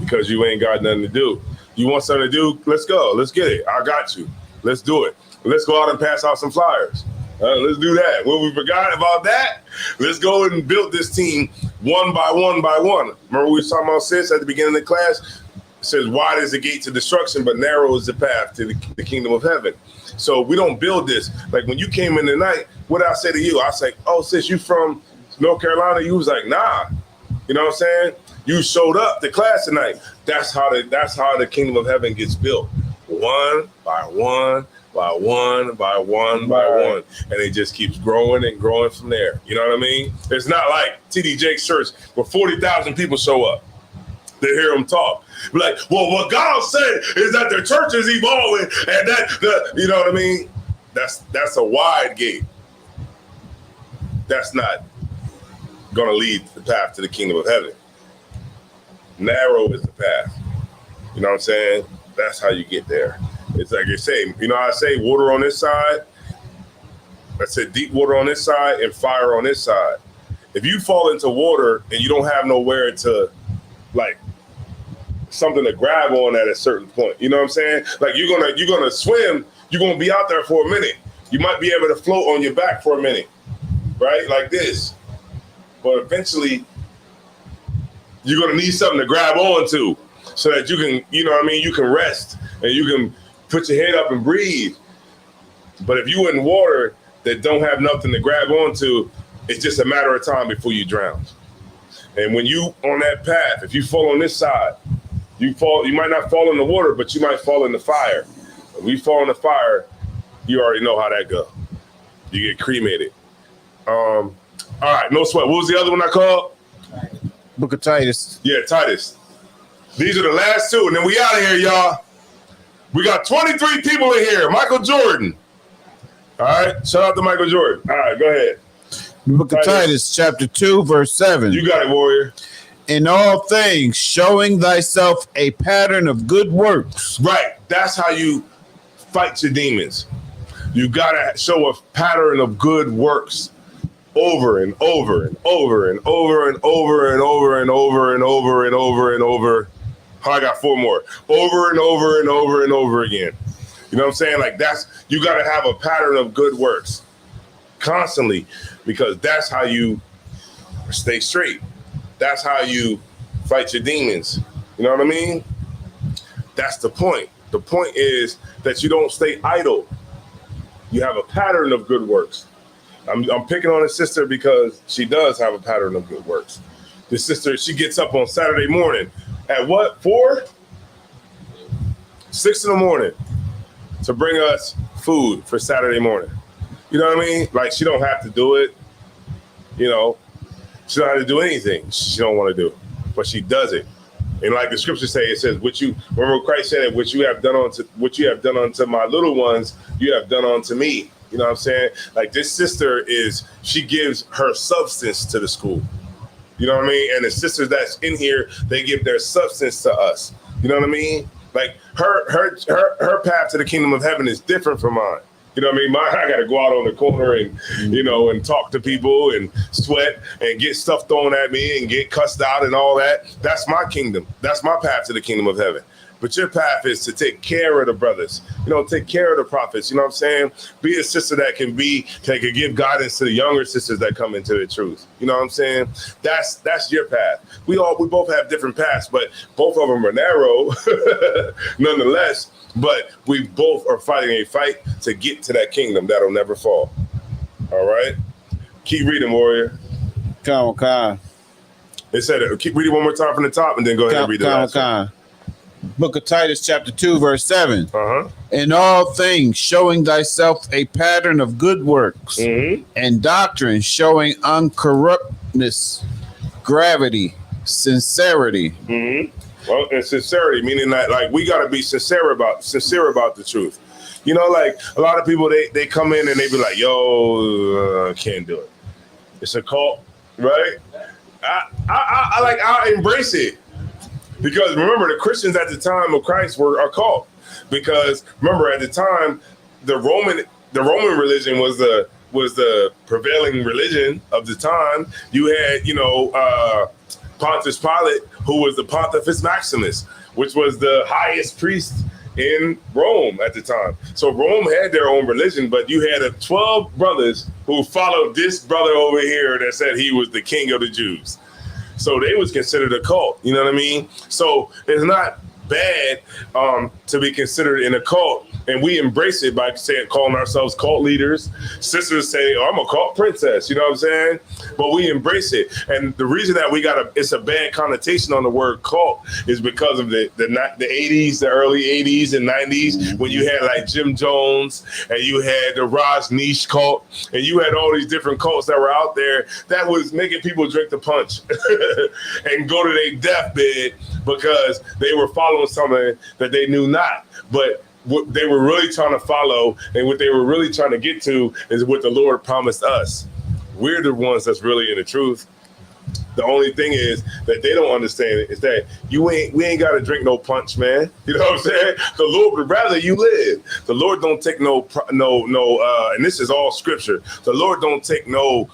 Because you ain't got nothing to do. You want something to do? Let's go. Let's get it. I got you. Let's do it. Let's go out and pass out some flyers. Let's do that. When we forgot about that, let's go and build this team one by one by one. Remember we were talking about sis at the beginning of the class? It says, wide is the gate to destruction, but narrow is the path to the kingdom of heaven. So we don't build this. Like when you came in tonight, what did I say to you? I was like, oh, sis, you from North Carolina? You was like, nah. You know what I'm saying? You showed up to class tonight. That's how the kingdom of heaven gets built. One by one. By one, by one, by one. And it just keeps growing and growing from there. You know what I mean? It's not like TD Jakes Church where 40,000 people show up to hear them talk. Be like, well, what God said is that the church is evolving and that, you know what I mean? That's a wide gate. That's not going to lead the path to the kingdom of heaven. Narrow is the path. You know what I'm saying? That's how you get there. It's like you say, you know how I say water on this side? I said deep water on this side and fire on this side. If you fall into water and you don't have nowhere to, like, something to grab on at a certain point, you know what I'm saying? Like you're gonna swim, you're gonna be out there for a minute. You might be able to float on your back for a minute, right? Like this. But eventually, you're gonna need something to grab onto so that you can, you know what I mean, you can rest and you can put your head up and breathe. But if you in water that don't have nothing to grab onto, it's just a matter of time before you drown. And when you on that path, if you fall on this side, you might not fall in the water, but you might fall in the fire. When we fall in the fire, you already know how that go. You get cremated. All right, no sweat. What was the other one I called? Book of Titus. Yeah, Titus. These are the last two, and then we out of here, y'all. We got 23 people in here. Michael Jordan. All right. Shout out to Michael Jordan. All right, go ahead. Book of Titus, chapter 2, verse 7. You got it, warrior. In all things, showing thyself a pattern of good works. Right. That's how you fight your demons. You got to show a pattern of good works over and over and over and over and over and over and over and over and over and over. I got 4 more. Over and over and over and over again. You know what I'm saying? Like you got to have a pattern of good works constantly, because that's how you stay straight. That's how you fight your demons. You know what I mean? That's the point. The point is that you don't stay idle. You have a pattern of good works. I'm picking on a sister because she does have a pattern of good works. This sister, she gets up on Saturday morning at what, 4? 6 in the morning to bring us food for Saturday morning. You know what I mean? Like, she don't have to do it. You know, she don't have to do anything she don't want to do, but she does it. And like the scriptures say, it says, remember Christ said, what you have done unto my little ones, you have done unto me. You know what I'm saying? Like, this sister she gives her substance to the school. You know what I mean? And the sisters that's in here, they give their substance to us. You know what I mean? Like, her path to the kingdom of heaven is different from mine. You know what I mean? I got to go out on the corner and, you know, and talk to people and sweat and get stuff thrown at me and get cussed out and all that. That's my kingdom. That's my path to the kingdom of heaven. But your path is to take care of the brothers, you know, take care of the prophets. You know what I'm saying? Be a sister that can give guidance to the younger sisters that come into the truth. You know what I'm saying? That's your path. We both have different paths, but both of them are narrow nonetheless. But we both are fighting a fight to get to that kingdom that'll never fall. All right? Keep reading, warrior. Come on. It said it. Keep reading one more time from the top and then go ahead and read the last one. Book of Titus, chapter 2, verse 7. Uh-huh. In all things, showing thyself a pattern of good works, and doctrine, showing uncorruptness, gravity, sincerity. Mm-hmm. Well, and sincerity, meaning that, like, we got to be sincere about the truth. You know, like, a lot of people, they come in and they be like, yo, can't do it. It's a cult, right? I embrace it because remember the Christians at the time of Christ were a cult because remember at the time the Roman religion was the prevailing religion of the time. You had Pontius Pilate, who was the Pontifex Maximus, which was the highest priest in Rome at the time. So Rome had their own religion, but you had 12 brothers who followed this brother over here that said he was the king of the Jews. So they was considered a cult, you know what I mean? So it's not bad to be considered in a cult, and we embrace it by calling ourselves cult leaders. Sisters say, "Oh, I'm a cult princess," you know what I'm saying? But we embrace it, and the reason that it's a bad connotation on the word cult is because of the 80s, the early 80s and 90s when you had like Jim Jones and you had the Rajneesh cult and you had all these different cults that were out there that was making people drink the punch and go to their deathbed because they were following something that they knew not. But what they were really trying to follow and what they were really trying to get to is what the Lord promised us. We're the ones that's really in the truth. The only thing is that they don't understand it is that we ain't got to drink no punch, man. You know what I'm saying? The Lord would rather you live. The Lord don't take no, and this is all scripture. The Lord don't take no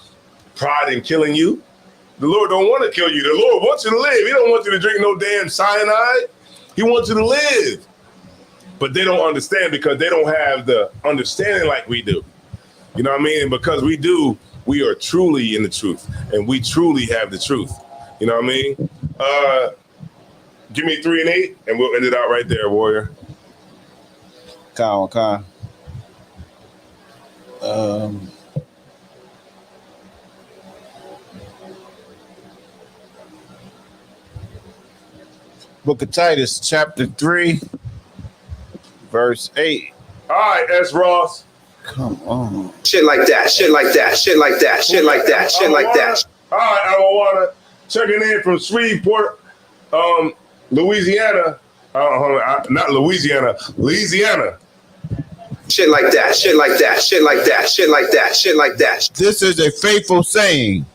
pride in killing you. The Lord don't want to kill you. The Lord wants you to live. He don't want you to drink no damn cyanide. He wants you to live. But they don't understand because they don't have the understanding like we do. You know what I mean? And because we do, we are truly in the truth. And we truly have the truth. You know what I mean? Give me 3 and 8, and we'll end it out right there, warrior. Okay. Book of Titus, chapter 3, verse 8. All right, S. Ross. Come on. Shit like that. Shit like that. Shit like that. Shit like that. Shit like that. All right, Awawana. Checking in from Shreveport, Louisiana. Not Louisiana, Louisiana. Shit like that. Shit like that. Shit like that. Shit like that. Shit like that. This is a faithful saying,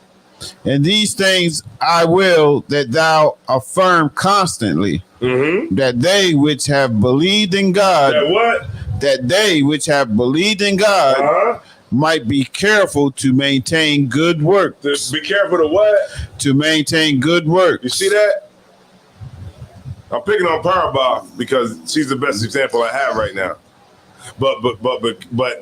and these things I will that thou affirm constantly, that they which have believed in God, that they which have believed in God might be careful to maintain good work. Be careful to what? To maintain good work. You see that? I'm picking on Powerball because she's the best example I have right now. But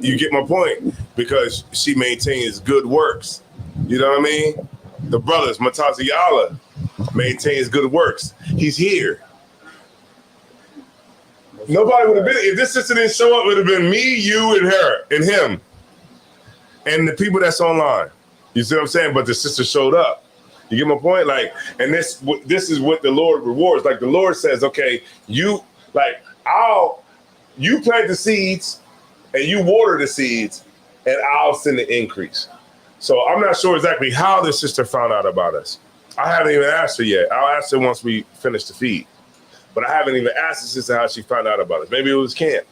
you get my point because she maintains good works. You know what I mean? The brothers, Mataziyala, maintains good works. He's here. Nobody would have been, if this sister didn't show up, it would have been me, you, and her, and him, and the people that's online. You see what I'm saying? But the sister showed up. You get my point? Like, and this is what the Lord rewards. Like the Lord says, okay, you plant the seeds and you water the seeds and I'll send the increase. So I'm not sure exactly how this sister found out about us. I haven't even asked her yet. I'll ask her once we finish the feed. But I haven't even asked the sister how she found out about us. Maybe it was camp.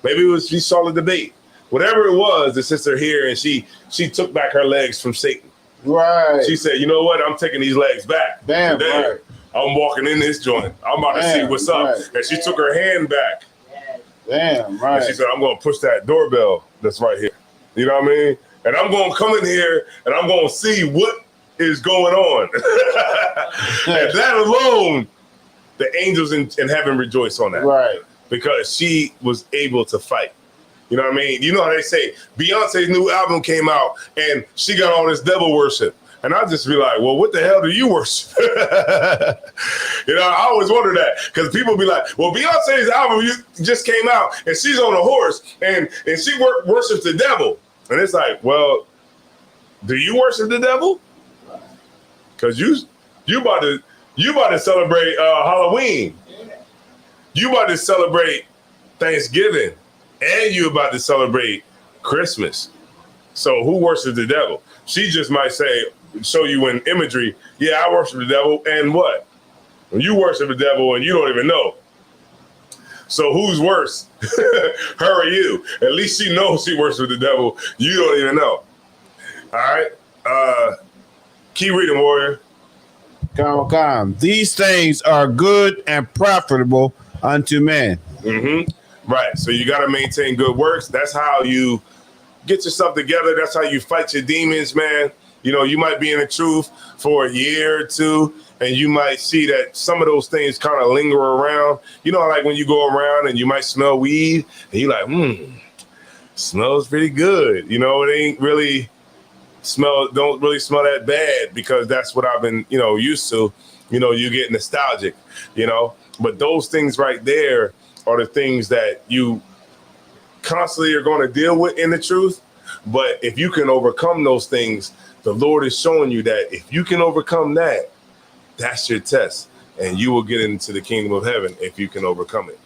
Maybe it was she saw the debate. Whatever it was, the sister here, and she took back her legs from Satan. Right. She said, you know what? I'm taking these legs back. Damn, today. right. I'm walking in this joint. I'm about to see what's up. Right. And she took her hand back. Damn, right. And she said, I'm going to push that doorbell that's right here. You know what I mean? And I'm going to come in here and I'm going to see what is going on. And that alone, the angels in heaven rejoice on that. Right. Because she was able to fight. You know what I mean? You know how they say Beyonce's new album came out and she got all this devil worship. And I just be like, well, what the hell do you worship? You know, I always wonder that because people be like, well, Beyonce's album just came out and she's on a horse and she worships the devil. And it's like, well, do you worship the devil? Because you about to celebrate Halloween. You about to celebrate Thanksgiving. And you about to celebrate Christmas. So who worships the devil? She just might show you in imagery, yeah, I worship the devil, and what? You worship the devil and you don't even know. So who's worse? Her or you? At least she knows she worships the devil. You don't even know. All right. Keep reading, warrior. Come. These things are good and profitable unto men. Mm-hmm. Right. So you got to maintain good works. That's how you get yourself together. That's how you fight your demons, man. You know, you might be in the truth for a year or two, and you might see that some of those things kind of linger around. You know, like when you go around and you might smell weed, and you're like, smells pretty good. You know, it ain't really don't really smell that bad because that's what I've been, used to. You know, you get nostalgic, but those things right there are the things that you constantly are going to deal with in the truth. But if you can overcome those things, the Lord is showing you that if you can overcome that, that's your test, and you will get into the kingdom of heaven if you can overcome it.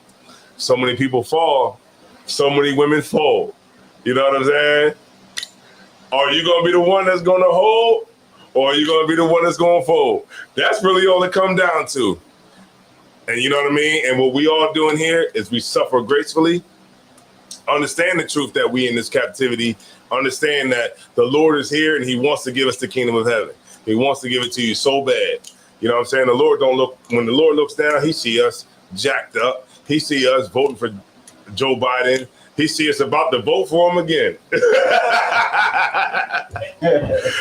So many people fall, so many women fold. You know what I'm saying? Are you going to be the one that's going to hold, or are you going to be the one that's going to fold? That's really all it comes down to. And you know what I mean? And what we all doing here is we suffer gracefully, understand the truth that we in this captivity, understand that the Lord is here and he wants to give us the kingdom of heaven. He wants to give it to you so bad. You know what I'm saying? The Lord don't look, when the Lord looks down, he see us jacked up. He see us voting for Joe Biden. He see us about to vote for him again.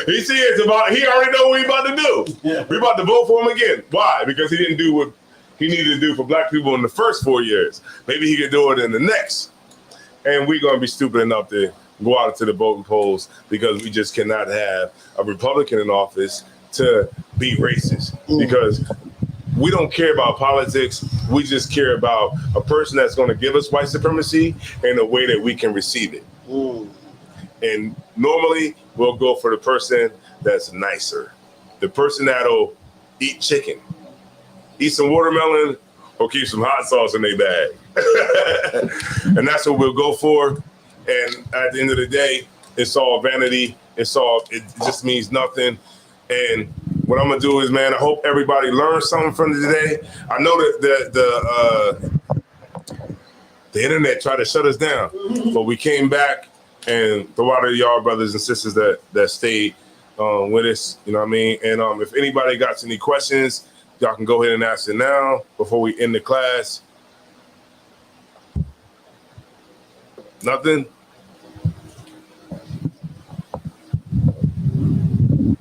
He see us he already know what we about to do. We about to vote for him again. Why? Because he didn't do what he needed to do for black people in the first 4 years. Maybe he could do it in the next. And we're going to be stupid enough to go out into the voting polls because we just cannot have a Republican in office to be racist. Because we don't care about politics. We just care about a person that's going to give us white supremacy in a way that we can receive it. And normally we'll go for the person that's nicer, the person that'll eat chicken, eat some watermelon, or keep some hot sauce in their bag. And that's what we'll go for. And at the end of the day, it's all vanity. It just means nothing. And what I'm gonna do is, man, I hope everybody learns something from today. I know that the internet tried to shut us down, but we came back, and a lot of y'all brothers and sisters that stayed with us, you know what I mean? And if anybody got any questions, y'all can go ahead and ask it now before we end the class. Nothing?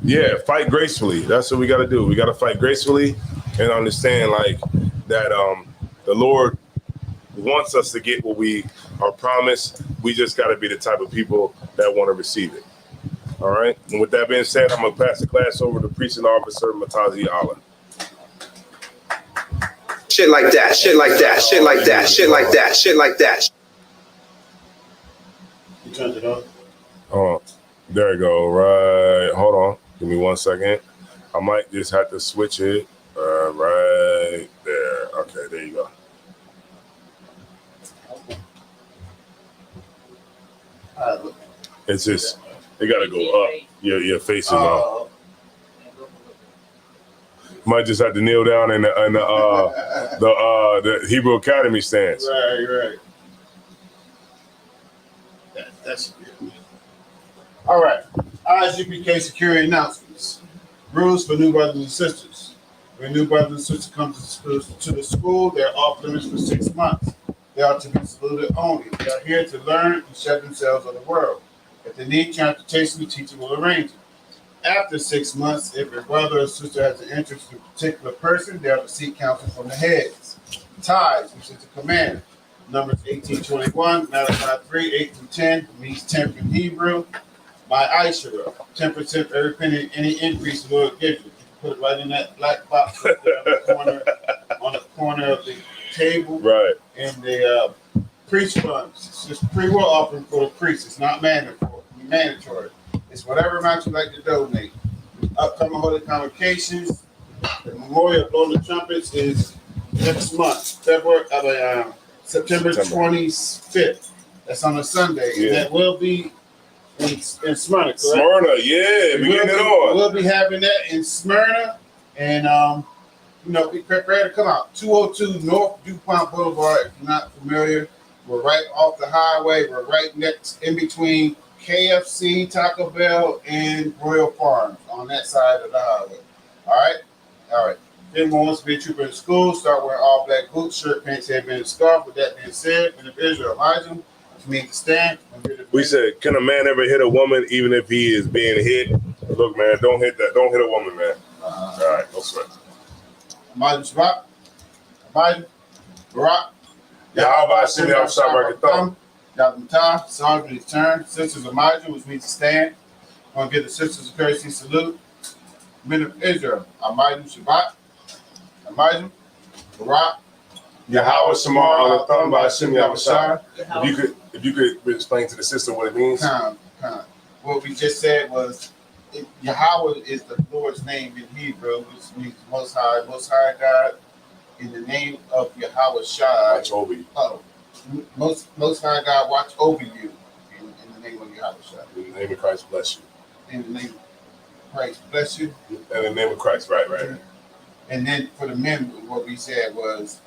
Yeah, fight gracefully. That's what we got to do. We got to fight gracefully and understand like that the Lord wants us to get what we are promised. We just got to be the type of people that want to receive it. All right. And with that being said, I'm going to pass the class over to Precinct Officer Matazi Allah. Shit like that, shit like that, shit like that, shit like that, shit like that. You turned it off? Oh, there you go. Right. Hold on. Give me 1 second. I might just have to switch it. Right there. Okay, there you go. It's just, it got to go up. Your face is on. Might just have to kneel down in the Hebrew Academy stance. Right. That's good. All right. ISUPK security announcements. Rules for new brothers and sisters. When new brothers and sisters come to the school, they're off limits for 6 months. They are to be saluted only. They are here to learn and shed themselves of the world. If they need transportation, the teacher will arrange it. After 6 months, if a brother or sister has an interest in a particular person, they are to seek counsel from the heads. Tithes, which is the command. Numbers 18:21, Malachi 3:8-10, means 10th in Hebrew. My Ishara, 10% for every penny, any increase the Lord gives you. Put it right in that black box right there on the corner of the table. Right. And the priest funds. It's just pre-will offering for the priest. It's not mandatory. It's whatever amount you like to donate. Upcoming holy convocations. The memorial blowing the trumpets is next month, September 25th. That's on a Sunday. Yeah. And that will be in Smyrna, correct? Smyrna, yeah. We getting it on. We'll be having that in Smyrna. And, be prepared to come out. 202 North DuPont Boulevard. If you're not familiar, we're right off the highway. We're right next in between KFC, Taco Bell, and Royal Farms on that side of the highway. All right? All right. If anyone wants to be a trooper in school, start wearing all black boots, shirt, pants, headband, and scarf. With that being said, in the Israel, Elijah, which means to stand. We said, can a man ever hit a woman even if he is being hit? Look, man, don't hit that. Don't hit a woman, man. All right, no sweat. Elijah Shabbat. Elijah. Barak. Yahweh Hashem Yahweh Thumb. Yahweh Psalms when it's turned. Sisters of Elijah, which means to stand. I'm going to give the sisters a courtesy salute. Men of Israel. Elijah Shabbat. Elijah. Barak. Yahweh Shamar on the thumb by Hashem Yahweh. If you could explain to the sister what it means. What we just said was Yahweh is the Lord's name in Hebrew, which means Most High God. In the name of Yahweh Shai. Watch over you. Oh, most High God watch over you. In the name of Yahweh Shai. In the name of Christ, bless you. In the name of Christ, bless you. In the name of Christ, right. And then for the men, what we said was,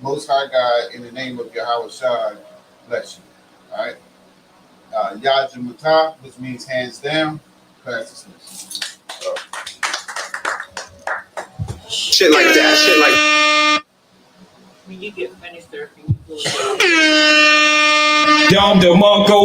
Most High God, in the name of Yahweh Shai, bless you. All right. Yajimutah, which means hands down, class dismissed. Shit like that. When you get finished surfing, you Dom the Monko.